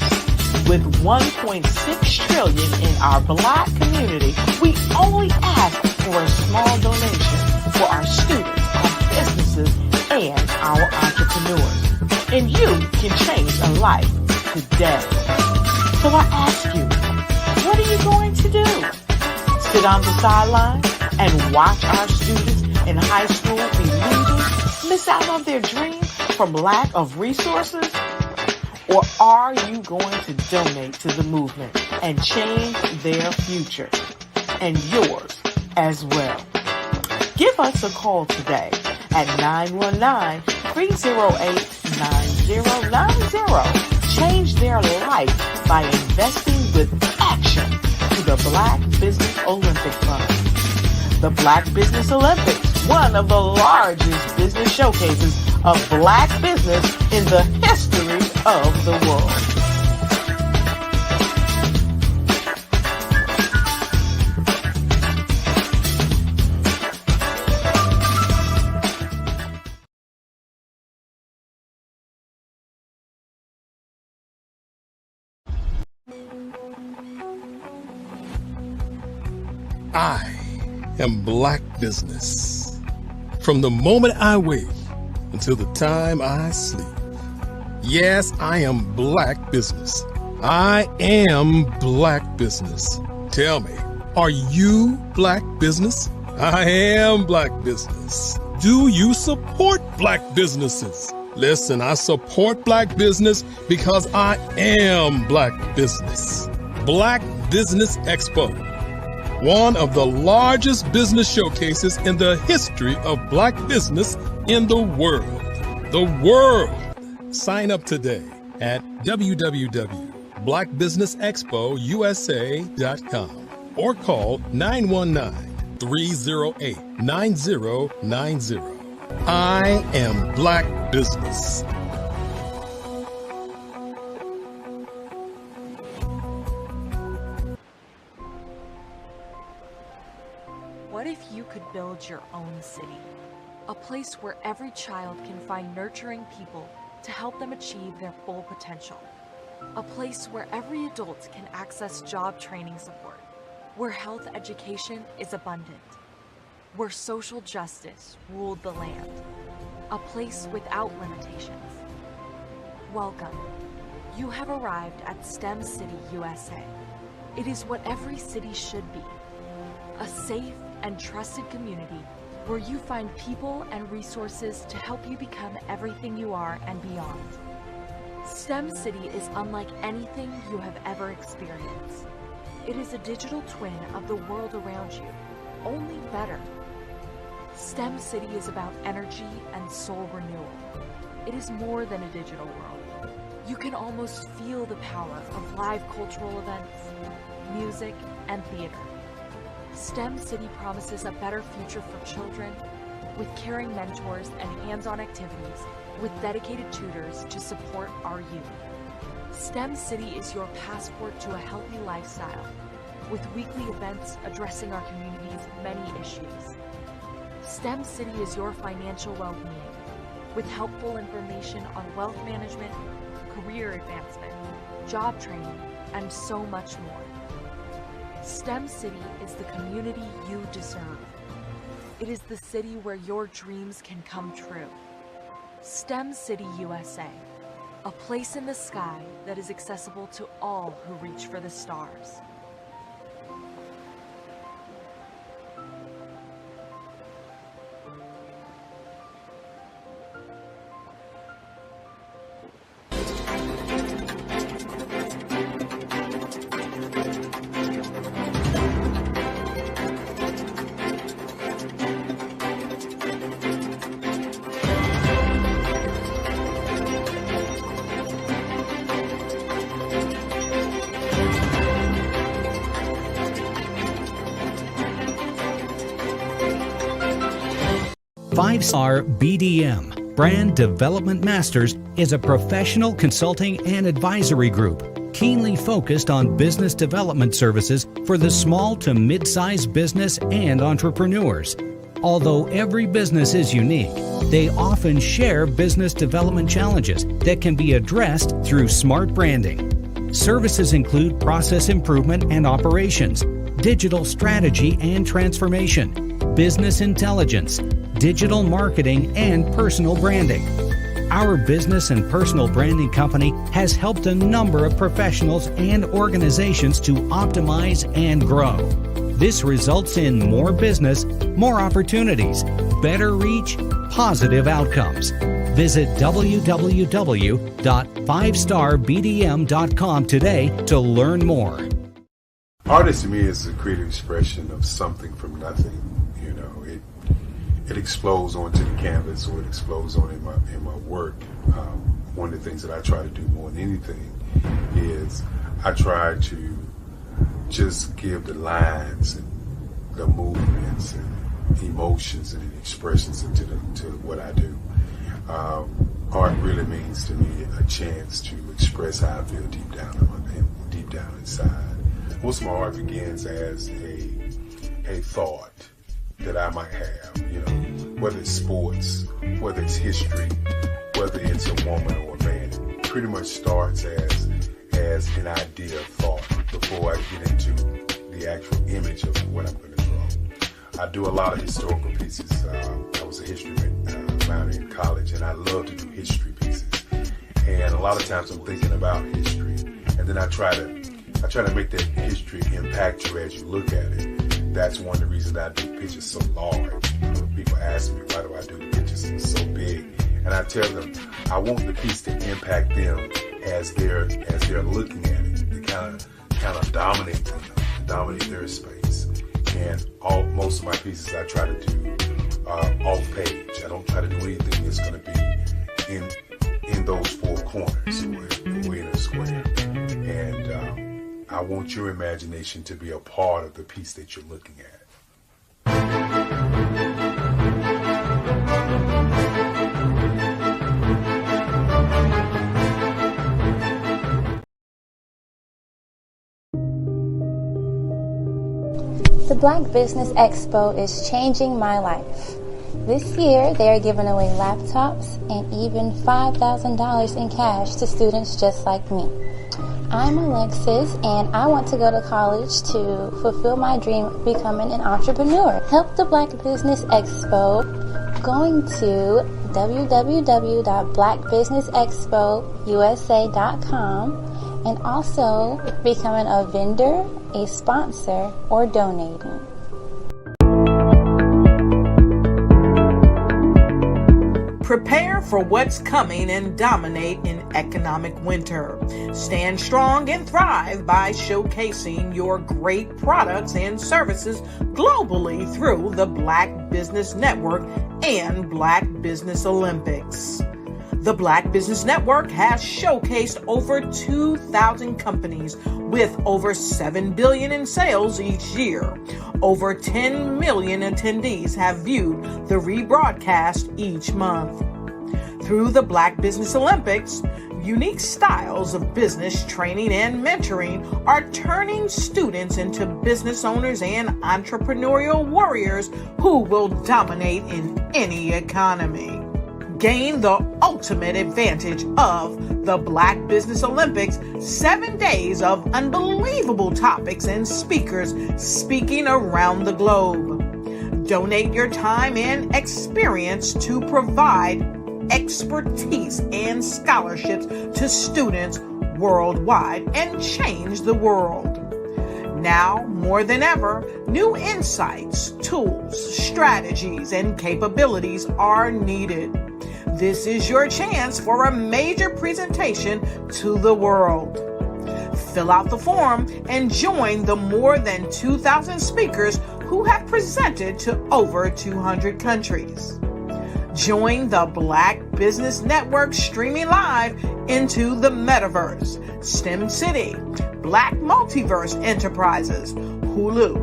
With $1.6 trillion in our Black community, we only ask for a small donation for our students, our businesses, and our entrepreneurs. And you can change a life today. So I ask you, what are you going to do? Sit on the sideline and watch our students in high school be losers, miss out on their dreams from lack of resources? Or are you going to donate to the movement and change their future and yours as well? Give us a call today at 919-308-9090. Change their life by investing with action to the Black Business Olympic Fund. The Black Business Olympics, one of the largest business showcases of Black business in the history of the world. I am Black business. From the moment I wake until the time I sleep. Yes, I am Black business. I am Black business. Tell me, are you Black business? I am Black business. Do you support Black businesses? Listen, I support Black business because I am Black business. Black Business Expo, one of the largest business showcases in the history of Black business in the world. The world. Sign up today at www.blackbusinessexpousa.com or call 919-308-9090. I am Black business. What if you could build your own city? A place where every child can find nurturing people to help them achieve their full potential. A place where every adult can access job training support, where health education is abundant, where social justice ruled the land. A place without limitations. Welcome. You have arrived at STEM City, USA. It is what every city should be. A safe and trusted community where you find people and resources to help you become everything you are and beyond. STEM City is unlike anything you have ever experienced. It is a digital twin of the world around you, only better. STEM City is about energy and soul renewal. It is more than a digital world. You can almost feel the power of live cultural events, music, and theater. STEM City promises a better future for children with caring mentors and hands-on activities with dedicated tutors to support our youth. STEM City is your passport to a healthy lifestyle with weekly events addressing our community's many issues. STEM City is your financial well-being with helpful information on wealth management, career advancement, job training, and so much more. STEM City is the community you deserve. It is the city where your dreams can come true. STEM City USA, a place in the sky that is accessible to all who reach for the stars. Five-Star BDM, Brand Development Masters, is a professional consulting and advisory group keenly focused on business development services for the small to mid-sized business and entrepreneurs. Although every business is unique, they often share business development challenges that can be addressed through smart branding. Services include process improvement and operations, digital strategy and transformation, business intelligence, digital marketing, and personal branding. Our business and personal branding company has helped a number of professionals and organizations to optimize and grow. This results in more business, more opportunities, better reach, positive outcomes. Visit www.5starbdm.com today to learn more. Artist to me is a creative expression of something from nothing. You know, it explodes onto the canvas, or it explodes on in my work. One of the things that I try to do more than anything is I try to just give the lines and the movements and emotions and expressions into what I do. Art really means to me a chance to express how I feel deep down inside. Most of my art begins as a thought that I might have, you know, whether it's sports, whether it's history, whether it's a woman or a man. It pretty much starts as an idea of thought before I get into the actual image of what I'm going to draw. I do a lot of historical pieces. I was a history minor in college, and I love to do history pieces. And a lot of times I'm thinking about history, and then I try to make that history impact you as you look at it. That's one of the reasons I do pictures so large. People ask me, why do I do the pictures so big? And I tell them, I want the piece to impact them as they're looking at it, to kind of dominate them, dominate their space. And most of my pieces I try to do off page. I don't try to do anything that's going to be in those four corners or in a square. And I want your imagination to be a part of the piece that you're looking at. The Black Business Expo is changing my life. This year, they are giving away laptops and even $5,000 in cash to students just like me. I'm Alexis, and I want to go to college to fulfill my dream of becoming an entrepreneur. Help the Black Business Expo going to www.blackbusinessexpousa.com and also becoming a vendor, a sponsor, or donating. Prepare for what's coming and dominate in economic winter. Stand strong and thrive by showcasing your great products and services globally through the Black Business Network and Black Business Olympics. The Black Business Network has showcased over 2,000 companies with over $7 billion in sales each year. Over 10 million attendees have viewed the rebroadcast each month. Through the Black Business Olympics, unique styles of business training and mentoring are turning students into business owners and entrepreneurial warriors who will dominate in any economy. Gain the ultimate advantage of the Black Business Olympics, 7 days of unbelievable topics and speakers speaking around the globe. Donate your time and experience to provide expertise and scholarships to students worldwide and change the world. Now, more than ever, new insights, tools, strategies, and capabilities are needed. This is your chance for a major presentation to the world. Fill out the form and join the more than 2,000 speakers who have presented to over 200 countries. Join the Black Business Network streaming live into the Metaverse, STEM City, Black Multiverse Enterprises, Hulu,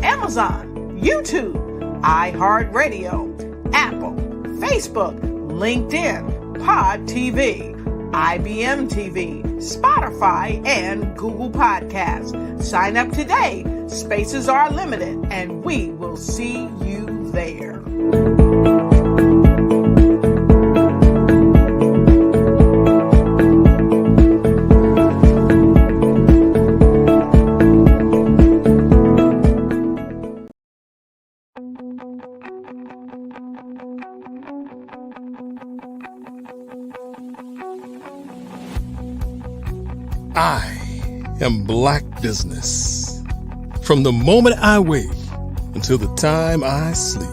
Amazon, YouTube, iHeartRadio, Apple, Facebook, LinkedIn, Pod TV, IBM TV, Spotify, and Google Podcasts. Sign up today. Spaces are limited, and we will see you there. I am Black business. From the moment I wake until the time I sleep.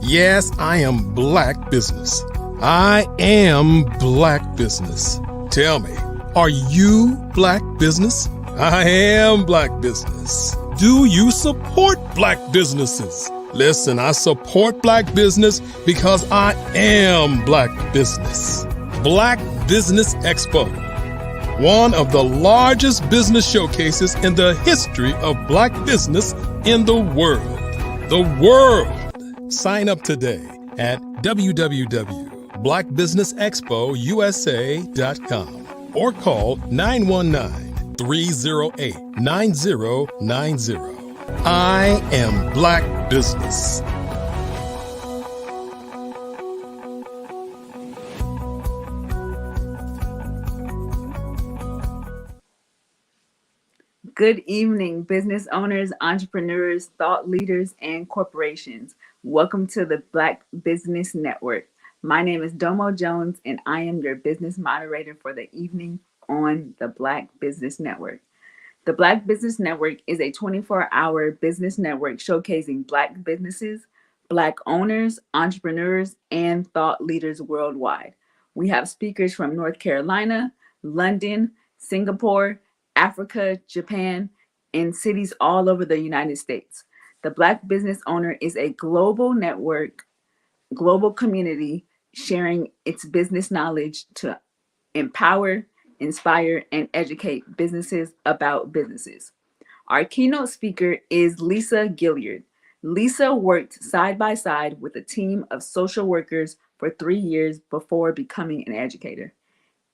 Yes, I am Black business. I am Black business. Tell me, are you Black business? I am Black business. Do you support Black businesses? Listen, I support Black business because I am Black business. Black Business Expo, one of the largest business showcases in the history of Black business in the world. The world! Sign up today at www.blackbusinessexpousa.com or call 919-308-9090. I am Black business. Good evening, business owners, entrepreneurs, thought leaders, and corporations. Welcome to the Black Business Network. My name is Domo Jones, and I am your business moderator for the evening on the Black Business Network. The Black Business Network is a 24-hour business network showcasing Black businesses, Black owners, entrepreneurs, and thought leaders worldwide. We have speakers from North Carolina, London, Singapore, Africa, Japan, and cities all over the United States. The Black Business Owner is a global network, global community sharing its business knowledge to empower, inspire, and educate businesses about businesses. Our keynote speaker is Lisa Gilliard. Lisa worked side by side with a team of social workers for 3 years before becoming an educator.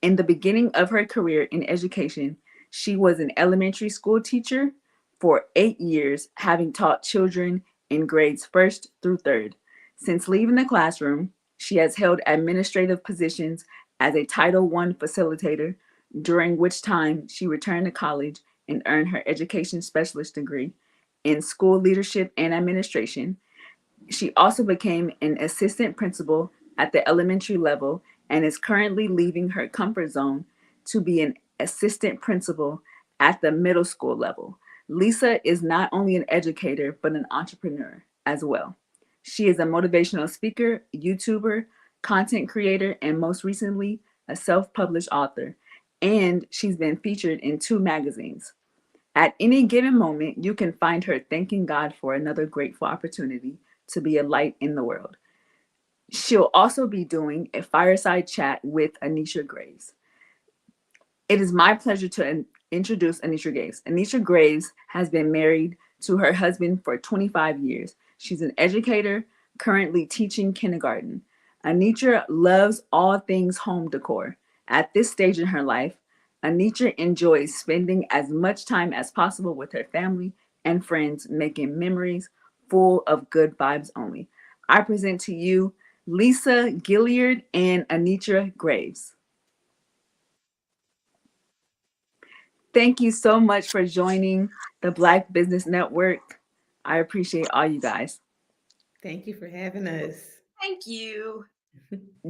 In the beginning of her career in education, she was an elementary school teacher for 8 years, having taught children in grades 1st through 3rd. Since leaving the classroom, she has held administrative positions as a Title I facilitator, during which time she returned to college and earned her education specialist degree in school leadership and administration. She also became an assistant principal at the elementary level and is currently leaving her comfort zone to be an assistant principal at the middle school level. Lisa is not only an educator, but an entrepreneur as well. She is a motivational speaker, YouTuber, content creator, and most recently, a self-published author. And she's been featured in 2 magazines. At any given moment, you can find her thanking God for another grateful opportunity to be a light in the world. She'll also be doing a fireside chat with Anisha Graves. It is my pleasure to introduce Anisha Graves. Anisha Graves has been married to her husband for 25 years. She's an educator, currently teaching kindergarten. Anisha loves all things home decor. At this stage in her life, Anisha enjoys spending as much time as possible with her family and friends, making memories full of good vibes only. I present to you Lisa Gilliard and Anisha Graves. Thank you so much for joining the Black Business Network. I appreciate all you guys. Thank you for having us. Thank you.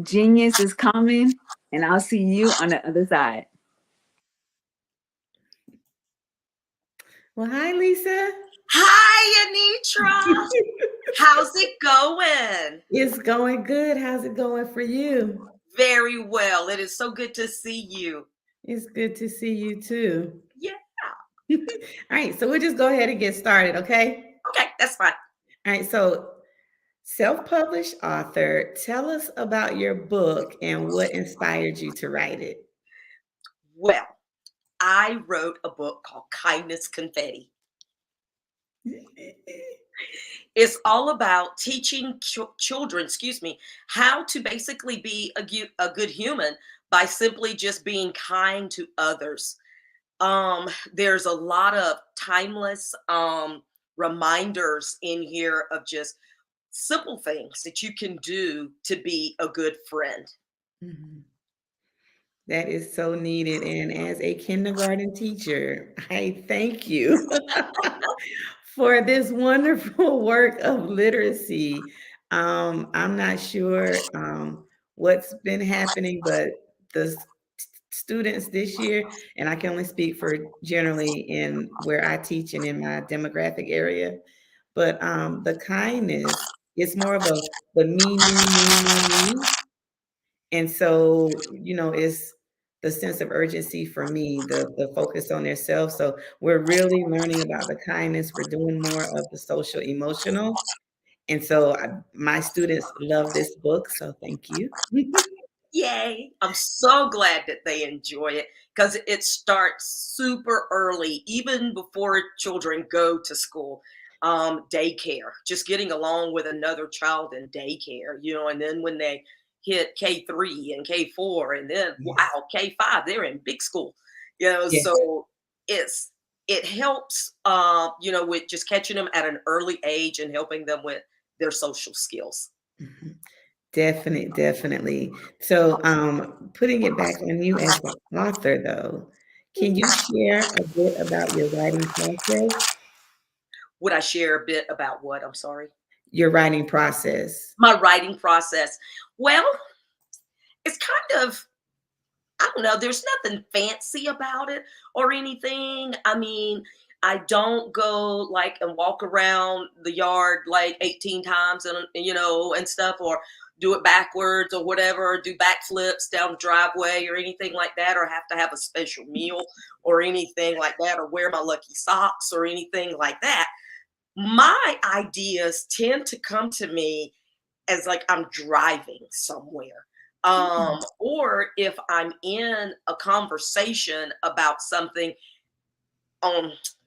Genius is coming, and I'll see you on the other side. Well, hi, Lisa. Hi, Anitra. How's it going? It's going good. How's it going for you? Very well. It is so good to see you. It's good to see you too. Yeah. All right, so we'll just go ahead and get started, okay? Okay, that's fine. All right, so self-published author, tell us about your book and what inspired you to write it. Well, I wrote a book called Kindness Confetti. It's all about teaching children, how to basically be a good human, by simply just being kind to others. There's a lot of timeless reminders in here of just simple things that you can do to be a good friend. Mhm. That is so needed. And as a kindergarten teacher, I thank you for this wonderful work of literacy. I'm not sure what's been happening, but the students this year, and I can only speak for generally in where I teach and in my demographic area, but the kindness is more of a the me. And so, it's the sense of urgency for me, the focus on their self. So we're really learning about the kindness. We're doing more of the social emotional. And so my students love this book. So thank you. Yay. I'm so glad that they enjoy it because it starts super early, even before children go to school. Daycare, just getting along with another child in daycare, and then when they hit K3 and K4, and then wow, K5, they're in big school, Yes. so it helps, with just catching them at an early age and helping them with their social skills. Mhm. Definitely. So, putting it back on you as the author, though, can you share a bit about your writing process? Would I share a bit about what? I'm sorry. Your writing process. My writing process. Well, it's kind of, I don't know, there's nothing fancy about it or anything. I mean, I don't go like and walk around the yard like 18 times and stuff, or do it backwards or whatever, or do backflips down the driveway or anything like that, or have to have a special meal or anything like that, or wear my lucky socks or anything like that. My ideas tend to come to me as like I'm driving somewhere. Or if I'm in a conversation about something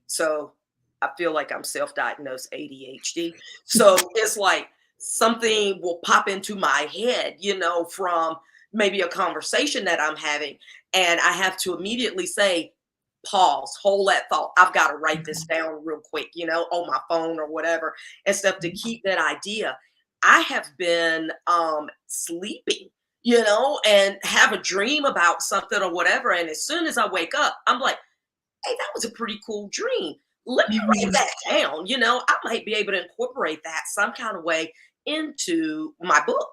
so I feel like I'm self-diagnosed ADHD. So it's like something will pop into my head, from maybe a conversation that I'm having. And I have to immediately say, pause, hold that thought. I've got to write this down real quick, on my phone or whatever, and stuff to keep that idea. I have been sleeping, and have a dream about something or whatever. And as soon as I wake up, I'm like, hey, that was a pretty cool dream. Let me write that down. I might be able to incorporate that some kind of way into my book,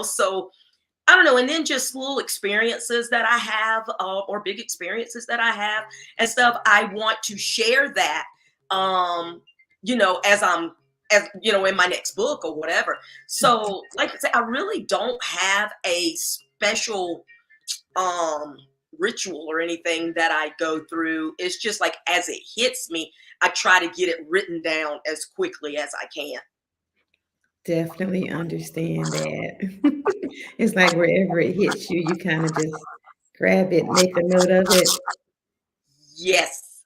So I don't know. And then just little experiences that I have, or big experiences that I have and stuff. I want to share that, in my next book or whatever. So like I said, I really don't have a special, ritual or anything that I go through. It's just like as it hits me, I try to get it written down as quickly as I can. Definitely understand that. It's like wherever it hits you, you kind of just grab it, make a note of it. Yes.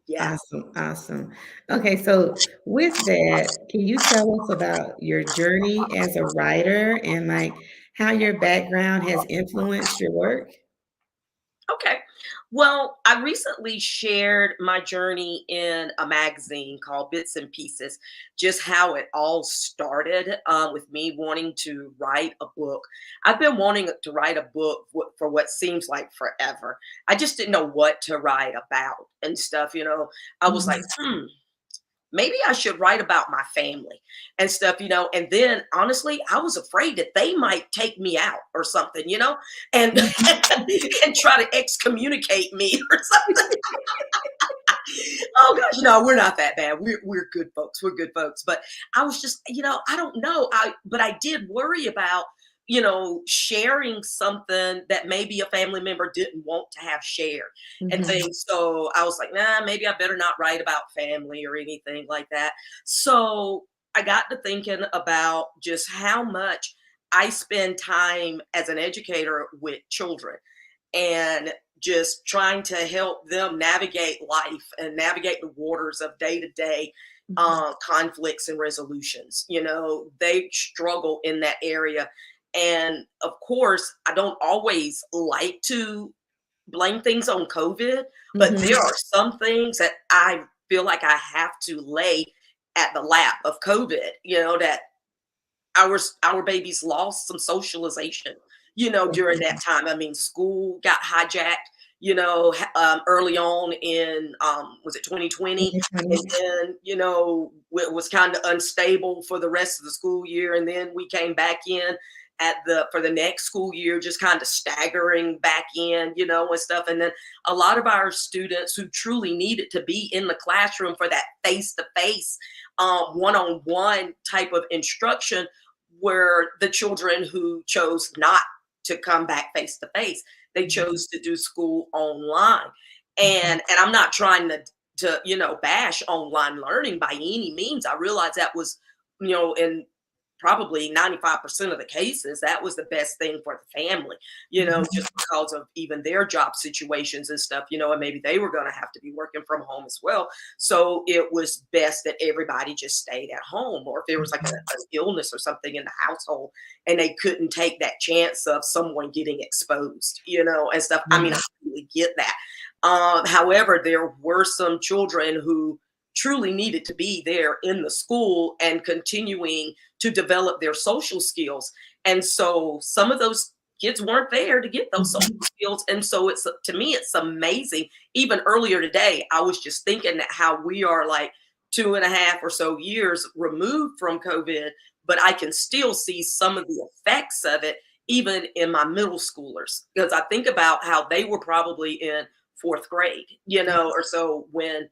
Yes. Awesome. Okay, so with that, can you tell us about your journey as a writer and like how your background has influenced your work? Okay. Well, I recently shared my journey in a magazine called Bits and Pieces, just how it all started, with me wanting to write a book. I've been wanting to write a book for what seems like forever. I just didn't know what to write about and stuff. I was like, maybe I should write about my family and stuff, and then honestly, I was afraid that they might take me out or something, and and try to excommunicate me or something. Oh gosh, no, we're not that bad. We're good folks. We're good folks. But I was just, I don't know. But I did worry about, sharing something that maybe a family member didn't want to have shared and things. So I was like, nah, maybe I better not write about family or anything like that. So I got to thinking about just how much I spend time as an educator with children, and just trying to help them navigate life and navigate the waters of day-to-day conflicts and resolutions. They struggle in that area. And of course, I don't always like to blame things on COVID, but there are some things that I feel like I have to lay at the lap of COVID, that our babies lost some socialization, during that time. I mean, school got hijacked, early on in, was it 2020? And then, it was kind of unstable for the rest of the school year. And then we came back in for the next school year, just kind of staggering back in, and stuff. And then a lot of our students who truly needed to be in the classroom for that face-to-face, one-on-one type of instruction were the children who chose not to come back face-to-face. They chose to do school online. And I'm not trying to bash online learning by any means. I realize that was, in probably 95% of the cases, that was the best thing for the family, just because of even their job situations and stuff, and maybe they were going to have to be working from home as well. So it was best that everybody just stayed at home, or if there was like an illness or something in the household and they couldn't take that chance of someone getting exposed, and stuff. I mean, I really get that. However, there were some children who truly needed to be there in the school and continuing to develop their social skills. And so some of those kids weren't there to get those social skills. And so to me, it's amazing. Even earlier today, I was just thinking that how we are like 2.5 or so years removed from COVID, but I can still see some of the effects of it, even in my middle schoolers, because I think about how they were probably in 4th grade, or so when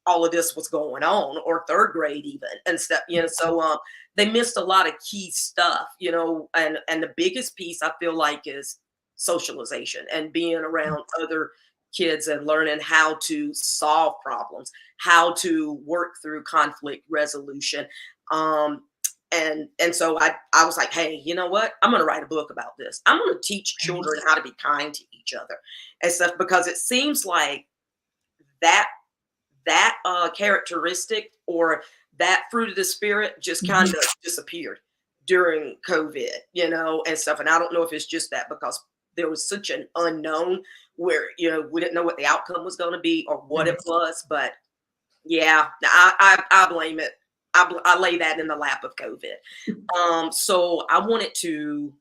all of this was going on, or 3rd grade even, and stuff, so they missed a lot of key stuff, and the biggest piece I feel like is socialization and being around other kids and learning how to solve problems, how to work through conflict resolution. And so I was like, hey, you know what? I'm going to write a book about this. I'm going to teach children how to be kind to each other and stuff, because it seems like that characteristic or that fruit of the spirit just kind of disappeared during COVID, and stuff. And I don't know if it's just that because there was such an unknown where, we didn't know what the outcome was going to be or what it was. But yeah, I blame it. I lay that in the lap of COVID. So I wanted to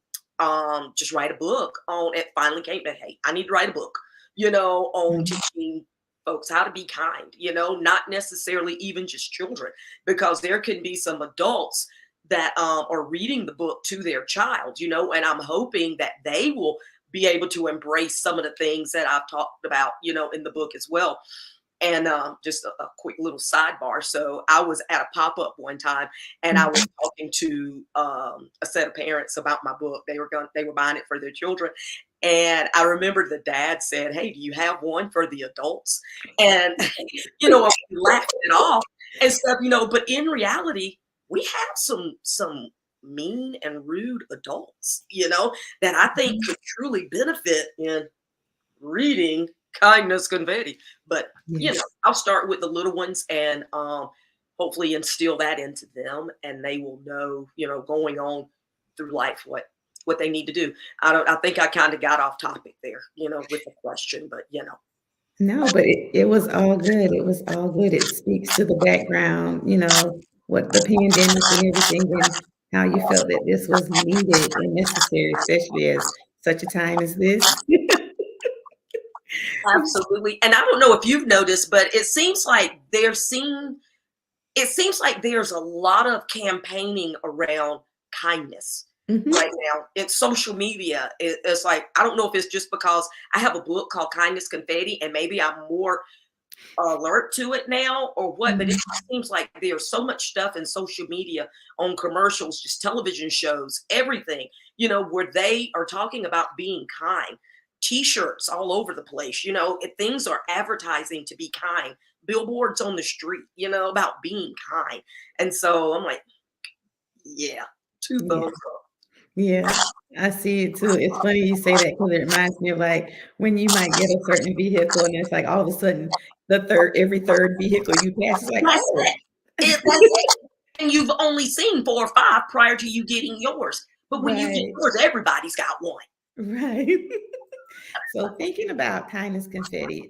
just write a book on it. Finally came to, hey, I need to write a book, on teaching folks how to be kind, not necessarily even just children, because there can be some adults that are reading the book to their child, and I'm hoping that they will be able to embrace some of the things that I've talked about, in the book as well. And just a quick little sidebar. So I was at a pop-up one time and I was talking to a set of parents about my book. They were buying it for their children. And I remember the dad said, hey, do you have one for the adults? And, I laughed it off and stuff, but in reality, we have some mean and rude adults, that I think could truly benefit in reading Kindness Confetti. But I'll start with the little ones and hopefully instill that into them, and they will know, going on through life what they need to do. I think I kind of got off topic there, with the question, but No, but it was all good. It was all good. It speaks to the background, what the pandemic and everything, and how you felt that this was needed and necessary, especially as such a time as this. Absolutely. And I don't know if you've noticed, but it seems like there's a lot of campaigning around kindness right now. It's social media. It's like, I don't know if it's just because I have a book called Kindness Confetti and maybe I'm more alert to it now or what, but it seems like there's so much stuff in social media, on commercials, just television shows, everything, where they are talking about being kind. T-shirts all over the place, things are advertising to be kind, billboards on the street, about being kind. And so I'm like, yeah, two thumbs up. Yeah, I see it too. It's funny you say that because it reminds me of like when you might get a certain vehicle and it's like all of a sudden every third vehicle you pass is like, That's oh. it. That's it. And you've only seen 4 or 5 prior to you getting yours. But when you get Right. yours, everybody's got one. Right. So thinking about kindness confetti,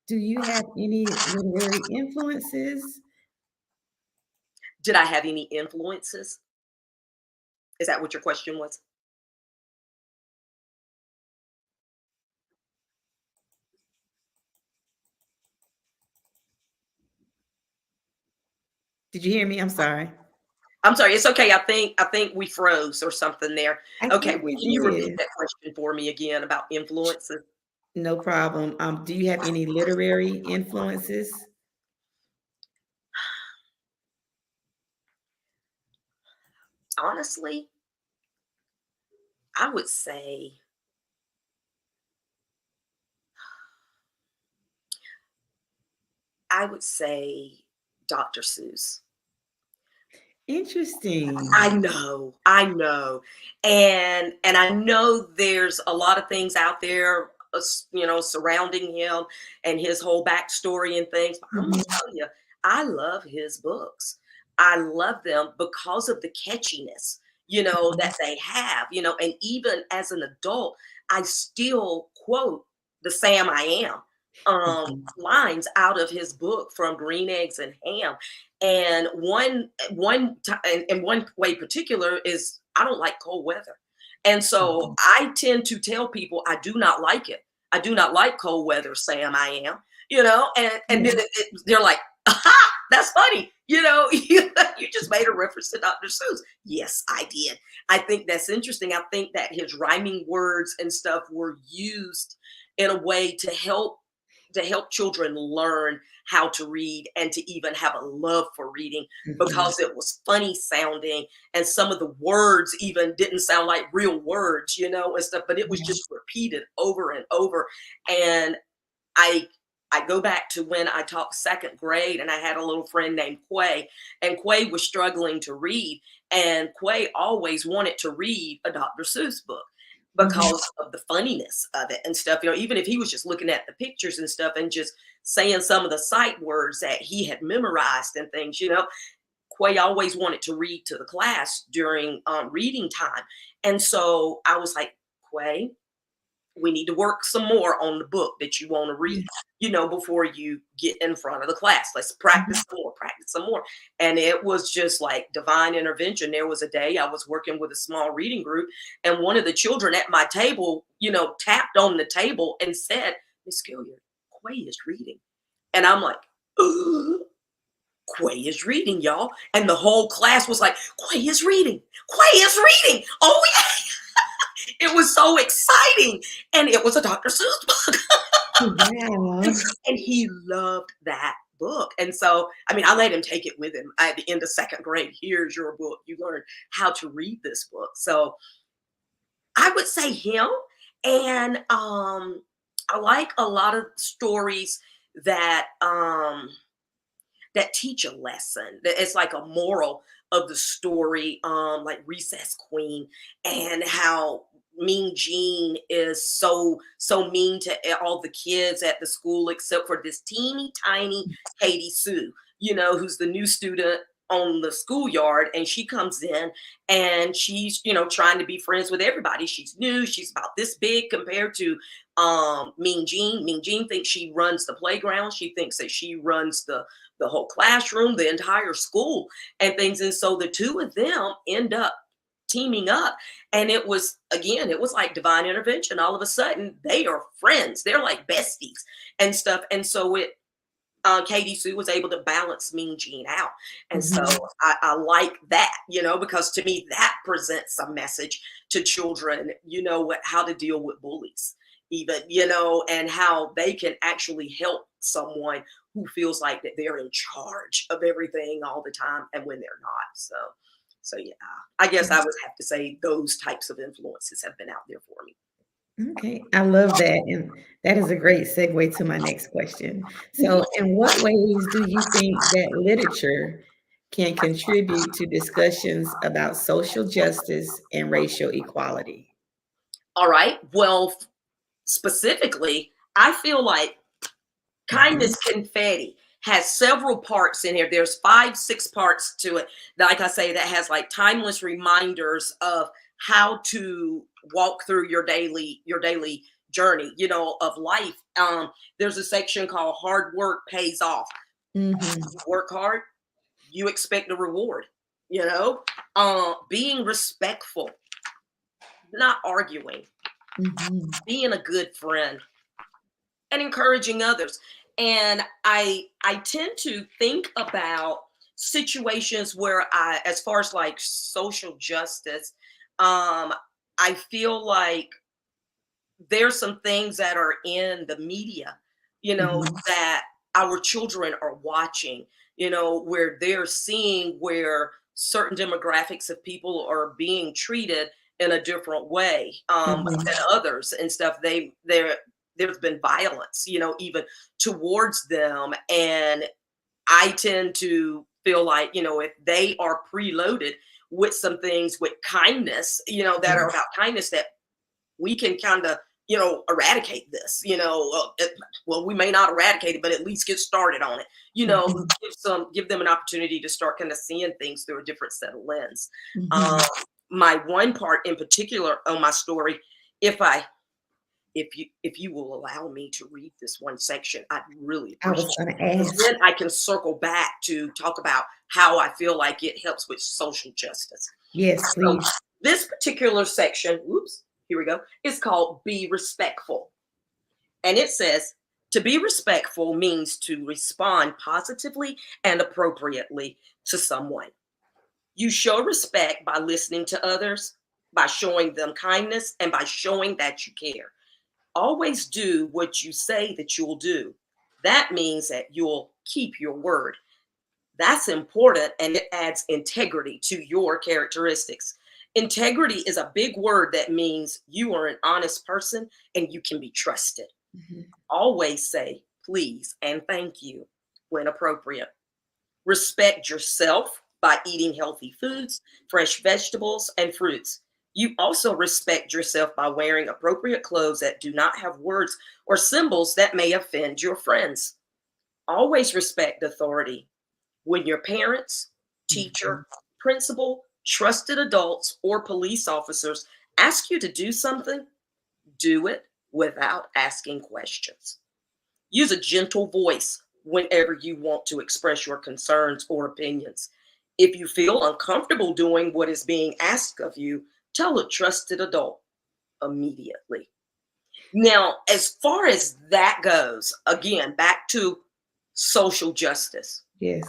do you have any literary influences? Did I have any influences? Is that what your question was? Did you hear me? I'm sorry. I'm sorry. It's okay. I think we froze or something there. I Okay, think we can you repeat did. that question for me again about influences? No problem. Do you have any literary influences? Honestly, I would say Dr. Seuss. Interesting. I know, and I know there's a lot of things out there, surrounding him and his whole backstory and things. But I'm gonna Mhm. tell you, I love his books. I love them because of the catchiness, that they have, and even as an adult, I still quote the Sam I Am Mhm. lines out of his book from Green Eggs and Ham. And one way particular is I don't like cold weather. And so Mhm. I tend to tell people I do not like it. I do not like cold weather, Sam I Am, and then Yeah. they're like, aha, that's funny. You just made a reference to Dr. Seuss. Yes, I did. I think that's interesting. I think that his rhyming words and stuff were used in a way to help children learn how to read and to even have a love for reading Mhm. because it was funny sounding and some of the words even didn't sound like real words, and stuff, but it was Yeah. just repeated over and over. And I I go back to when I taught second grade and I had a little friend named Quay, and Quay was struggling to read, and Quay always wanted to read a Dr. Seuss book Mhm. because of the funniness of it and stuff. Even if he was just looking at the pictures and stuff and just saying some of the sight words that he had memorized and things, Quay always wanted to read to the class during reading time. And so I was like, Quay, we need to work some more on the book that you want to read, Yeah. before you get in front of the class. Let's practice Mhm. some more, practice some more. And it was just like divine intervention. There was a day I was working with a small reading group, and one of the children at my table, tapped on the table and said, Miss Gilliard, Quay is reading. And I'm like, "Ugh, Quay is reading, y'all." And the whole class was like, Quay is reading. Quay is reading. Oh, yeah. It was so exciting. And it was a Dr. Seuss book. Wow. And he loved that book. And so, I let him take it with him at the end of second grade. Here's your book. You learned how to read this book. So I would say him. And I like a lot of stories that that teach a lesson. That it's like a moral of the story, like Recess Queen, and how Mean Jean is so mean to all the kids at the school except for this teeny tiny Katie Sue, who's the new student on the schoolyard, and she comes in and she's trying to be friends with everybody. She's new, she's about this big compared to Mean Jean. Mean Jean thinks she runs the playground, she thinks that she runs the whole classroom, the entire school and things. And so the two of them end up teaming up. And it was like divine intervention. All of a sudden, they are friends. They're like besties and stuff. And so Katie Sue was able to balance Mean Jean out. And so Mhm. I like that, because to me, that presents a message to children, how to deal with bullies, even, and how they can actually help someone who feels like that they're in charge of everything all the time and when they're not. So yeah, I guess I would have to say those types of influences have been out there for me. Okay, I love that, and that is a great segue to my next question. So, in what ways do you think that literature can contribute to discussions about social justice and racial equality? All right. Well, specifically, I feel like Mhm. Kindness Confetti has several parts in here. There's 5, 6 parts to it. Like I say, that has like timeless reminders of how to walk through your daily journey, of life. There's a section called hard work pays off. Work hard, you expect a reward, being respectful, not arguing, being a good friend, and encouraging others. And I tend to think about situations where as far as like social justice, I feel like there's some things that are in the media, that our children are watching, where they're seeing where certain demographics of people are being treated in a different way than others and stuff. There's been violence, even towards them. And I tend to feel like, if they are preloaded with some things with kindness, that are about kindness, that we can kind of, eradicate this, well, we may not eradicate it, but at least get started on it, give them an opportunity to start kind of seeing things through a different set of lens. My one part in particular on my story, if you will allow me to read this one section, I'd really appreciate it. Then I can circle back to talk about how I feel like it helps with social justice. Yes, please. So this particular section, here we go, it's called Be Respectful. And it says, to be respectful means to respond positively and appropriately to someone. You show respect by listening to others, by showing them kindness, and by showing that you care. Always do what you say that you'll do. That means that you'll keep your word. That's important, and it adds integrity to your characteristics. Integrity is a big word that means you are an honest person and you can be trusted. Always say please and thank you when appropriate. Respect yourself by eating healthy foods, fresh vegetables, and fruits. You also respect yourself by wearing appropriate clothes that do not have words or symbols that may offend your friends. Always respect authority. When your parents, teacher, principal, trusted adults, or police officers ask you to do something, do it without asking questions. Use a gentle voice whenever you want to express your concerns or opinions. If you feel uncomfortable doing what is being asked of you, tell a trusted adult immediately. Now, as far as that goes, again, back to social justice. Yes.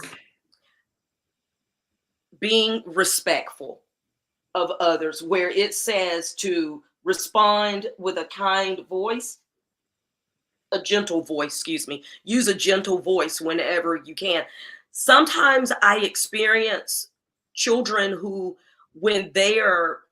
Being respectful of others, where it says to respond with a kind voice, a gentle voice, excuse me. Use a gentle voice whenever you can. Sometimes I experience children who, when they're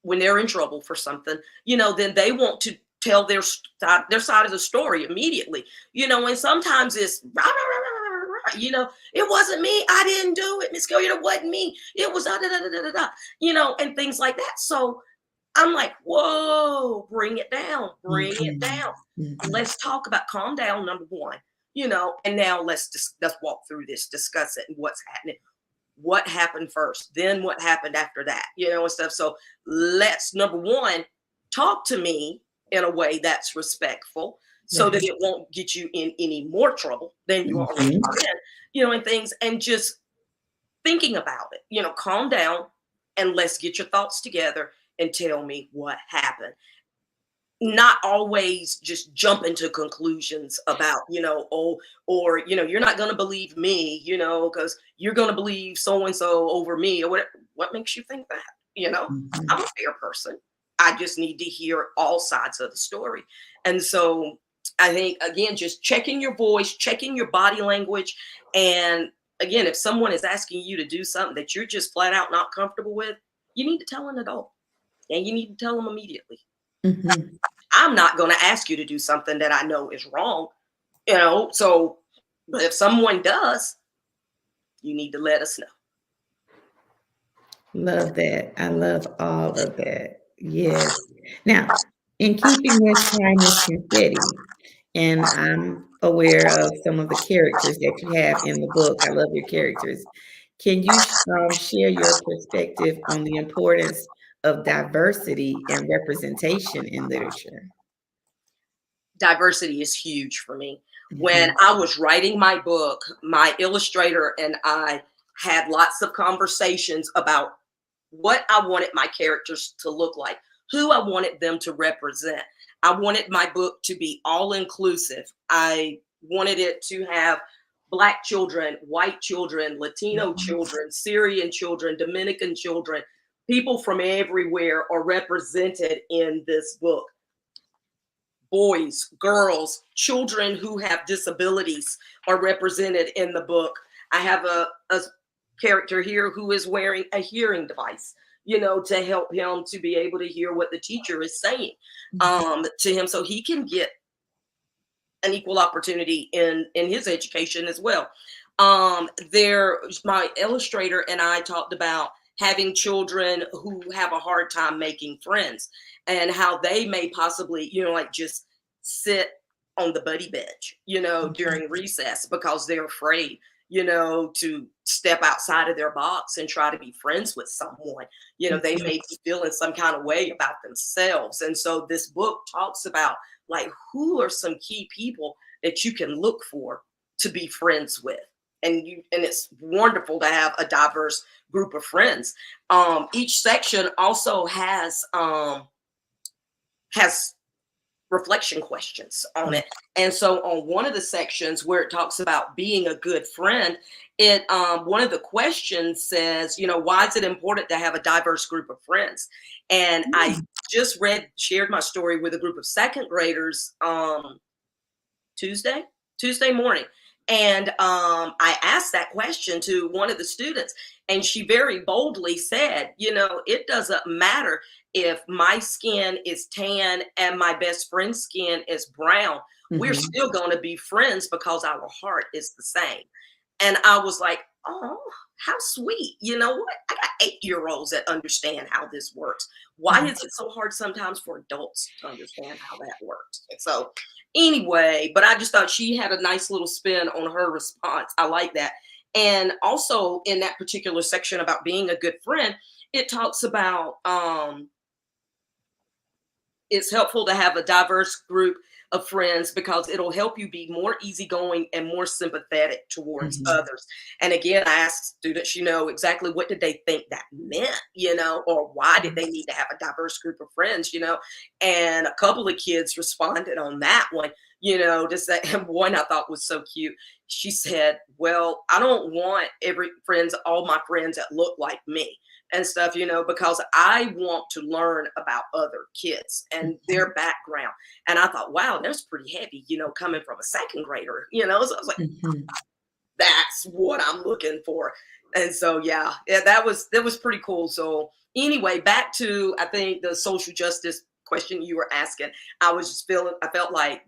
in trouble for something, then they want to tell their side of the story immediately, and sometimes it's rah, rah, rah, rah, rah, it wasn't me, I didn't do it, Miss Gilliard, it wasn't me, it was da da da da da da, and things like that. So I'm like, whoa, bring it down, it down. Let's talk about, calm down, number one, and now let's walk through this, discuss it, and what's happening. What happened first, then what happened after that, and stuff. So let's, number one, talk to me in a way that's respectful, so that it won't get you in any more trouble than you already are in, and things, and just thinking about it, calm down and let's get your thoughts together and tell me what happened. Not always just jump into conclusions about, or you're not going to believe me, because you're going to believe so-and-so over me, or what makes you think that, I'm a fair person. I just need to hear all sides of the story. And so I think, again, just checking your voice, checking your body language. And again, if someone is asking you to do something that you're just flat out not comfortable with, you need to tell an adult, and you need to tell them immediately. I'm not going to ask you to do something that I know is wrong, so, but if someone does, you need to let us know. Love that. I love all of that. Yes. Now, in keeping with kindness confetti, and I'm aware of some of the characters that you have in the book. I love your characters. Can you share your perspective on the importance of diversity and representation in literature? Diversity is huge for me. When I was writing my book, my illustrator and I had lots of conversations about what I wanted my characters to look like, who I wanted them to represent. I wanted my book to be all inclusive. I wanted it to have Black children, white children, Latino children, Syrian children, Dominican children, people from everywhere are represented in this book. Boys, girls, children who have disabilities are represented in the book. I have a character here who is wearing a hearing device, to help him to be able to hear what the teacher is saying to him, so he can get an equal opportunity in his education as well. My illustrator and I talked about having children who have a hard time making friends and how they may possibly, just sit on the buddy bench, during recess because they're afraid, to step outside of their box and try to be friends with someone. They may be feeling some kind of way about themselves. And so this book talks about like, who are some key people that you can look for to be friends with. And it's wonderful to have a diverse group of friends. Each section also has reflection questions on it. And so on one of the sections where it talks about being a good friend, one of the questions says, why is it important to have a diverse group of friends? And I just shared my story with a group of second graders Tuesday morning. And I asked that question to one of the students, and she very boldly said, it doesn't matter if my skin is tan and my best friend's skin is brown. We're still going to be friends because our heart is the same. And I was like, oh, how sweet. You know what? I got 8-year-olds that understand how this works. Why is it so hard sometimes for adults to understand how that works? And so anyway, but I just thought she had a nice little spin on her response. I like that. And also in that particular section about being a good friend, it talks about it's helpful to have a diverse group of friends because it'll help you be more easygoing and more sympathetic towards others. And again, I asked students, exactly what did they think that meant, or why did they need to have a diverse group of friends, and a couple of kids responded on that one, just that. And one I thought was so cute. She said, well, I don't want all my friends that look like me and stuff, because I want to learn about other kids and their background. And I thought, wow, that's pretty heavy, coming from a second grader, so I was like, that's what I'm looking for. And so, yeah, that was pretty cool. So anyway, back to, I think, the social justice question you were asking. I felt like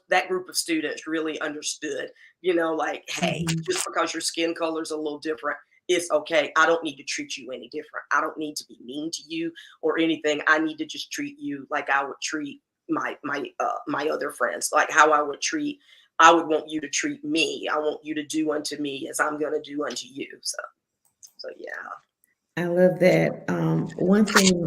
that group of students really understood, like, hey, just because your skin color is a little different, it's okay. I don't need to treat you any different. I don't need to be mean to you or anything. I need to just treat you like I would treat my other friends, like how I would want you to treat me. I want you to do unto me as I'm going to do unto you. So yeah. I love that. One thing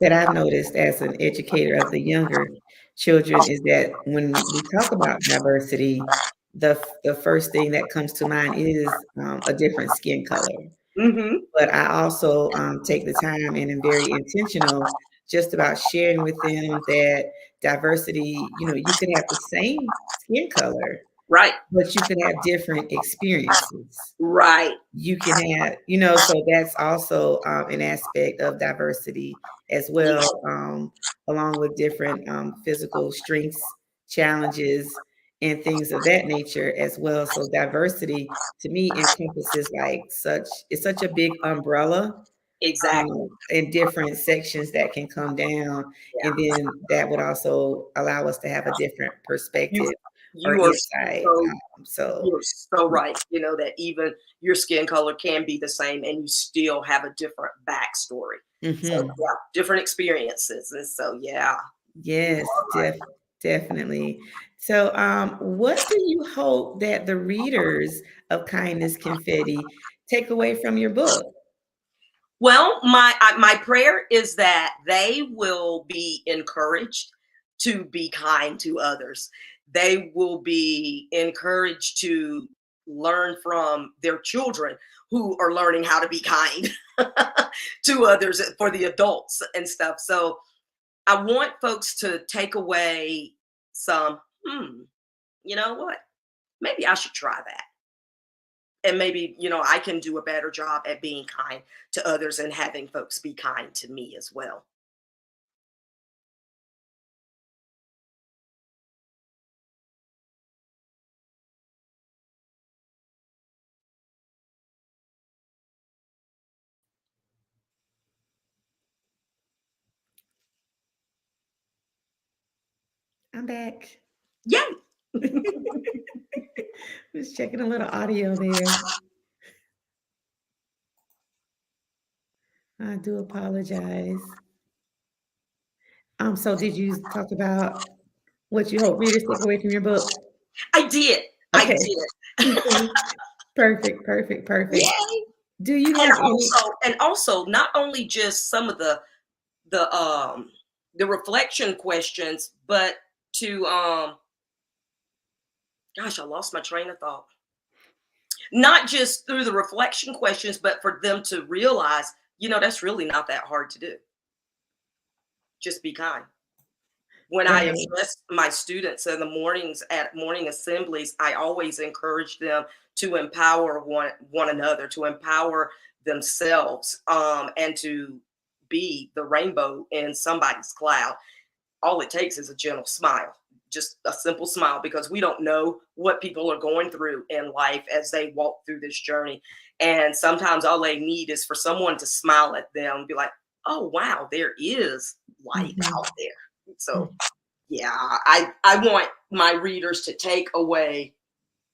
that I've noticed as an educator of the younger children is that when we talk about diversity, the first thing that comes to mind is a different skin color. But I also take the time and am very intentional just about sharing with them that diversity, you can have the same skin color, right? But you can have different experiences, right? You can have, so that's also an aspect of diversity as well, along with different physical strengths, challenges, and things of that nature as well. So diversity to me encompasses it's such a big umbrella. Exactly. In different sections that can come down. Yeah. And then that would also allow us to have a different perspective or insight. You're so right. That even your skin color can be the same and you still have a different backstory. So yeah, different experiences. And so, yeah. Yes, definitely. So what do you hope that the readers of Kindness Confetti take away from your book? Well, my prayer is that they will be encouraged to be kind to others. They will be encouraged to learn from their children who are learning how to be kind to others, for the adults and stuff. So I want folks to take away some, you know what? Maybe I should try that. And maybe, I can do a better job at being kind to others and having folks be kind to me as well. I'm back. Yay! Just checking a little audio there. I do apologize. So did you talk about what you hope readers take away from your book? I did. I Okay. did. Okay. Perfect. Yay! Do you And have any? also, not only just some of the reflection questions, but to gosh, I lost my train of thought. Not just through the reflection questions, but for them to realize, that's really not that hard to do. Just be kind. When I Right. address my students in the mornings at morning assemblies, I always encourage them to empower one another, to empower themselves, and to be the rainbow in somebody's cloud. All it takes is a gentle smile, just a simple smile, because we don't know what people are going through in life as they walk through this journey. And sometimes all they need is for someone to smile at them and be like, oh, wow, there is light out there. So, yeah, I want my readers to take away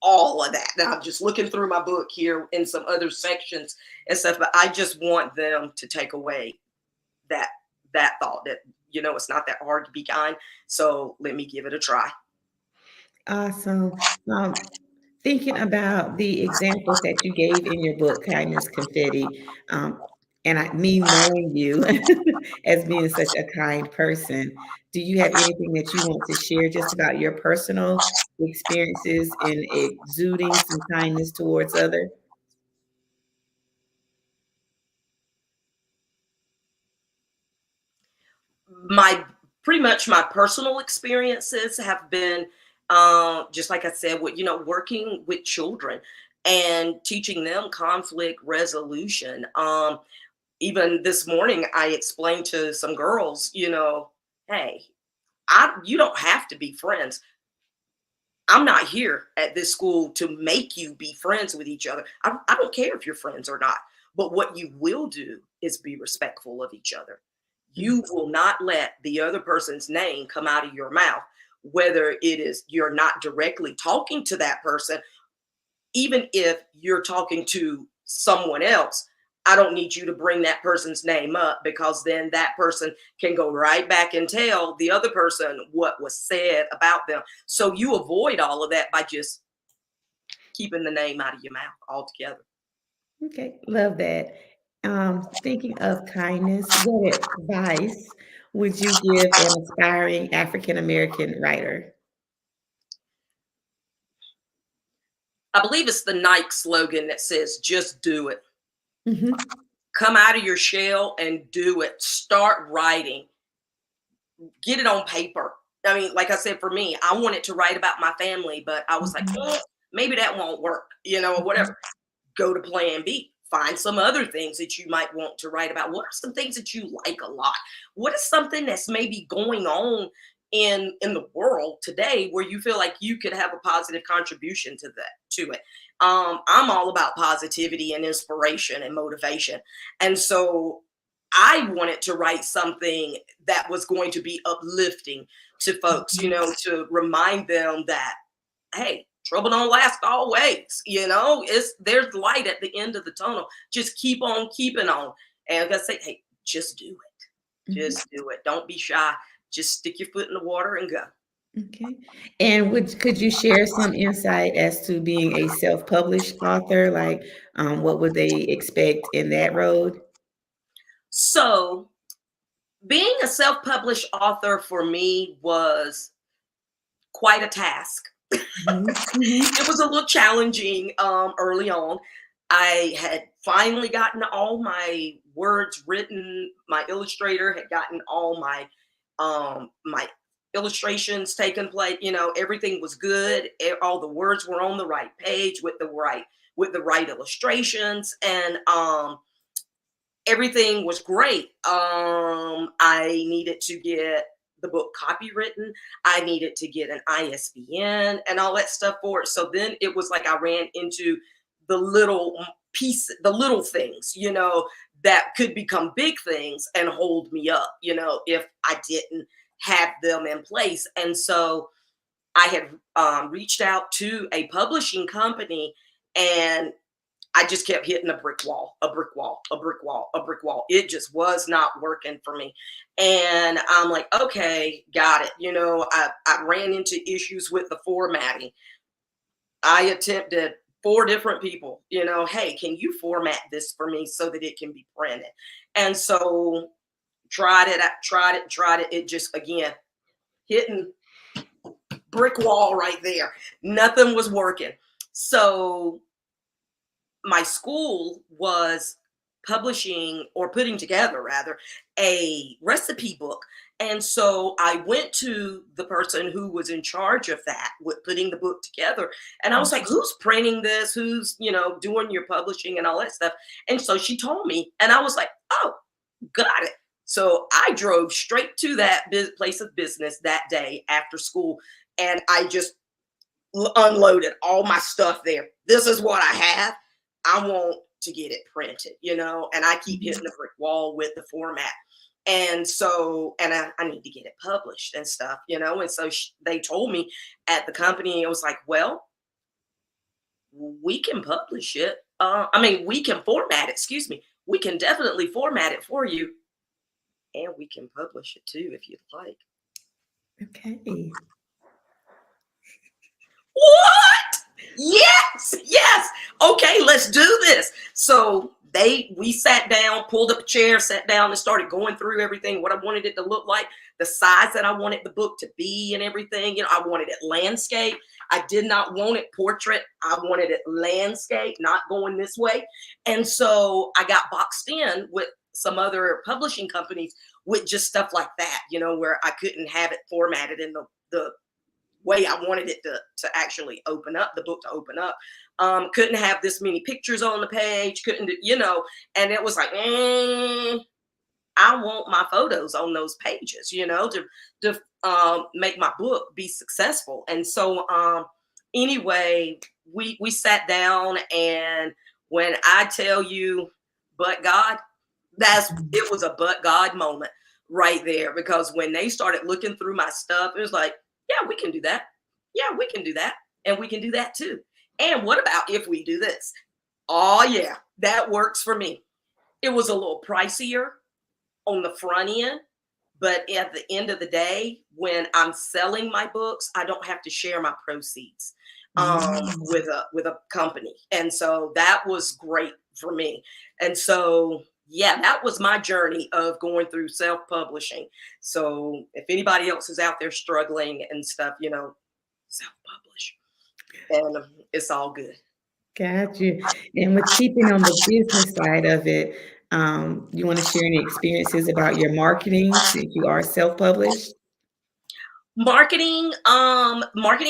all of that. Now, I'm just looking through my book here in some other sections and stuff, but I just want them to take away that thought that, it's not that hard to be kind. So let me give it a try. Awesome. Thinking about the examples that you gave in your book, Kindness Confetti, and me knowing you as being such a kind person, do you have anything that you want to share just about your personal experiences in exuding some kindness towards others? Pretty much my personal experiences have been, just like I said, with working with children and teaching them conflict resolution. Even this morning, I explained to some girls, hey, you don't have to be friends. I'm not here at this school to make you be friends with each other. I don't care if you're friends or not. But what you will do is be respectful of each other. You will not let the other person's name come out of your mouth, whether it is you're not directly talking to that person, even if you're talking to someone else. I don't need you to bring that person's name up, because then that person can go right back and tell the other person what was said about them. So you avoid all of that by just keeping the name out of your mouth altogether. Okay, love that. Thinking of kindness, what advice would you give an aspiring African American writer? I believe it's the Nike slogan that says, just do it. Mhm. Come out of your shell and do it. Start writing. Get it on paper. I mean, like I said, for me, I wanted to write about my family, but I was like, maybe that won't work, or whatever. Go to plan B. Find some other things that you might want to write about. What are some things that you like a lot? What is something that's maybe going on in the world today where you feel like you could have a positive contribution to it? I'm all about positivity and inspiration and motivation. And so I wanted to write something that was going to be uplifting to folks, to remind them that, hey, trouble don't last always. There's light at the end of the tunnel. Just keep on keeping on. And like I say, hey, just do it. Just do it. Don't be shy. Just stick your foot in the water and go. Okay. And could you share some insight as to being a self-published author? Like, what would they expect in that road? So being a self-published author for me was quite a task. It was a little challenging early on. I had finally gotten all my words written. My illustrator had gotten all my my illustrations taken place. You know, everything was good. All the words were on the right page with the right illustrations, and everything was great. I needed to get the book copywritten. I needed to get an ISBN and all that stuff for it. So then it was like I ran into the little the little things, you know, that could become big things and hold me up, you know, if I didn't have them in place. And so I had reached out to a publishing company, and I just kept hitting a brick wall, a brick wall, a brick wall, a brick wall. It just was not working for me. And I'm like, okay, got it. You know, I ran into issues with the formatting. I attempted 4 different people, you know, hey, can you format this for me so that it can be printed? And so tried it. It just, again, hitting brick wall right there. Nothing was working. So my school was publishing, or putting together rather, a recipe book. And so I went to the person who was in charge of that, with putting the book together. And I was like, who's printing this? Who's, you know, doing your publishing and all that stuff? And so she told me, and I was like, oh, got it. So I drove straight to that place of business that day after school, and I just unloaded all my stuff there. This is what I have. I want to get it printed, you know, and I keep hitting the brick wall with the format. And so, and I need to get it published and stuff, you know. And so they told me at the company, it was like, well, we can publish it. We can format it, excuse me. We can definitely format it for you, and we can publish it too if you'd like. Okay. What? Yes. Okay, let's do this. So we sat down, pulled up a chair, sat down, and started going through everything, what I wanted it to look like, the size that I wanted the book to be, and everything. You know, I wanted it landscape. I did not want it portrait. I wanted it landscape, not going this way. And so I got boxed in with some other publishing companies with just stuff like that, you know, where I couldn't have it formatted in the way I wanted it to actually open up, the book to open up. Couldn't have this many pictures on the page, couldn't, you know, and it was like, I want my photos on those pages, you know, to make my book be successful. And so anyway, we sat down, and when I tell you, but God, it was a but God moment right there, because when they started looking through my stuff, it was like, yeah, we can do that. Yeah, we can do that. And we can do that too. And what about if we do this? Oh yeah, that works for me. It was a little pricier on the front end, but at the end of the day, when I'm selling my books, I don't have to share my proceeds with a company. And so that was great for me. And so yeah, that was my journey of going through self-publishing. So if anybody else is out there struggling and stuff, you know, self-publish, and it's all good. Got you. And with keeping on the business side of it, you want to share any experiences about your marketing since you are self-published? Marketing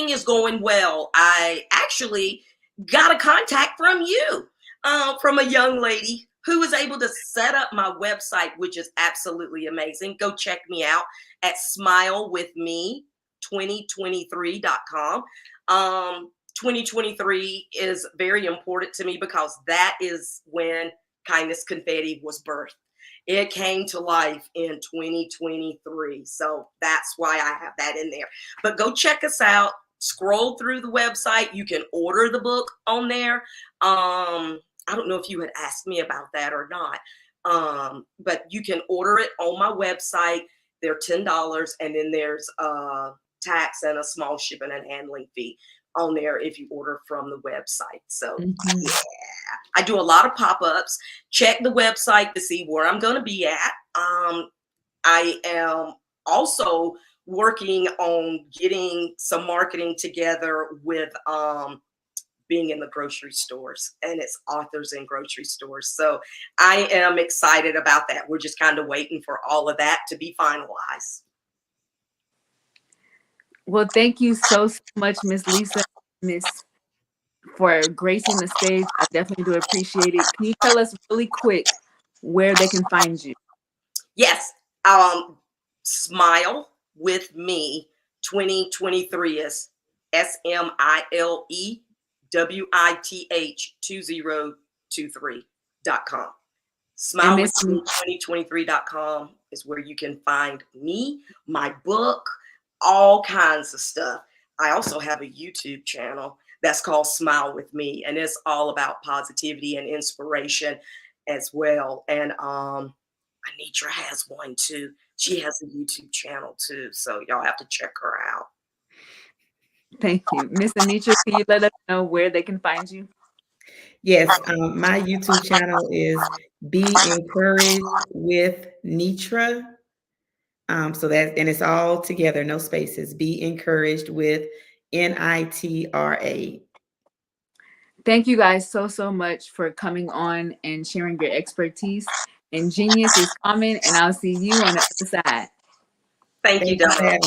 is going well. I actually got a contact from you, from a young lady who was able to set up my website, which is absolutely amazing. Go check me out at smilewithme2023.com. 2023 is very important to me because that is when Kindness Confetti was birthed. It came to life in 2023. So that's why I have that in there. But go check us out. Scroll through the website. You can order the book on there. I don't know if you had asked me about that or not, but you can order it on my website. They're $10, and then there's tax and a small shipping and handling fee on there if you order from the website. So yeah, I do a lot of pop-ups. Check the website to see where I'm going to be at. I am also working on getting some marketing together with being in the grocery stores, and it's authors in grocery stores. So I am excited about that. We're just kind of waiting for all of that to be finalized. Well, thank you so much, Miss Lisa, for gracing the stage. I definitely do appreciate it. Can you tell us really quick where they can find you? Yes. Smile with Me 2023 is SMILEWITH2023.com. SmileWithMe2023.com is where you can find me, my book, all kinds of stuff. I also have a YouTube channel that's called Smile With Me, and it's all about positivity and inspiration as well. And Anitra has one too. She has a YouTube channel too, so y'all have to check her out. Thank you. Miss Anitra, can you let us know where they can find you? Yes, my YouTube channel is Be Encouraged with Nitra. So that, and it's all together, no spaces. Be Encouraged with NITRA. Thank you guys so much for coming on and sharing your expertise. And genius is coming, and I'll see you on the other side. Thank you, Donna.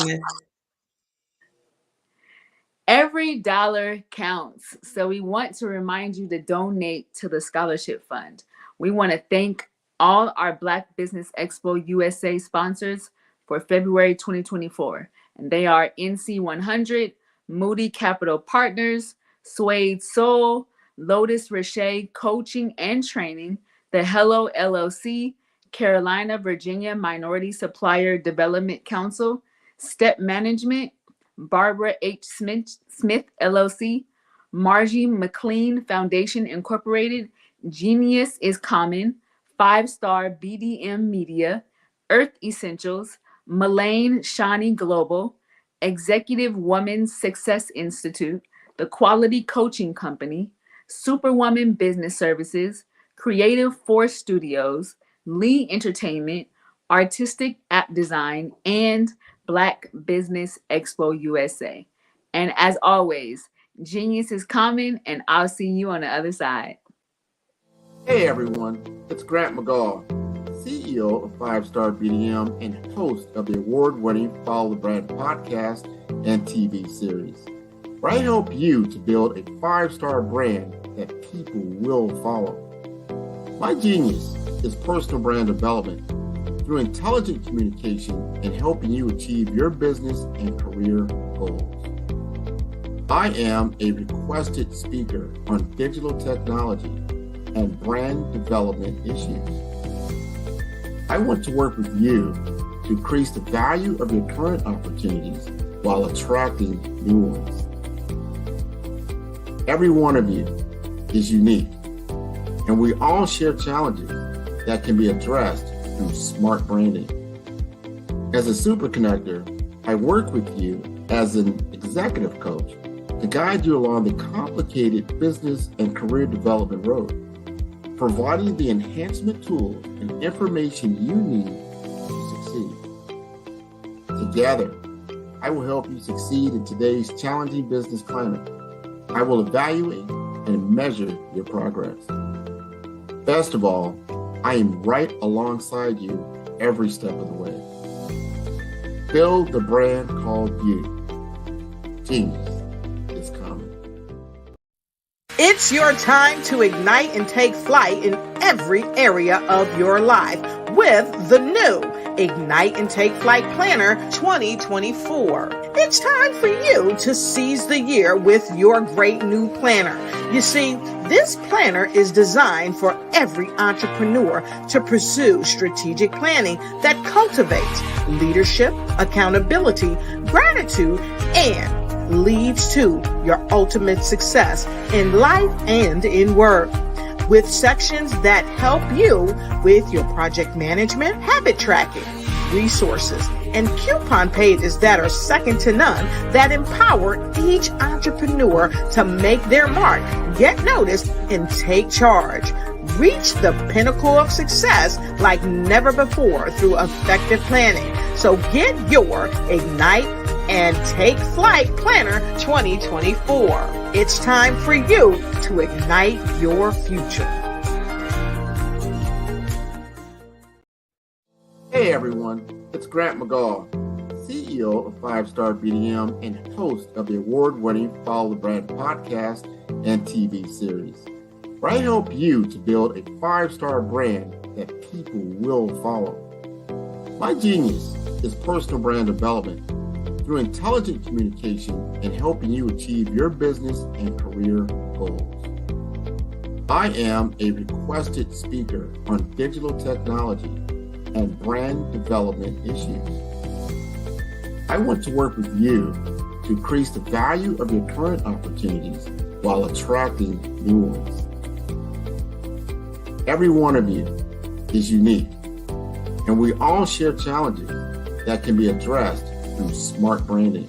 Every dollar counts. So we want to remind you to donate to the scholarship fund. We want to thank all our Black Business Expo USA sponsors for February 2024. And they are NC100, Moody Capital Partners, Suede Soul, Lotus Richey Coaching and Training, the Hello LLC, Carolina, Virginia Minority Supplier Development Council, Step Management, Barbara H. Smith LLC, Margie McLean Foundation Incorporated, Genius is Common, 5-Star BDM Media, Earth Essentials, Mullane Shawnee Global, Executive Women's Success Institute, The Quality Coaching Company, Superwoman Business Services, Creative Force Studios, Lee Entertainment, Artistic App Design, and Black Business Expo USA. And as always, genius is coming, and I'll see you on the other side. Hey everyone, it's Grant McGaw, CEO of 5-Star BDM and host of the award-winning Follow the Brand podcast and TV series, where I help you to build a 5-star brand that people will follow. My genius is personal brand development through intelligent communication and helping you achieve your business and career goals. I am a requested speaker on digital technology and brand development issues. I want to work with you to increase the value of your current opportunities while attracting new ones. Every one of you is unique, and we all share challenges that can be addressed through smart branding. As a super connector, I work with you as an executive coach to guide you along the complicated business and career development road, providing the enhancement tools and information you need to succeed. Together, I will help you succeed in today's challenging business climate. I will evaluate and measure your progress. Best of all, I am right alongside you every step of the way. Build the brand called you. Genius is coming. It's your time to ignite and take flight in every area of your life with the new Ignite and Take Flight Planner 2024. It's time for you to seize the year with your great new planner. You see, this planner is designed for every entrepreneur to pursue strategic planning that cultivates leadership, accountability, gratitude, and leads to your ultimate success in life and in work. With sections that help you with your project management, habit tracking, resources, and coupon pages that are second to none that empower each entrepreneur to make their mark, get noticed, and take charge. Reach the pinnacle of success like never before through effective planning. So get your Ignite and Take Flight Planner 2024. It's time for you to ignite your future. Hey everyone, it's Grant McGaw, CEO of 5-Star BDM and host of the award-winning Follow the Brand podcast and TV series, where I help you to build a 5-star brand that people will follow. My genius is personal brand development through intelligent communication and helping you achieve your business and career goals. I am a requested speaker on digital technology and brand development issues. I want to work with you to increase the value of your current opportunities while attracting new ones. Every one of you is unique, and we all share challenges that can be addressed through smart branding.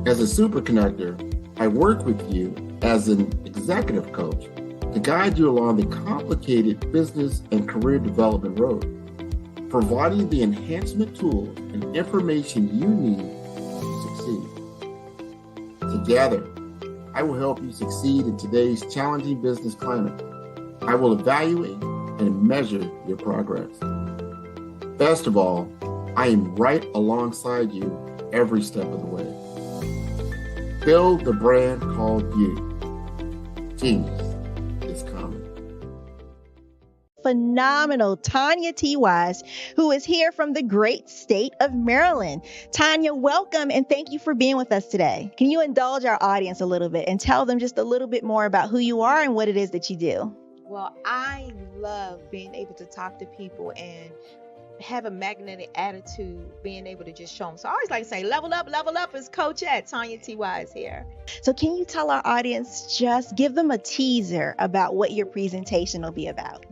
As a superconnector, I work with you as an executive coach to guide you along the complicated business and career development road, providing the enhancement tools and information you need to succeed. Together, I will help you succeed in today's challenging business climate. I will evaluate and measure your progress. Best of all, I am right alongside you every step of the way. Build the brand called you. Genius is coming. Phenomenal Tanya T. Wise, who is here from the great state of Maryland. Tanya, welcome and thank you for being with us today. Can you indulge our audience a little bit and tell them just a little bit more about who you are and what it is that you do? Well, I love being able to talk to people and have a magnetic attitude, being able to just show them. So I always like to say, level up is Coach at Tanya T. Wise here. So can you tell our audience, just give them a teaser about what your presentation will be about?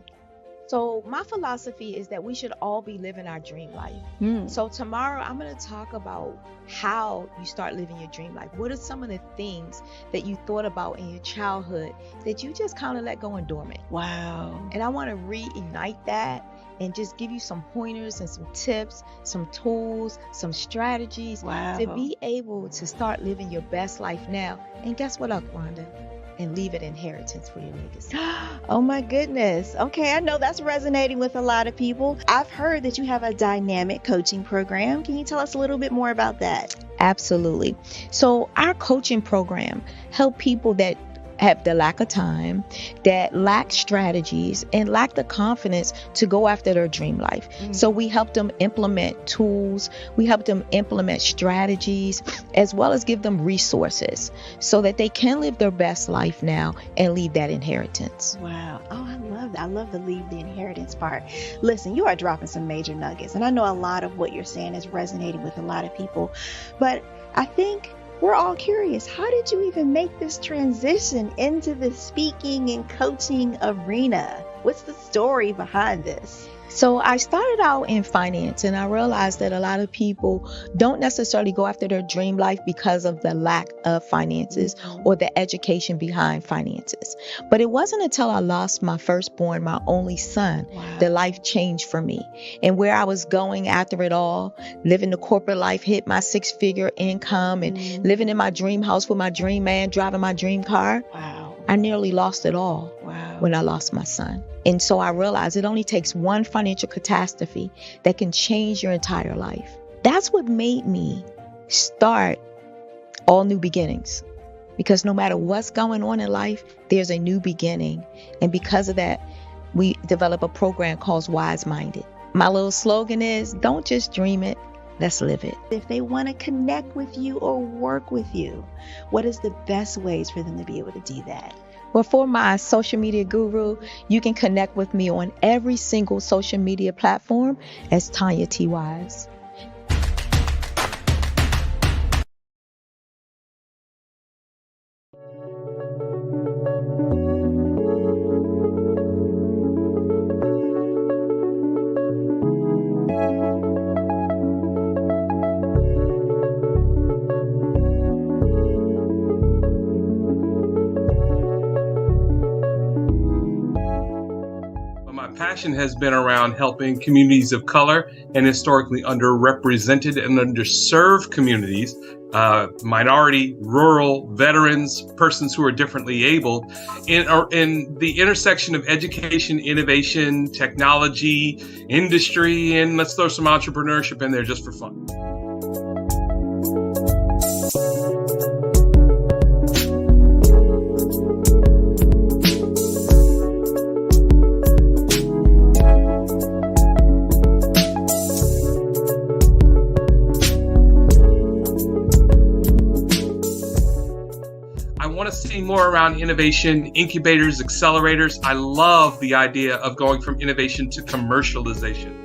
So my philosophy is that we should all be living our dream life. So tomorrow I'm going to talk about how you start living your dream life. What are some of the things that you thought about in your childhood that you just kind of let go and dormant? Wow. And I want to reignite that and just give you some pointers and some tips, some tools, some strategies to be able to start living your best life now. And guess what, Rhonda? And leave an inheritance for your legacy. Oh my goodness. Okay, I know that's resonating with a lot of people. I've heard that you have a dynamic coaching program. Can you tell us a little bit more about that? Absolutely. So our coaching program help people that have the lack of time, that lack strategies, and lack the confidence to go after their dream life. So we help them implement tools, we help them implement strategies, as well as give them resources so that they can live their best life now and leave that inheritance. Wow. Oh, I love that. I love the leave the inheritance part. Listen, you are dropping some major nuggets, and I know a lot of what you're saying is resonating with a lot of people, but I think we're all curious, how did you even make this transition into the speaking and coaching arena? What's the story behind this? So I started out in finance, and I realized that a lot of people don't necessarily go after their dream life because of the lack of finances or the education behind finances. But it wasn't until I lost my firstborn, my only son, that life changed for me. And where I was going after it all, living the corporate life, hit my 6-figure income and living in my dream house with my dream man, driving my dream car. I nearly lost it all when I lost my son. And so I realized it only takes one financial catastrophe that can change your entire life. That's what made me start All New Beginnings. Because no matter what's going on in life, there's a new beginning. And because of that, we develop a program called Wise Minded. My little slogan is, don't just dream it, let's live it. If they want to connect with you or work with you, what is the best ways for them to be able to do that? Well, for my social media guru, you can connect with me on every single social media platform as Tanya T. Wise. passion has been around helping communities of color and historically underrepresented and underserved communities, minority, rural, veterans, persons who are differently able, in the intersection of education, innovation, technology, industry, and let's throw some entrepreneurship in there just for fun. See more around innovation, incubators, accelerators. I love the idea of going from innovation to commercialization.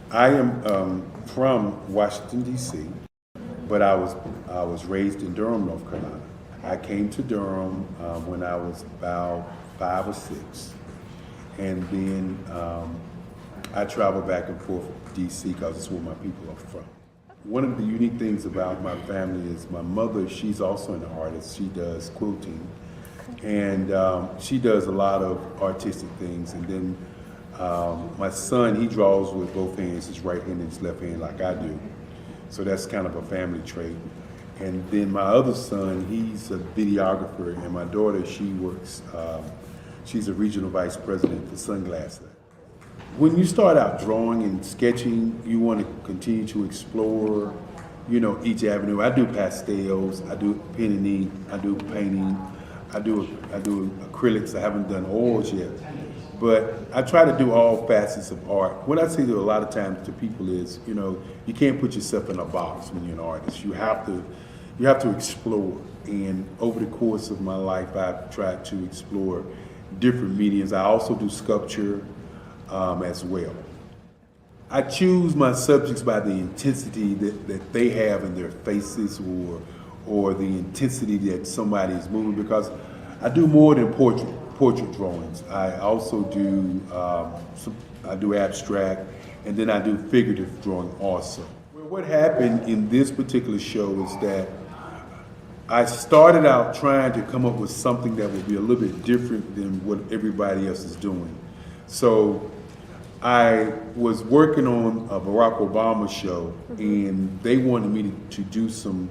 I am from Washington, D.C., but I was raised in Durham, North Carolina. I came to Durham when I was about 5 or 6, and then I traveled back and forth to D.C. because it's where my people are from. One of the unique things about my family is my mother, she's also an artist. She does quilting, and she does a lot of artistic things. And then my son, he draws with both hands, his right hand and his left hand, like I do. So that's kind of a family trait. And then my other son, he's a videographer, and my daughter, she works, she's a regional vice president for Sunglasses. When you start out drawing and sketching, you want to continue to explore, you know, each avenue. I do pastels, I do pen and ink, I do painting, I do acrylics. I haven't done oils yet. But I try to do all facets of art. What I say to a lot of times to people is, you know, you can't put yourself in a box when you're an artist. You have to explore. And over the course of my life, I've tried to explore different mediums. I also do sculpture as well. I choose my subjects by the intensity that they have in their faces, or the intensity that somebody is moving, because I do more than portrait drawings. I also do I do abstract, and then I do figurative drawing also. Well, what happened in this particular show is that I started out trying to come up with something that would be a little bit different than what everybody else is doing. So I was working on a Barack Obama show, and they wanted me to do some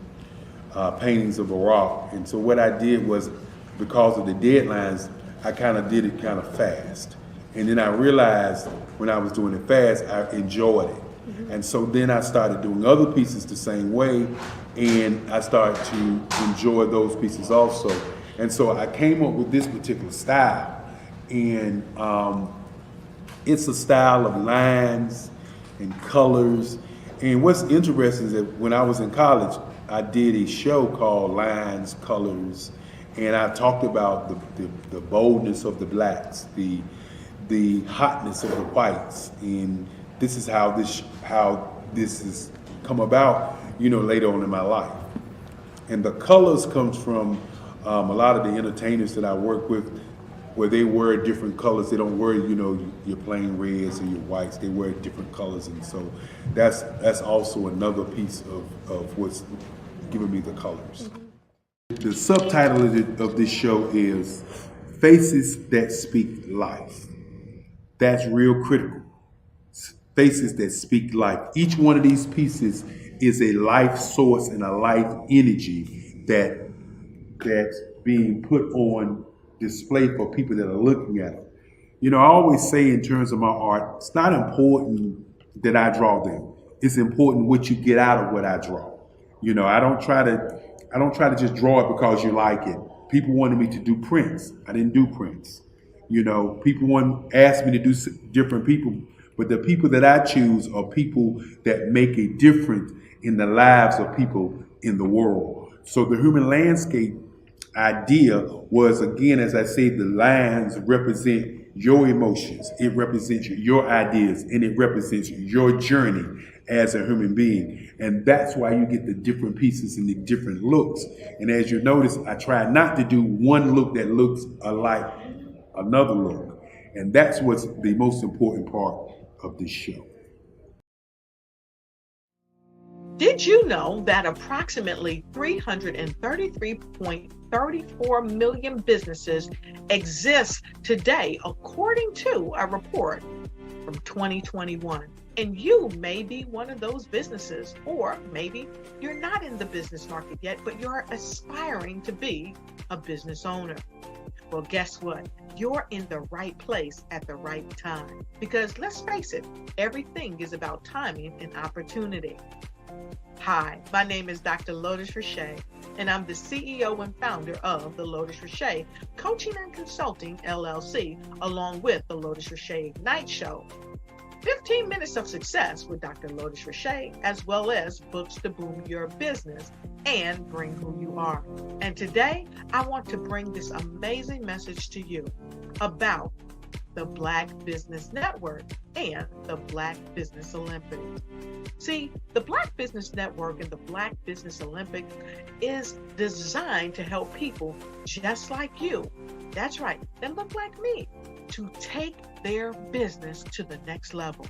paintings of Barack. And so what I did was, because of the deadlines, I kind of did it kind of fast. And then I realized when I was doing it fast, I enjoyed it. And so then I started doing other pieces the same way, and I started to enjoy those pieces also. And so I came up with this particular style. And it's a style of lines and colors. And what's interesting is that when I was in college, I did a show called Lines, Colors, and I talked about the boldness of the blacks, the hotness of the whites, and this is how this has come about, you know, later on in my life. And the colors comes from a lot of the entertainers that I work with, where they wear different colors. They don't wear, you know, your plain reds or your whites. They wear different colors, and so that's also another piece of what's giving me the colors. The subtitle of this show is Faces That Speak Life. That's real critical. Faces that speak life. Each one of these pieces is a life source and a life energy that's being put on display for people that are looking at it. You know, I always say in terms of my art, it's not important that I draw them. It's important what you get out of what I draw. You know, I don't try to just draw it because you like it. People wanted me to do prints. I didn't do prints. You know, people want to ask me to do different people, but the people that I choose are people that make a difference in the lives of people in the world. So the human landscape idea was, again, as I say, the lines represent your emotions, it represents your ideas, and it represents your journey as a human being. And that's why you get the different pieces and the different looks. And as you notice, I try not to do one look that looks alike another look. And that's what's the most important part of this show. Did you know that approximately 333.34 million businesses exist today, according to a report from 2021? And you may be one of those businesses, or maybe you're not in the business market yet, but you're aspiring to be a business owner. Well, guess what? You're in the right place at the right time. Because let's face it, everything is about timing and opportunity. Hi, my name is Dr. Lotus Richey, and I'm the CEO and founder of the Lotus Richey Coaching and Consulting LLC, along with the Lotus Richey Ignite Show. 15 minutes of success with Dr. Lotus Richey, as well as books to boom your business and bring who you are. And today, I want to bring this amazing message to you about the Black Business Network and the Black Business Olympics. See, the Black Business Network and the Black Business Olympics is designed to help people just like you, that's right, that look like me, to take their business to the next level.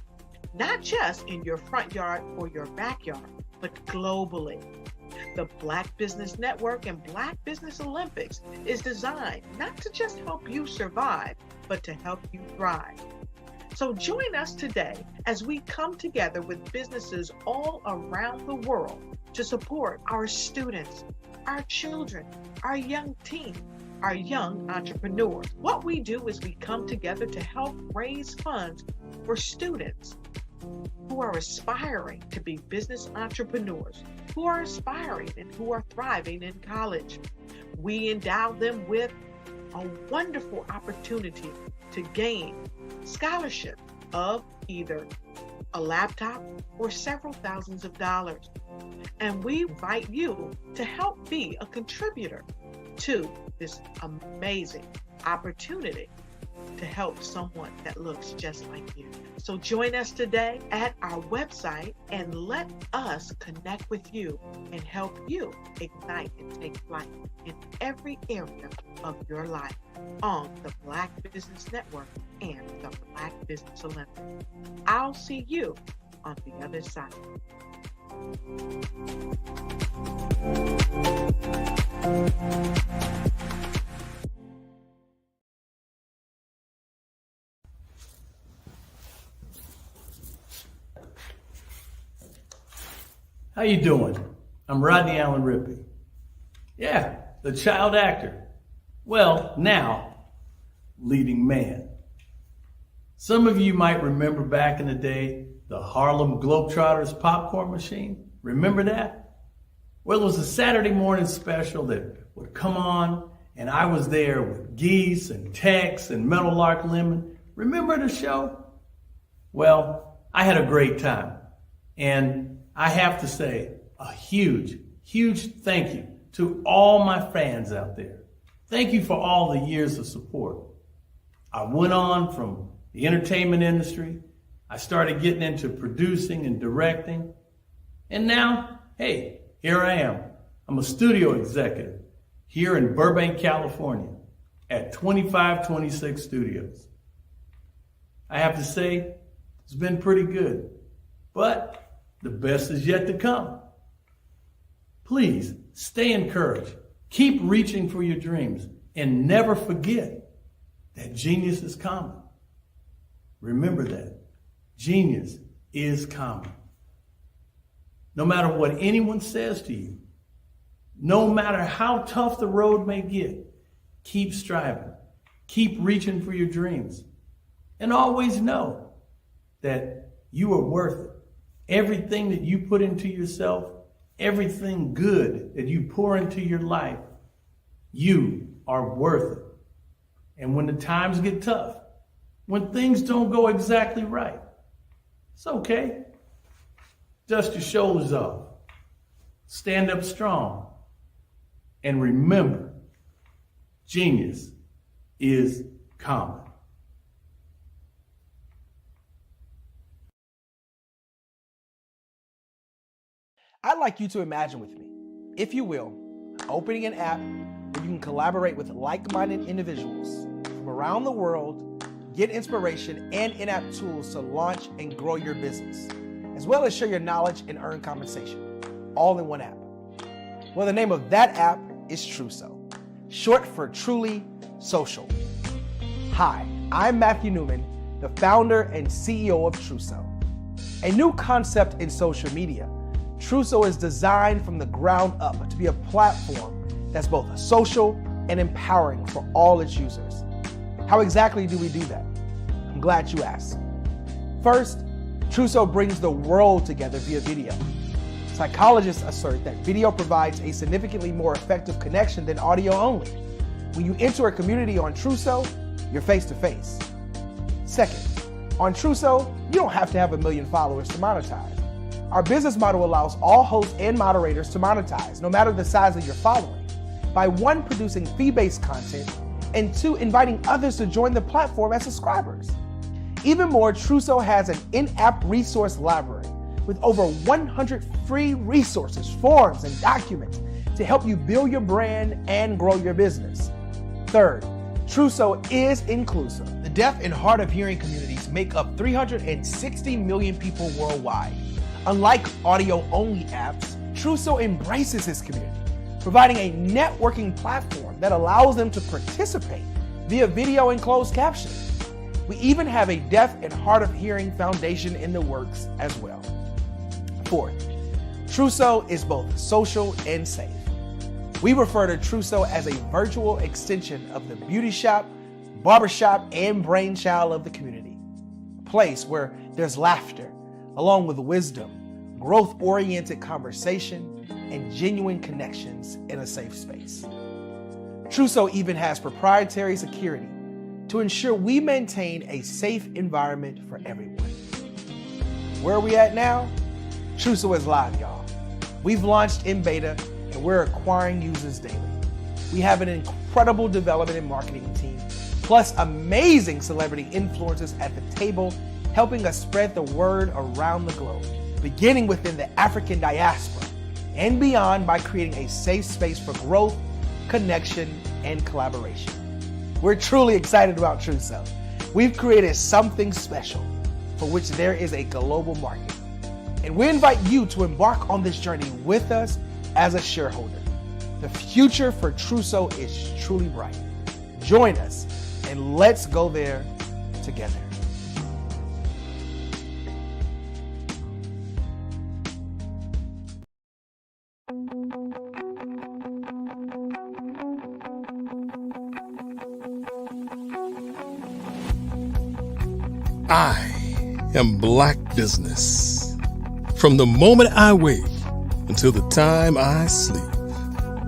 Not just in your front yard or your backyard, but globally. The Black Business Network and Black Business Olympics is designed not to just help you survive, but to help you thrive. So join us today as we come together with businesses all around the world to support our students, our children, our young teens, our young entrepreneurs. What we do is we come together to help raise funds for students who are aspiring to be business entrepreneurs, who are aspiring and who are thriving in college. We endow them with a wonderful opportunity to gain scholarship of either a laptop or several thousands of dollars. And we invite you to help be a contributor to this amazing opportunity to help someone that looks just like you. So join us today at our website and let us connect with you and help you ignite and take flight in every area of your life on the Black Business Network and the Black Business Olympics. I'll see you on the other side. How you doing? I'm Rodney Allen Rippey. Yeah, the child actor. Well, now, leading man. Some of you might remember back in the day, the Harlem Globetrotters popcorn machine. Remember that? Well, it was a Saturday morning special that would come on, and I was there with Geese and Tex and Meadowlark Lemon. Remember the show? Well, I had a great time. And I have to say a huge, huge thank you to all my fans out there. Thank you for all the years of support. I went on from the entertainment industry. I started getting into producing and directing. And now, hey, here I am. I'm a studio executive here in Burbank, California at 2526 Studios. I have to say, it's been pretty good, but the best is yet to come. Please stay encouraged. Keep reaching for your dreams and never forget that genius is common. Remember that. Genius is common. No matter what anyone says to you, no matter how tough the road may get, keep striving. Keep reaching for your dreams. And always know that you are worth it. Everything that you put into yourself, everything good that you pour into your life, you are worth it. And when the times get tough, when things don't go exactly right, it's okay. Dust your shoulders off. Stand up strong. And remember, genius is common. I'd like you to imagine with me, if you will, opening an app where you can collaborate with like-minded individuals from around the world, get inspiration and in-app tools to launch and grow your business, as well as share your knowledge and earn compensation, all in one app. Well, the name of that app is Truso, short for Truly Social. Hi, I'm Matthew Newman, the founder and CEO of Truso. A new concept in social media, Truso is designed from the ground up to be a platform that's both social and empowering for all its users. How exactly do we do that? I'm glad you asked. First, Truso brings the world together via video. Psychologists assert that video provides a significantly more effective connection than audio only. When you enter a community on Truso, you're face to face. Second, on Truso, you don't have to have 1 million followers to monetize. Our business model allows all hosts and moderators to monetize, no matter the size of your following, by 1, producing fee-based content, and 2, inviting others to join the platform as subscribers. Even more, Truso has an in-app resource library with over 100 free resources, forms, and documents to help you build your brand and grow your business. Third, Truso is inclusive. The deaf and hard of hearing communities make up 360 million people worldwide. Unlike audio-only apps, Truso embraces this community, providing a networking platform that allows them to participate via video and closed captioning. We even have a deaf and hard of hearing foundation in the works as well. Fourth, Truso is both social and safe. We refer to Truso as a virtual extension of the beauty shop, barbershop, and brainchild of the community. A place where there's laughter, along with wisdom, growth-oriented conversation, and genuine connections in a safe space. Truso even has proprietary security to ensure we maintain a safe environment for everyone. Where are we at now? Truso is live, y'all. We've launched in beta and we're acquiring users daily. We have an incredible development and marketing team, plus amazing celebrity influencers at the table, helping us spread the word around the globe, beginning within the African diaspora and beyond by creating a safe space for growth, connection, and collaboration. We're truly excited about Truso. We've created something special for which there is a global market. And we invite you to embark on this journey with us as a shareholder. The future for Truso is truly bright. Join us and let's go there together. I am Black business. From the moment I wake until the time I sleep.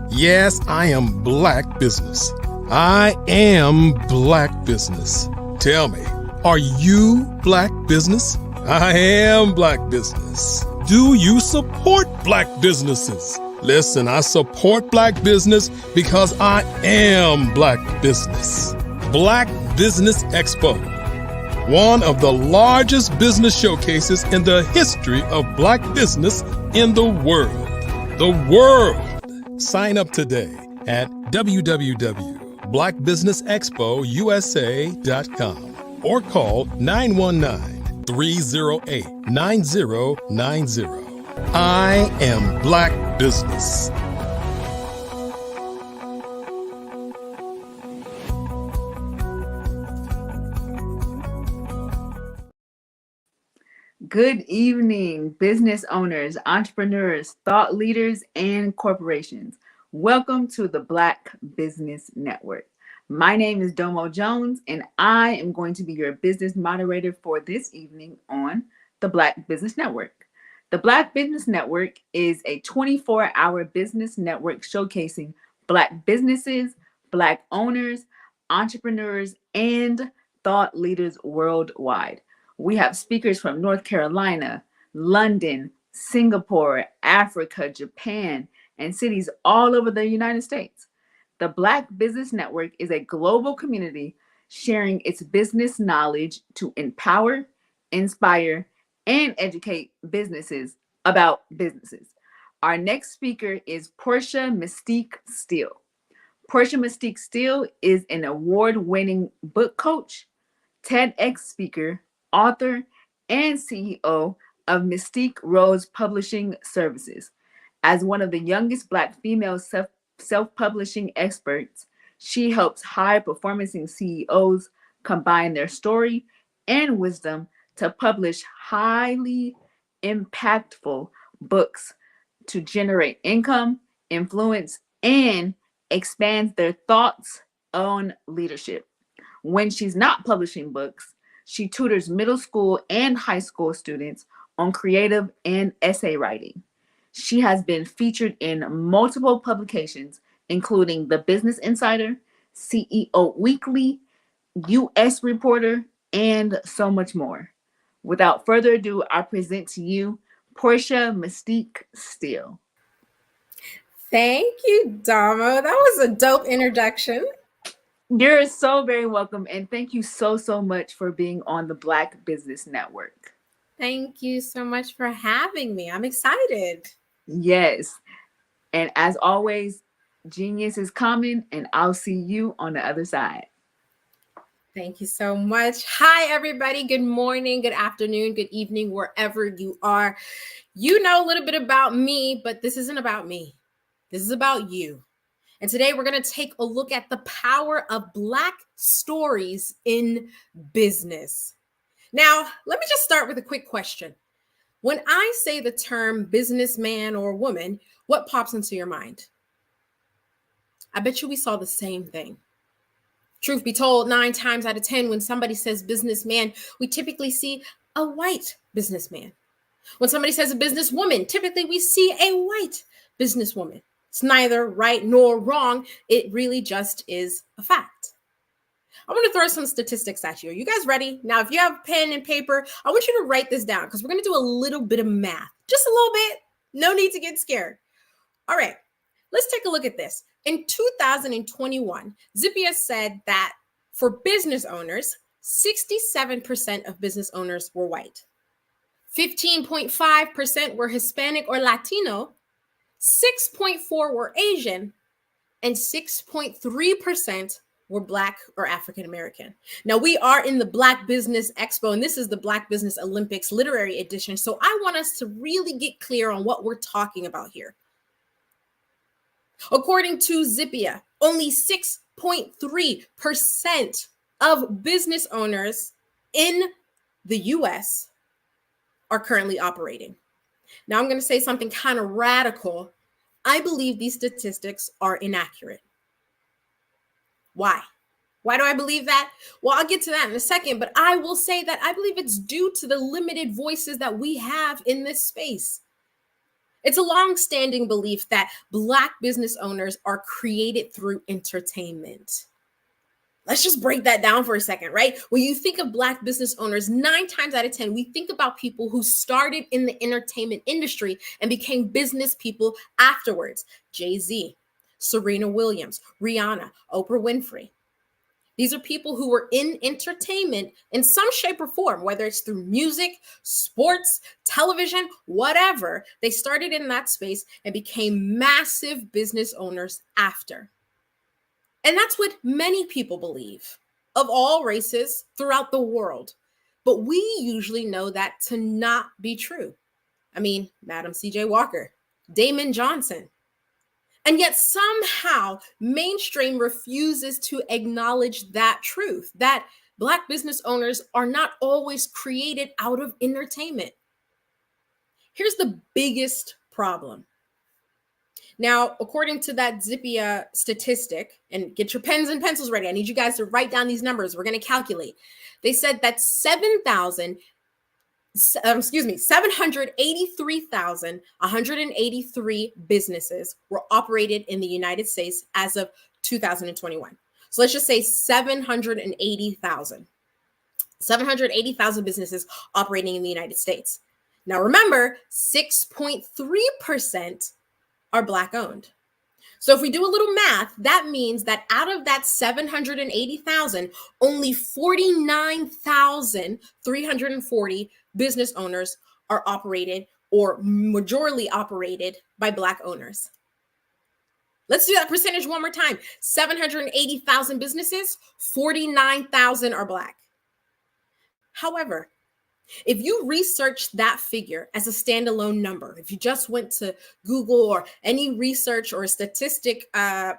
Yes, I am Black business. I am Black business. Tell me, are you Black business? I am Black business. Do you support Black businesses? Listen, I support Black business because I am Black business. Black Business Expo, one of the largest business showcases in the history of Black business in the world. The world! Sign up today at www.blackbusinessexpousa.com or call 919-308-9090. I am Black business. Good evening, business owners, entrepreneurs, thought leaders, and corporations. Welcome to the Black Business Network. My name is Domo Jones, and I am going to be your business moderator for this evening on the Black Business Network. The Black Business Network is a 24-hour business network showcasing Black businesses, Black owners, entrepreneurs, and thought leaders worldwide. We have speakers from North Carolina, London, Singapore, Africa, Japan, and cities all over the United States. The Black Business Network is a global community sharing its business knowledge to empower, inspire, and educate businesses about businesses. Our next speaker is Portia Mystique Steele. Portia Mystique Steele is an award-winning book coach, TEDx speaker, author, and CEO of Mystique Rose Publishing Services. As one of the youngest Black female self-publishing experts, she helps high-performing CEOs combine their story and wisdom to publish highly impactful books to generate income, influence, and expand their thoughts on leadership. When she's not publishing books, she tutors middle school and high school students on creative and essay writing. She has been featured in multiple publications, including The Business Insider, CEO Weekly, US Reporter, and so much more. Without further ado, I present to you Portia Mystique Steele. Thank you, Damo. That was a dope introduction. You're so very welcome. And thank you so much for being on the Black Business Network. Thank you so much for having me. I'm excited. Yes. And as always, genius is coming, and I'll see you on the other side. Thank you so much. Hi, everybody. Good morning, good afternoon, good evening, wherever you are. You know a little bit about me, but this isn't about me. This is about you. And today we're going to take a look at the power of Black stories in business. Now, let me just start with a quick question. When I say the term businessman or woman, what pops into your mind? I bet you we saw the same thing. Truth be told, 9 times out of 10, when somebody says businessman, we typically see a white businessman. When somebody says a businesswoman, typically we see a white businesswoman. It's neither right nor wrong. It really just is a fact. I want to throw some statistics at you. Are you guys ready? Now, if you have pen and paper, I want you to write this down because we're going to do a little bit of math. Just a little bit. No need to get scared. All right. Let's take a look at this. In 2021, Zippia said that for business owners, 67% of business owners were white. 15.5% were Hispanic or Latino. 6.4% were Asian. And 6.3% were Black or African American. Now, we are in the Black Business Expo, and this is the Black Business Olympics Literary Edition. So I want us to really get clear on what we're talking about here. According to Zippia, only 6.3% of business owners in the US are currently operating. Now, I'm going to say something kind of radical. I believe these statistics are inaccurate. Why? Why do I believe that? Well, I'll get to that in a second, but I will say that I believe it's due to the limited voices that we have in this space. It's a long-standing belief that Black business owners are created through entertainment. Let's just break that down for a second, right? When you think of Black business owners, 9 times out of 10, we think about people who started in the entertainment industry and became business people afterwards. Jay-Z, Serena Williams, Rihanna, Oprah Winfrey. These are people who were in entertainment in some shape or form, whether it's through music, sports, television, whatever. They started in that space and became massive business owners after. And that's what many people believe, of all races throughout the world. But we usually know that to not be true. I mean, Madam C.J. Walker, Damon Johnson. And yet somehow mainstream refuses to acknowledge that truth, that Black business owners are not always created out of entertainment. Here's the biggest problem. Now, according to that Zippia statistic, and get your pens and pencils ready. I need you guys to write down these numbers. We're going to calculate. They said that 783,183 businesses were operated in the United States as of 2021. So let's just say 780,000. 780,000 businesses operating in the United States. Now remember, 6.3% are Black owned. So if we do a little math, that means that out of that 780,000, only 49,340 business owners are operated or majorly operated by Black owners. Let's do that percentage one more time. 780,000 businesses, 49,000 are Black. However, if you research that figure as a standalone number, if you just went to Google or any research or statistic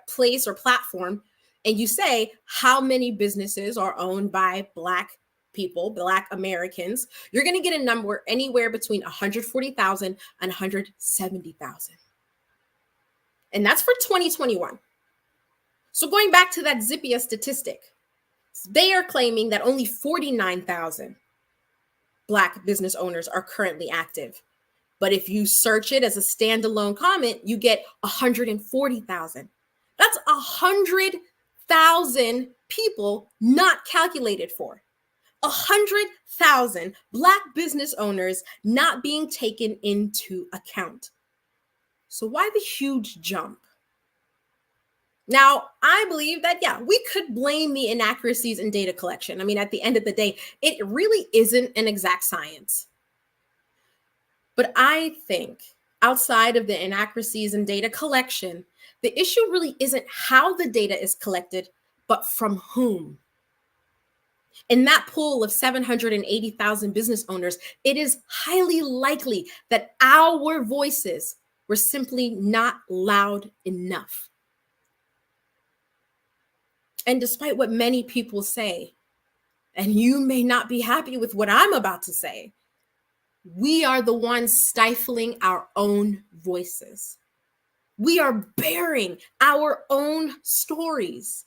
place or platform, and you say how many businesses are owned by Black people, Black Americans, you're going to get a number anywhere between 140,000 and 170,000. And that's for 2021. So going back to that Zippia statistic, they are claiming that only 49,000 Black business owners are currently active. But if you search it as a standalone comment, you get 140,000. That's 100,000 people not calculated for. 100,000 Black business owners not being taken into account. So why the huge jump? Now, I believe that, yeah, we could blame the inaccuracies in data collection. I mean, at the end of the day, it really isn't an exact science. But I think outside of the inaccuracies in data collection, the issue really isn't how the data is collected, but from whom. In that pool of 780,000 business owners, it is highly likely that our voices were simply not loud enough. And despite what many people say, and you may not be happy with what I'm about to say, we are the ones stifling our own voices. We are bearing our own stories.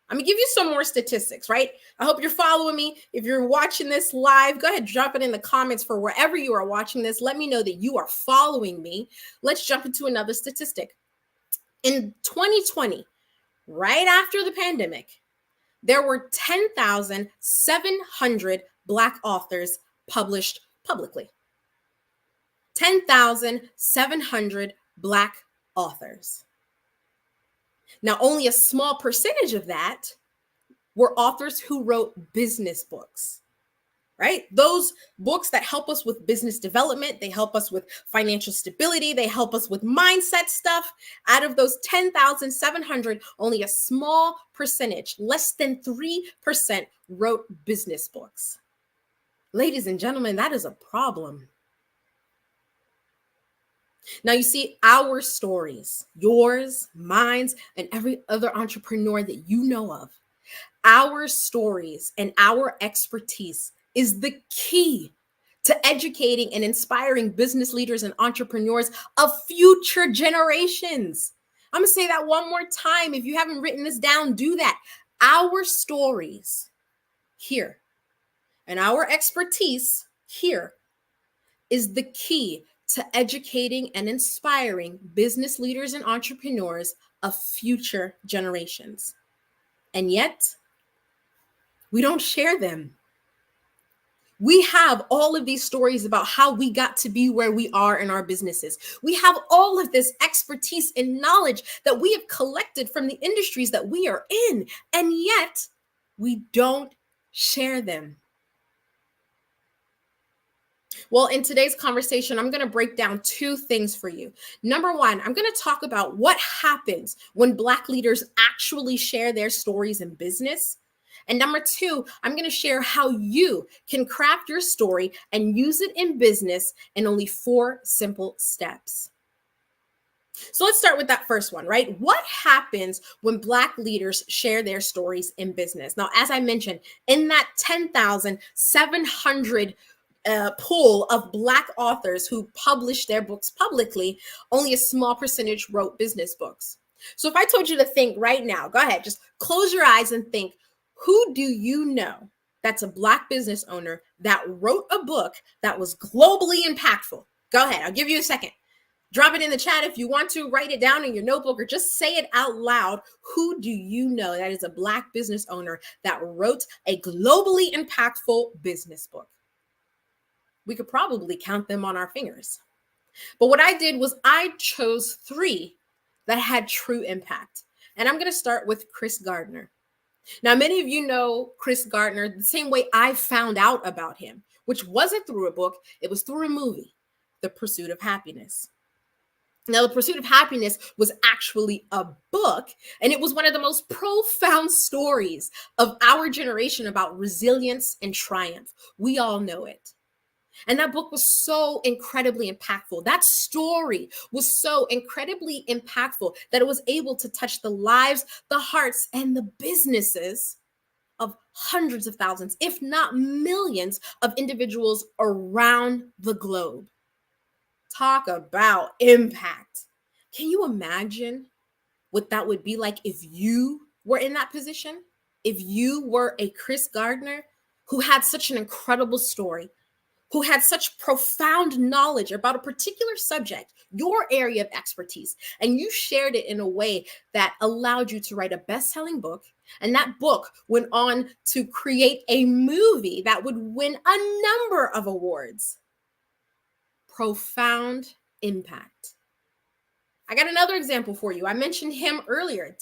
I'm gonna give you some more statistics, right? I hope you're following me. If you're watching this live, go ahead, drop it in the comments for wherever you are watching this. Let me know that you are following me. Let's jump into another statistic. In 2020, right after the pandemic, there were 10,700 Black authors published publicly. 10,700 Black authors. Now, only a small percentage of that were authors who wrote business books, right? Those books that help us with business development, they help us with financial stability, they help us with mindset stuff. Out of those 10,700, only a small percentage, less than 3%, wrote business books. Ladies and gentlemen, that is a problem. Now, you see, our stories, yours, mine, and every other entrepreneur that you know of, our stories and our expertise is the key to educating and inspiring business leaders and entrepreneurs of future generations. I'm going to say that one more time. If you haven't written this down, do that. Our stories here and our expertise here is the key to educating and inspiring business leaders and entrepreneurs of future generations. And yet, we don't share them. We have all of these stories about how we got to be where we are in our businesses. We have all of this expertise and knowledge that we have collected from the industries that we are in, and yet we don't share them. Well, in today's conversation, I'm going to break down two things for you. Number one, I'm going to talk about what happens when Black leaders actually share their stories in business. And number two, I'm going to share how you can craft your story and use it in business in only 4 simple steps. So let's start with that first one, right? What happens when Black leaders share their stories in business? Now, as I mentioned, in that 10,700 pool of Black authors who published their books publicly, only a small percentage wrote business books. So if I told you to think right now, go ahead, just close your eyes and think, who do you know that's a Black business owner that wrote a book that was globally impactful? Go ahead, I'll give you a second. Drop it in the chat if you want to. Write it down in your notebook or just say it out loud. Who do you know that is a Black business owner that wrote a globally impactful business book? We could probably count them on our fingers. But what I did was I chose 3 that had true impact. And I'm going to start with Chris Gardner. Now, many of you know Chris Gardner the same way I found out about him, which wasn't through a book. It was through a movie, The Pursuit of Happiness. Now, The Pursuit of Happiness was actually a book, and it was one of the most profound stories of our generation about resilience and triumph. We all know it. And that book was so incredibly impactful. That story was so incredibly impactful that it was able to touch the lives, the hearts, and the businesses of hundreds of thousands, if not millions, of individuals around the globe. Talk about impact. Can you imagine what that would be like if you were in that position? If you were a Chris Gardner who had such an incredible story, who had such profound knowledge about a particular subject, your area of expertise, and you shared it in a way that allowed you to write a best-selling book, and that book went on to create a movie that would win a number of awards. Profound impact. I got another example for you. I mentioned him earlier,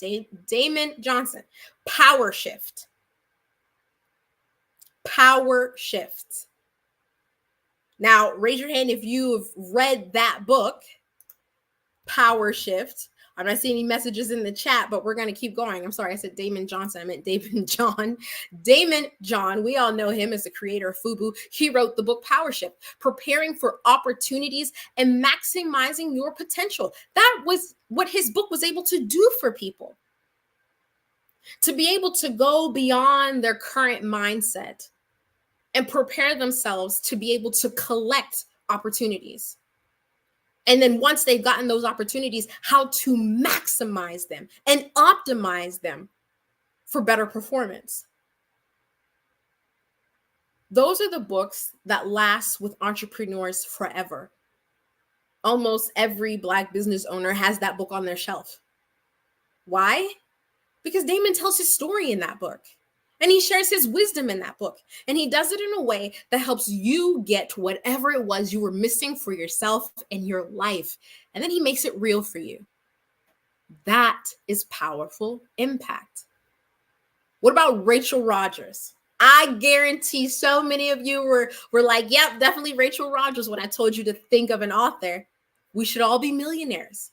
Damon Johnson. Power Shift. Power Shift. Now, raise your hand if you've read that book, Power Shift. I'm not seeing any messages in the chat, but we're going to keep going. I'm sorry, I said Damon Johnson. I meant Damon John. Damon John, we all know him as the creator of FUBU. He wrote the book Power Shift, Preparing for Opportunities and Maximizing Your Potential. That was what his book was able to do for people. To be able to go beyond their current mindset and prepare themselves to be able to collect opportunities. And then once they've gotten those opportunities, how to maximize them and optimize them for better performance. Those are the books that last with entrepreneurs forever. Almost every Black business owner has that book on their shelf. Why? Because Damon tells his story in that book. And he shares his wisdom in that book. And he does it in a way that helps you get whatever it was you were missing for yourself and your life. And then he makes it real for you. That is powerful impact. What about Rachel Rodgers? I guarantee so many of you were like, yep, definitely Rachel Rodgers when I told you to think of an author. We should all be millionaires.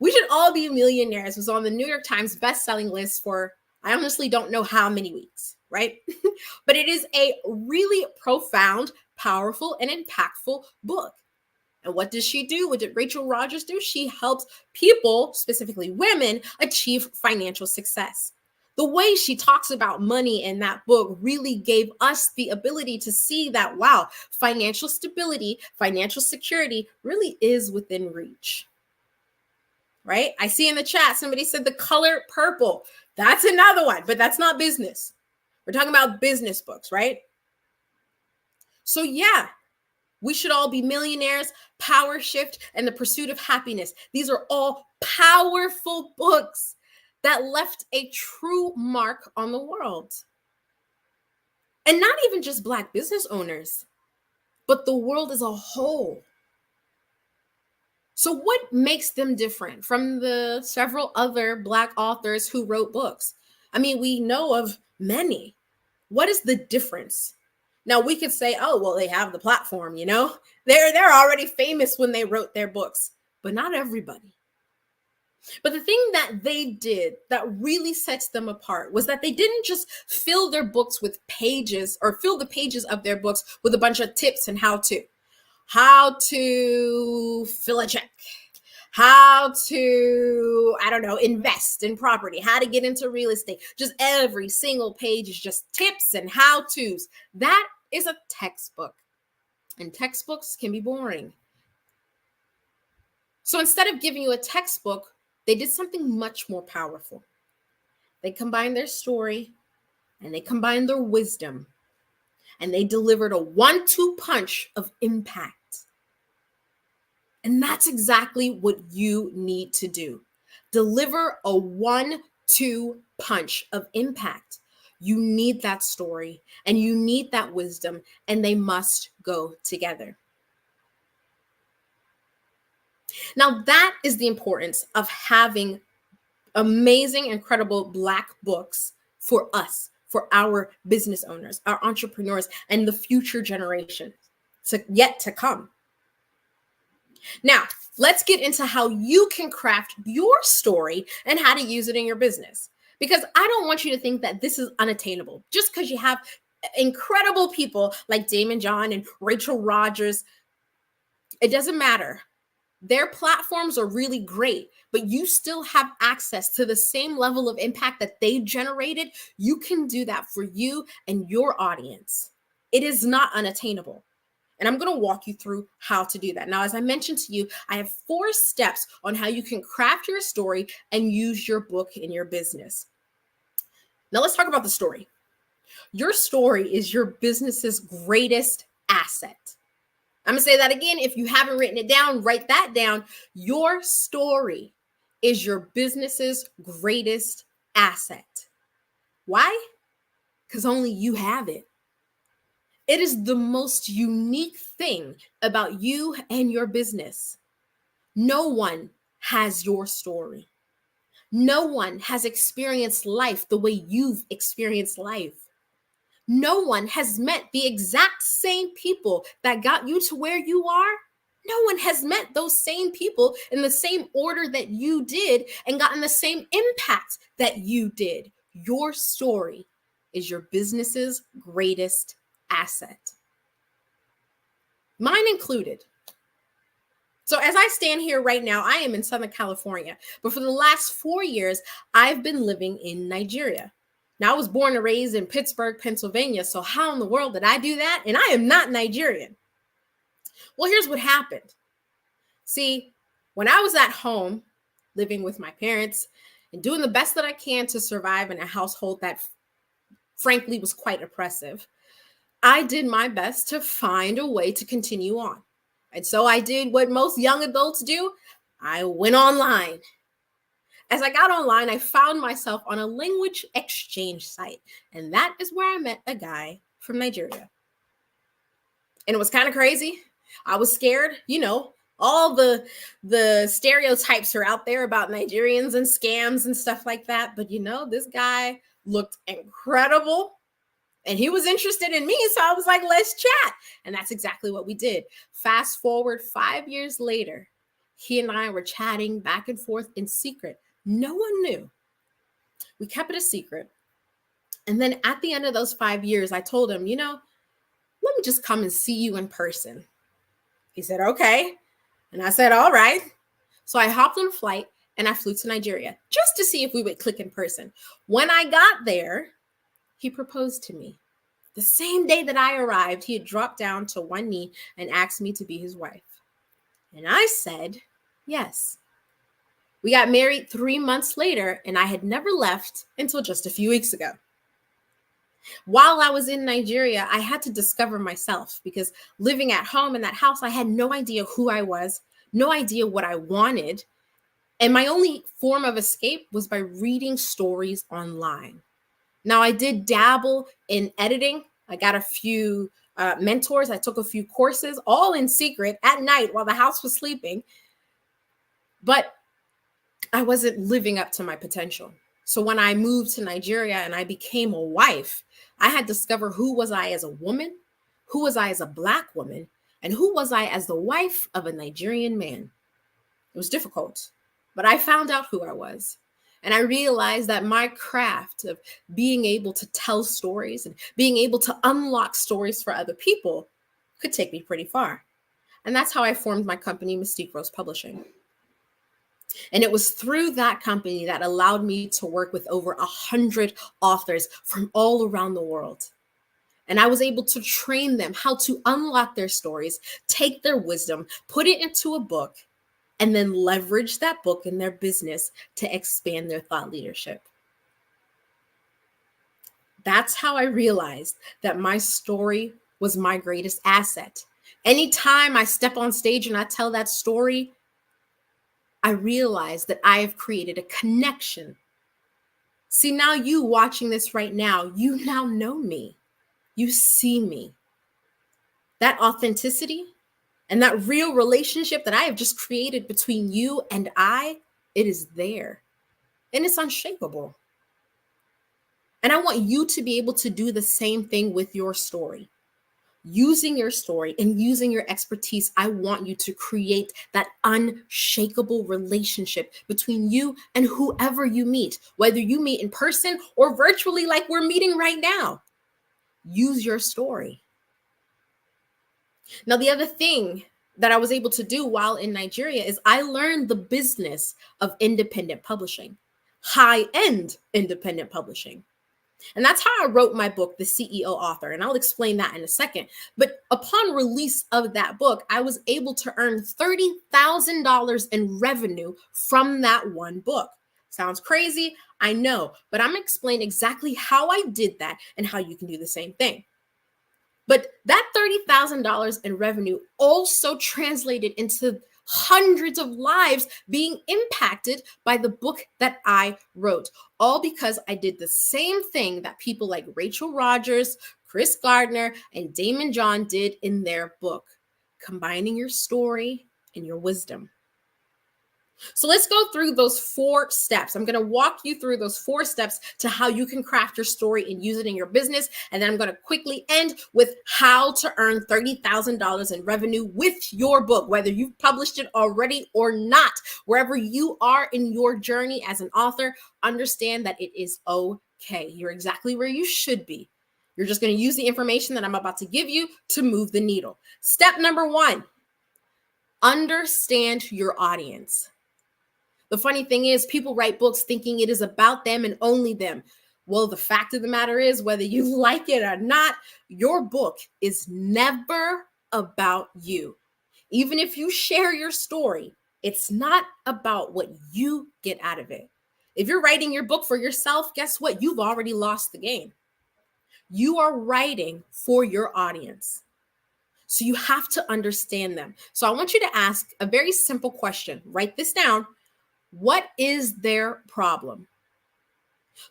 We should all be millionaires was on the New York Times bestselling list for I honestly don't know how many weeks, right? But it is a really profound, powerful, and impactful book. And what does she do? What did Rachel Rodgers do? She helps people, specifically women, achieve financial success. The way she talks about money in that book really gave us the ability to see that, wow, financial stability, financial security really is within reach. Right? I see in the chat, somebody said the color purple. That's another one, but that's not business. We're talking about business books, right? So yeah, we should all be millionaires, Power Shift, and The Pursuit of Happiness. These are all powerful books that left a true mark on the world. And not even just Black business owners, but the world as a whole. So what makes them different from the several other Black authors who wrote books? I mean, we know of many. What is the difference? Now we could say, oh, well, they have the platform, you know? They're already famous when they wrote their books, but not everybody. But the thing that they did that really sets them apart was that they didn't just fill their books with pages or fill the pages of their books with a bunch of tips and how to fill a check, how to, I don't know, invest in property, how to get into real estate. Just every single page is just tips and how-tos. That is a textbook, and textbooks can be boring. So instead of giving you a textbook, they did something much more powerful. They combined their story and they combined their wisdom, and they delivered a 1-2 punch of impact. And that's exactly what you need to do. Deliver a 1-2 punch of impact. You need that story and you need that wisdom, and they must go together. Now, that is the importance of having amazing, incredible Black books for us, for our business owners, our entrepreneurs, and the future generation yet to come. Now, let's get into how you can craft your story and how to use it in your business. Because I don't want you to think that this is unattainable just because you have incredible people like Damon John and Rachel Rogers. It doesn't matter. Their platforms are really great, but you still have access to the same level of impact that they generated. You can do that for you and your audience. It is not unattainable. And I'm going to walk you through how to do that. Now, as I mentioned to you, I have 4 steps on how you can craft your story and use your book in your business. Now, let's talk about the story. Your story is your business's greatest asset. I'm going to say that again. If you haven't written it down, write that down. Your story is your business's greatest asset. Why? Because only you have it. It is the most unique thing about you and your business. No one has your story. No one has experienced life the way you've experienced life. No one has met the exact same people that got you to where you are. No one has met those same people in the same order that you did and gotten the same impact that you did. Your story is your business's greatest asset. Mine included. So as I stand here right now, I am in Southern California, but for the last 4 years, I've been living in Nigeria. Now, I was born and raised in Pittsburgh, Pennsylvania, so how in the world did I do that? And I am not Nigerian. Well, here's what happened. See, when I was at home, living with my parents and doing the best that I can to survive in a household that frankly was quite oppressive, I did my best to find a way to continue on. And so I did what most young adults do. I went online. As I got online, I found myself on a language exchange site. And that is where I met a guy from Nigeria. And it was kind of crazy. I was scared. You know, all the stereotypes are out there about Nigerians and scams and stuff like that. But you know, this guy looked incredible. And he was interested in me. So I was like, let's chat. And that's exactly what we did. Fast forward 5 years later, he and I were chatting back and forth in secret. No one knew. We kept it a secret. And then at the end of those 5 years, I told him, you know, let me just come and see you in person. He said, okay. And I said, all right. So I hopped on a flight and I flew to Nigeria just to see if we would click in person. When I got there, he proposed to me. The same day that I arrived, he had dropped down to one knee and asked me to be his wife. And I said, yes. We got married 3 months later, and I had never left until just a few weeks ago. While I was in Nigeria, I had to discover myself because living at home in that house, I had no idea who I was, no idea what I wanted. And my only form of escape was by reading stories online. Now, I did dabble in editing. I got a few mentors. I took a few courses, all in secret at night while the house was sleeping. But I wasn't living up to my potential. So when I moved to Nigeria and I became a wife, I had to discover who was I as a woman, who was I as a Black woman, and who was I as the wife of a Nigerian man. It was difficult, but I found out who I was. And I realized that my craft of being able to tell stories and being able to unlock stories for other people could take me pretty far. And that's how I formed my company, Mystique Rose Publishing. And it was through that company that allowed me to work with over 100 authors from all around the world. And I was able to train them how to unlock their stories, take their wisdom, put it into a book, and then leverage that book in their business to expand their thought leadership. That's how I realized that my story was my greatest asset, Anytime I step on stage and I tell that story, I realize that I have created a connection. See, now you watching this right now, you now know me. You see me. That authenticity and that real relationship that I have just created between you and it is there. And it's unshakable. And I want you to be able to do the same thing with your story. Using your story and using your expertise, I want you to create that unshakable relationship between you and whoever you meet, whether you meet in person or virtually like we're meeting right now. Use your story. Now, the other thing that I was able to do while in Nigeria is I learned the business of independent publishing, high-end independent publishing. And that's how I wrote my book, The CEO Author. And I'll explain that in a second. But upon release of that book, I was able to earn $30,000 in revenue from that one book. Sounds crazy, I know, but I'm going to explain exactly how I did that and how you can do the same thing. But that $30,000 in revenue also translated into hundreds of lives being impacted by the book that I wrote, all because I did the same thing that people like Rachel Rogers, Chris Gardner, and Damon John did in their book, combining your story and your wisdom. So let's go through those 4 steps. I'm going to walk you through those 4 steps to how you can craft your story and use it in your business. And then I'm going to quickly end with how to earn $30,000 in revenue with your book, whether you've published it already or not. Wherever you are in your journey as an author, understand that it is okay. You're exactly where you should be. You're just going to use the information that I'm about to give you to move the needle. Step number 1, understand your audience. The funny thing is, people write books thinking it is about them and only them. Well, the fact of the matter is, whether you like it or not, your book is never about you. Even if you share your story, it's not about what you get out of it. If you're writing your book for yourself, guess what? You've already lost the game. You are writing for your audience. So you have to understand them. So I want you to ask a very simple question. Write this down. What is their problem?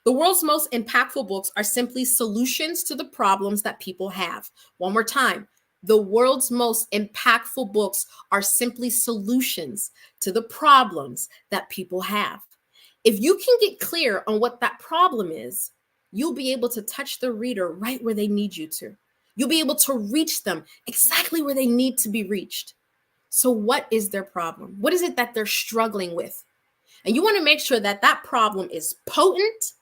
The world's most impactful books are simply solutions to the problems that people have. One more time. The world's most impactful books are simply solutions to the problems that people have. If you can get clear on what that problem is, you'll be able to touch the reader right where they need you to. You'll be able to reach them exactly where they need to be reached. So what is their problem? What is it that they're struggling with? And you want to make sure that that problem is potent,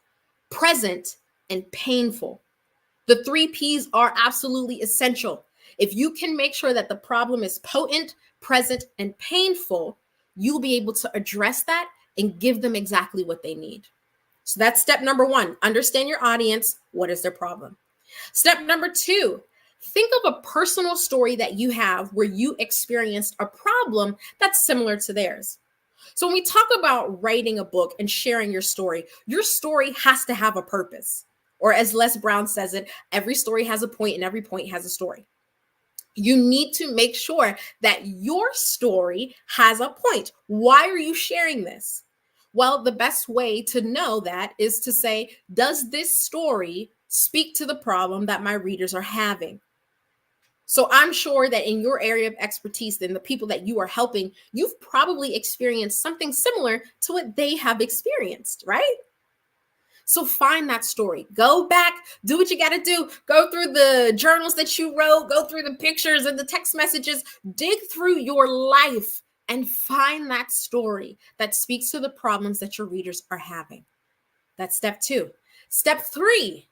present, and painful. The 3 Ps are absolutely essential. If you can make sure that the problem is potent, present, and painful, you'll be able to address that and give them exactly what they need. So that's step number 1. Understand your audience. What is their problem? Step number 2, think of a personal story that you have where you experienced a problem that's similar to theirs. So when we talk about writing a book and sharing your story has to have a purpose. Or as Les Brown says it, every story has a point and every point has a story. You need to make sure that your story has a point. Why are you sharing this? Well, the best way to know that is to say, does this story speak to the problem that my readers are having? So I'm sure that in your area of expertise, then the people that you are helping, you've probably experienced something similar to what they have experienced, right? So find that story. Go back, do what you got to do. Go through the journals that you wrote, go through the pictures and the text messages, dig through your life and find that story that speaks to the problems that your readers are having. That's step 2. Step 3,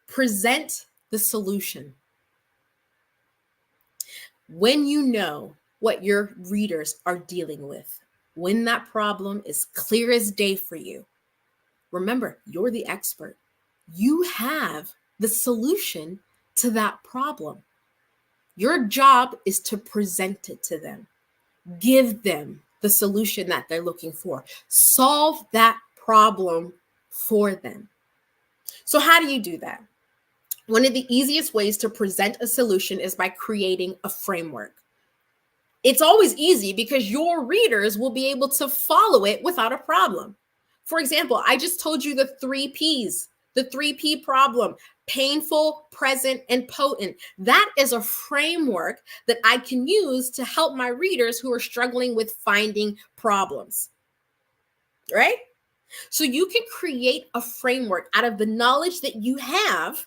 present the solution. When you know what your readers are dealing with, when that problem is clear as day for you, remember, you're the expert. You have the solution to that problem. Your job is to present it to them. Give them the solution that they're looking for. Solve that problem for them. So how do you do that? One of the easiest ways to present a solution is by creating a framework. It's always easy because your readers will be able to follow it without a problem. For example, I just told you the 3 Ps, the 3P problem: painful, present, and potent. That is a framework that I can use to help my readers who are struggling with finding problems, right? So you can create a framework out of the knowledge that you have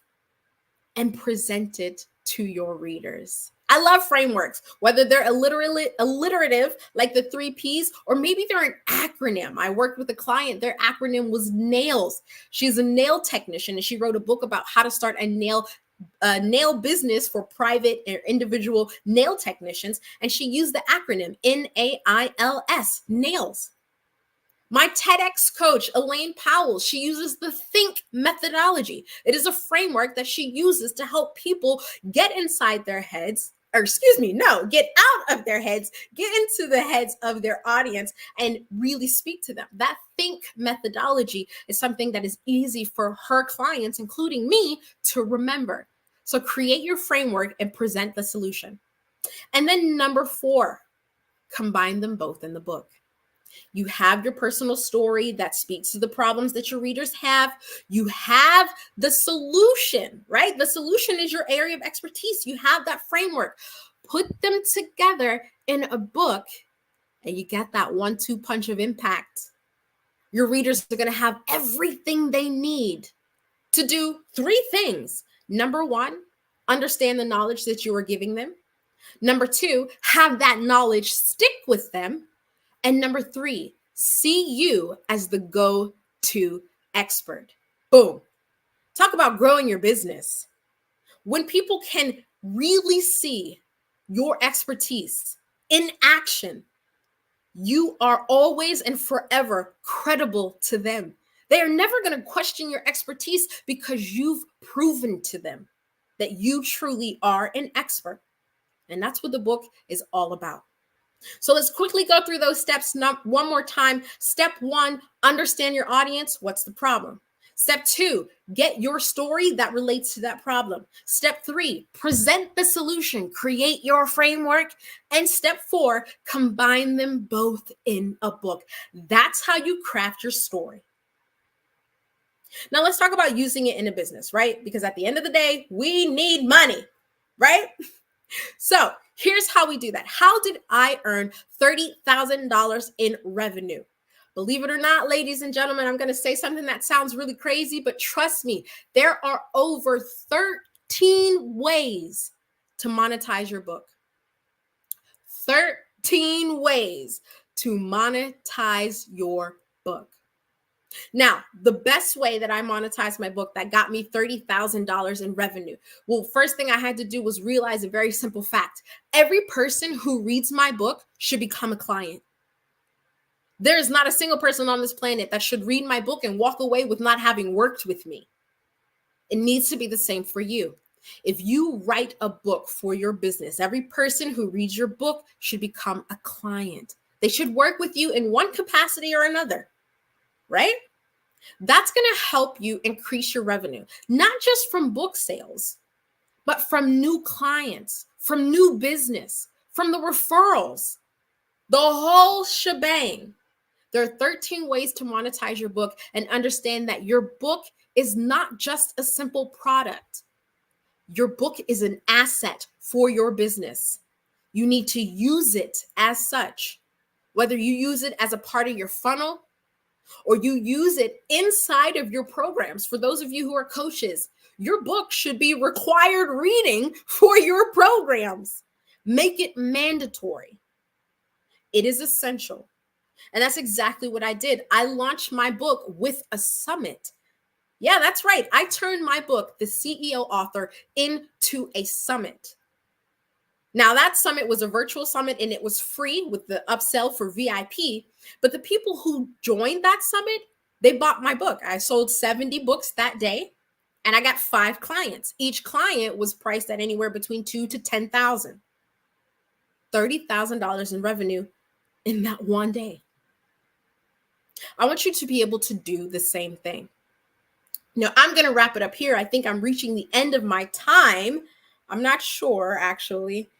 and present it to your readers. I love frameworks, whether they're alliterative, like the 3 Ps, or maybe they're an acronym. I worked with a client, their acronym was NAILS. She's a nail technician, and she wrote a book about how to start a nail business for private or individual nail technicians. And she used the acronym NAILS, NAILS. My TEDx coach, Elaine Powell, she uses the THINK methodology. It is a framework that she uses to help people get inside their heads, get out of their heads, get into the heads of their audience and really speak to them. That THINK methodology is something that is easy for her clients, including me, to remember. So create your framework and present the solution. And then number 4, combine them both in the book. You have your personal story that speaks to the problems that your readers have. You have the solution, right? The solution is your area of expertise. You have that framework. Put them together in a book, and you get that 1-2 punch of impact. Your readers are going to have everything they need to do 3 things. Number 1, understand the knowledge that you are giving them. Number 2, have that knowledge stick with them. And number 3, see you as the go-to expert. Boom. Talk about growing your business. When people can really see your expertise in action, you are always and forever credible to them. They are never going to question your expertise because you've proven to them that you truly are an expert. And that's what the book is all about. So let's quickly go through those steps one more time. Step 1, understand your audience. What's the problem? Step 2, get your story that relates to that problem. Step 3, present the solution, create your framework. And step 4, combine them both in a book. That's how you craft your story. Now let's talk about using it in a business, right? Because at the end of the day, we need money, right? So here's how we do that. How did I earn $30,000 in revenue? Believe it or not, ladies and gentlemen, I'm going to say something that sounds really crazy, but trust me, there are over 13 ways to monetize your book. 13 ways to monetize your book. Now, the best way that I monetized my book that got me $30,000 in revenue. Well, first thing I had to do was realize a very simple fact. Every person who reads my book should become a client. There is not a single person on this planet that should read my book and walk away with not having worked with me. It needs to be the same for you. If you write a book for your business, every person who reads your book should become a client. They should work with you in one capacity or another. Right? That's going to help you increase your revenue, not just from book sales, but from new clients, from new business, from the referrals, the whole shebang. There are 13 ways to monetize your book, and understand that your book is not just a simple product. Your book is an asset for your business. You need to use it as such, whether you use it as a part of your funnel, or you use it inside of your programs. For those of you who are coaches, your book should be required reading for your programs. Make it mandatory. It is essential. And that's exactly what I did. I launched my book with a summit. Yeah, that's right. I turned my book, The CEO Author, into a summit. Now, that summit was a virtual summit, and it was free with the upsell for VIP. But the people who joined that summit, they bought my book. I sold 70 books that day, and I got 5 clients. Each client was priced at anywhere between $2,000 to $10,000. $30,000 in revenue in that one day. I want you to be able to do the same thing. Now, I'm going to wrap it up here. I think I'm reaching the end of my time. I'm not sure, actually.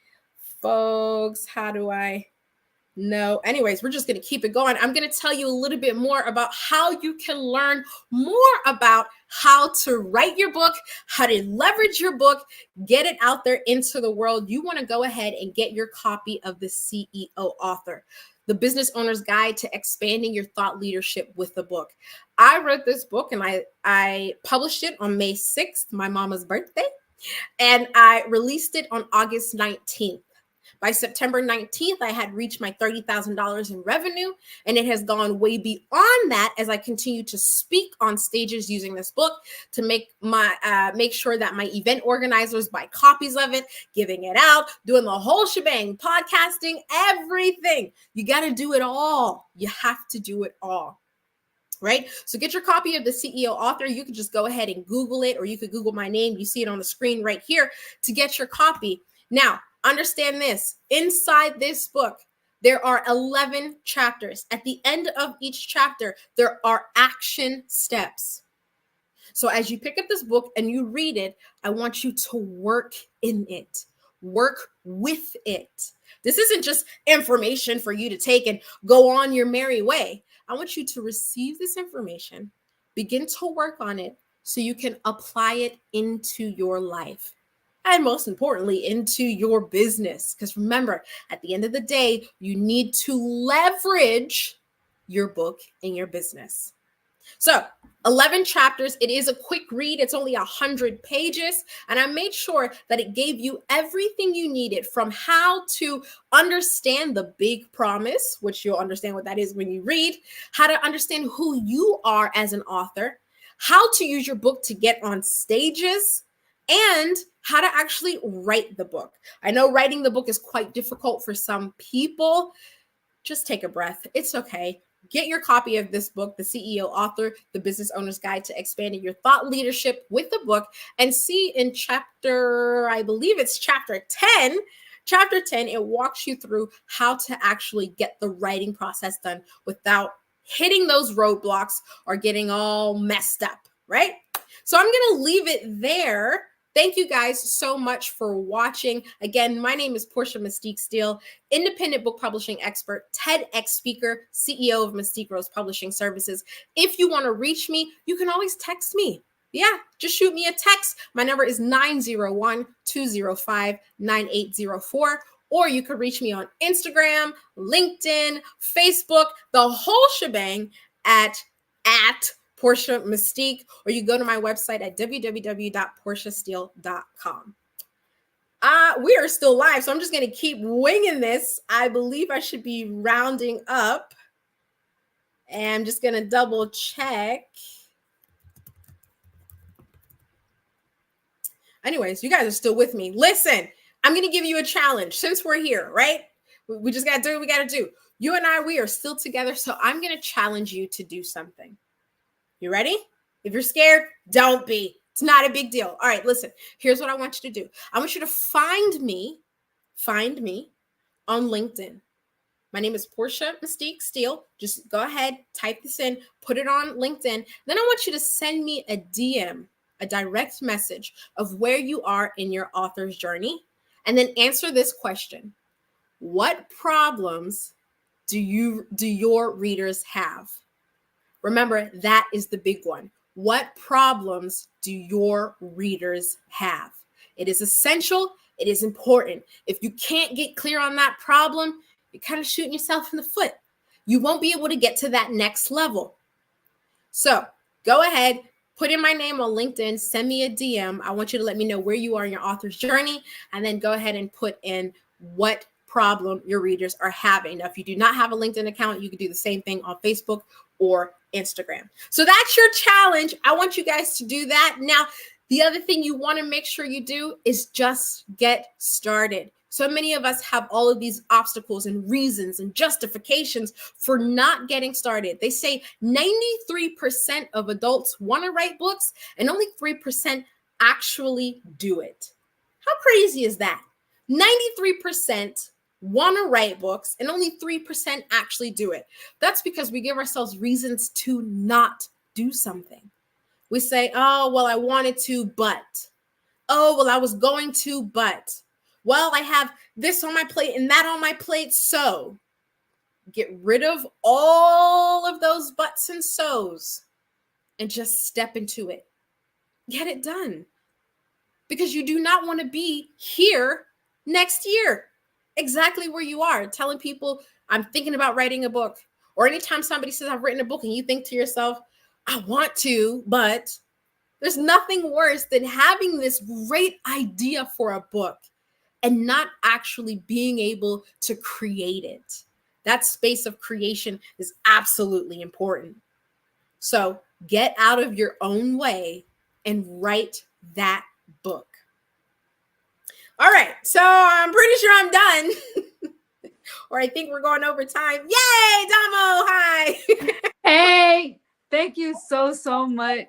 folks. How do I know? Anyways, we're just going to keep it going. I'm going to tell you a little bit more about how you can learn more about how to write your book, how to leverage your book, get it out there into the world. You want to go ahead and get your copy of the CEO Author, the Business Owner's Guide to Expanding Your Thought Leadership with the Book. I wrote this book and I published it on May 6th, my mama's birthday, and I released it on August 19th. By September 19th, I had reached my $30,000 in revenue, and it has gone way beyond that as I continue to speak on stages using this book to make sure that my event organizers buy copies of it, giving it out, doing the whole shebang, podcasting, everything. You got to do it all. You have to do it all. Right? So get your copy of the CEO Author. You can just go ahead and Google it, or you could Google my name. You see it on the screen right here to get your copy. Now, understand this. Inside this book, there are 11 chapters. At the end of each chapter, there are action steps. So as you pick up this book and you read it, I want you to work in it. Work with it. This isn't just information for you to take and go on your merry way. I want you to receive this information, begin to work on it so you can apply it into your life. And most importantly, into your business. Because remember, at the end of the day, you need to leverage your book in your business. So 11 chapters. It is a quick read. It's only 100 pages. And I made sure that it gave you everything you needed, from how to understand the big promise, which you'll understand what that is when you read, how to understand who you are as an author, how to use your book to get on stages, and how to actually write the book. I know writing the book is quite difficult for some people. Just take a breath. It's okay. Get your copy of this book, The CEO Author, The Business Owner's Guide to Expanding Your Thought Leadership with the Book, and see in I believe it's chapter 10. Chapter 10, it walks you through how to actually get the writing process done without hitting those roadblocks or getting all messed up, right? So I'm going to leave it there. Thank you guys so much for watching. Again, my name is Portia Mystique Steele, independent book publishing expert, TEDx speaker, CEO of Mystique Rose Publishing Services. If you want to reach me, you can always text me. Yeah, just shoot me a text. My number is 901-205-9804. Or you could reach me on Instagram, LinkedIn, Facebook, the whole shebang at Portia Mystique, or you go to my website at www.portiasteele.com. We are still live, so I'm just going to keep winging this. I believe I should be rounding up. And I'm just going to double check. Anyways, you guys are still with me. Listen, I'm going to give you a challenge since we're here, right? We just got to do what we got to do. You and I, we are still together, so I'm going to challenge you to do something. You ready? If you're scared, don't be. It's not a big deal. All right, listen. Here's what I want you to do. I want you to find me on LinkedIn. My name is Portia Mystique Steele. Just go ahead, type this in, put it on LinkedIn. Then I want you to send me a DM, a direct message of where you are in your author's journey, and then answer this question. What problems do your readers have? Remember, that is the big one. What problems do your readers have? It is essential. It is important. If you can't get clear on that problem, you're kind of shooting yourself in the foot. You won't be able to get to that next level. So go ahead, put in my name on LinkedIn, send me a DM. I want you to let me know where you are in your author's journey, and then go ahead and put in what problem your readers are having. Now, if you do not have a LinkedIn account, you can do the same thing on Facebook or Instagram. So that's your challenge. I want you guys to do that. Now, the other thing you want to make sure you do is just get started. So many of us have all of these obstacles and reasons and justifications for not getting started. They say 93% of adults want to write books and only 3% actually do it. How crazy is that? 93% want to write books and only 3% actually do it. That's because we give ourselves reasons to not do something. We say, oh, well, I wanted to, but. Oh, well, I was going to, but. well, I have this on my plate and that on my plate. So get rid of all of those buts and so's and just step into it. Get it done. Because you do not want to be here next year, exactly where you are, telling people, I'm thinking about writing a book. Or anytime somebody says, I've written a book, and you think to yourself, I want to, but there's nothing worse than having this great idea for a book and not actually being able to create it. That space of creation is absolutely important. So get out of your own way and write that book. All right, so I'm pretty sure I'm done. Or I think we're going over time. Yay, Damo, hi. Hey, thank you so much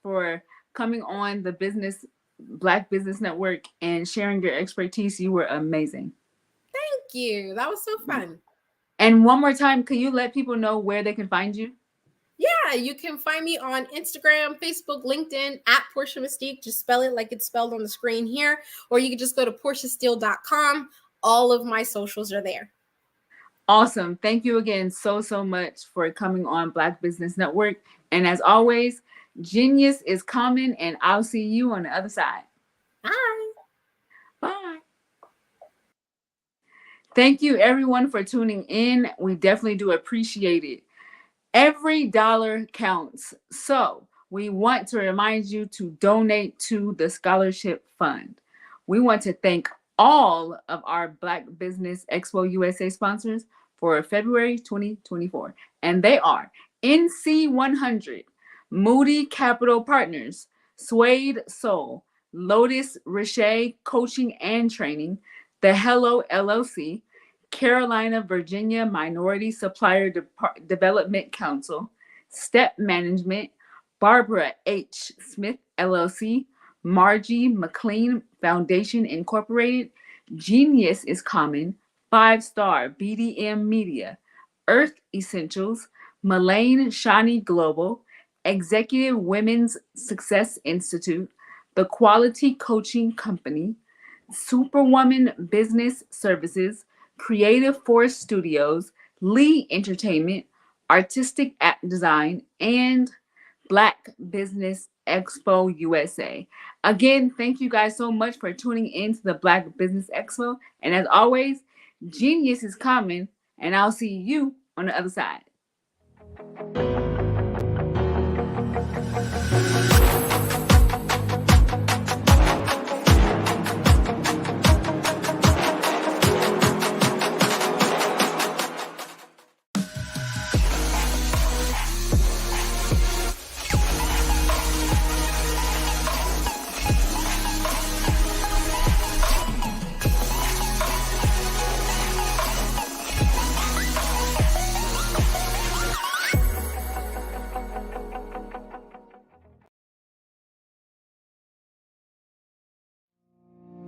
for coming on the Black Business Network and sharing your expertise. You were amazing. Thank you. That was so fun. And one more time, can you let people know where they can find you? Yeah, you can find me on Instagram, Facebook, LinkedIn at Portia Mystique. Just spell it like it's spelled on the screen here. Or you can just go to portiasteele.com. All of my socials are there. Awesome. Thank you again so much for coming on Black Business Network. And as always, genius is coming, and I'll see you on the other side. Bye. Bye. Thank you, everyone, for tuning in. We definitely do appreciate it. Every dollar counts. So we want to remind you to donate to the Scholarship Fund. We want to thank all of our Black Business Expo USA sponsors for February 2024. And they are NC100, Moody Capital Partners, Suede Soul, Lotus Richey Coaching and Training, The Hello LLC, Carolina, Virginia Minority Supplier Development Council, Step Management, Barbara H. Smith LLC, Margie McLean Foundation Incorporated, Genius is Common, 5-Star BDM Media, Earth Essentials, Mullane Shani Global, Executive Women's Success Institute, The Quality Coaching Company, Superwoman Business Services, Creative Force Studios, Lee Entertainment, Artistic Act Design, and Black Business Expo USA. Again, thank you guys so much for tuning in to the Black Business Expo. And as always, genius is coming, and I'll see you on the other side.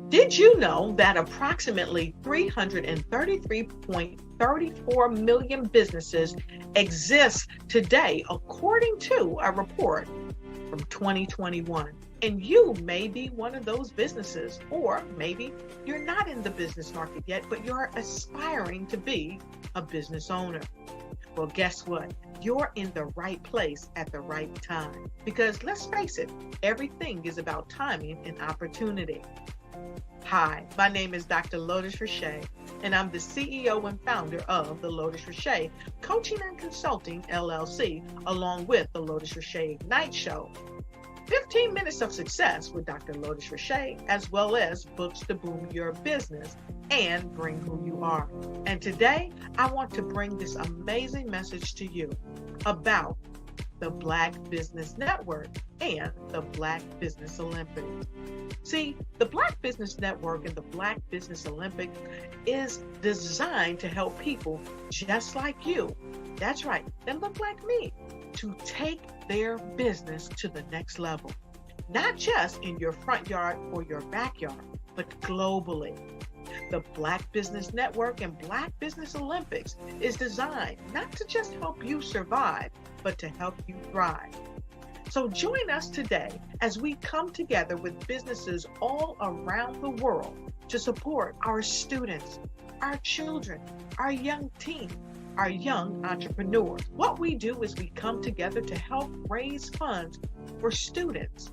Did you know that approximately 333.34 million businesses exist today, according to a report from 2021? And you may be one of those businesses, or maybe you're not in the business market yet, but you're aspiring to be a business owner. Well, guess what? You're in the right place at the right time. Because let's face it, everything is about timing and opportunity. Hi, my name is Dr. Lotus Richey, and I'm the CEO and founder of the Lotus Richey Coaching and Consulting LLC, along with the Lotus Richey Ignite Show. 15 minutes of success with Dr. Lotus Richey, as well as books to boom your business and bring who you are. And today, I want to bring this amazing message to you about the Black Business Network and the Black Business Olympics. See, the Black Business Network and the Black Business Olympic is designed to help people just like you, that's right, that look like me, to take their business to the next level. Not just in your front yard or your backyard, but globally. The Black Business Network and Black Business Olympics is designed not to just help you survive, but to help you thrive. So join us today as we come together with businesses all around the world to support our students, our children, our young teens, our young entrepreneurs. What we do is we come together to help raise funds for students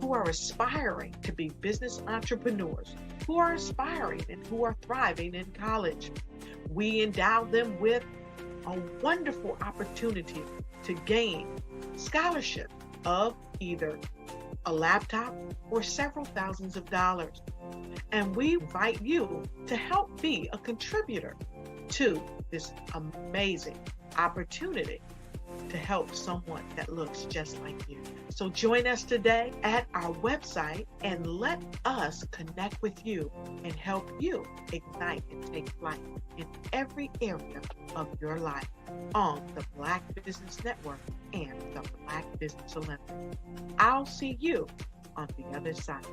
who are aspiring to be business entrepreneurs, who are aspiring and who are thriving in college. We endow them with a wonderful opportunity to gain scholarship of either a laptop or several thousands of dollars. And we invite you to help be a contributor to this amazing opportunity to help someone that looks just like you. So join us today at our website and let us connect with you and help you ignite and take flight in every area of your life on the Black Business Network and the Black Business Olympics. I'll see you on the other side.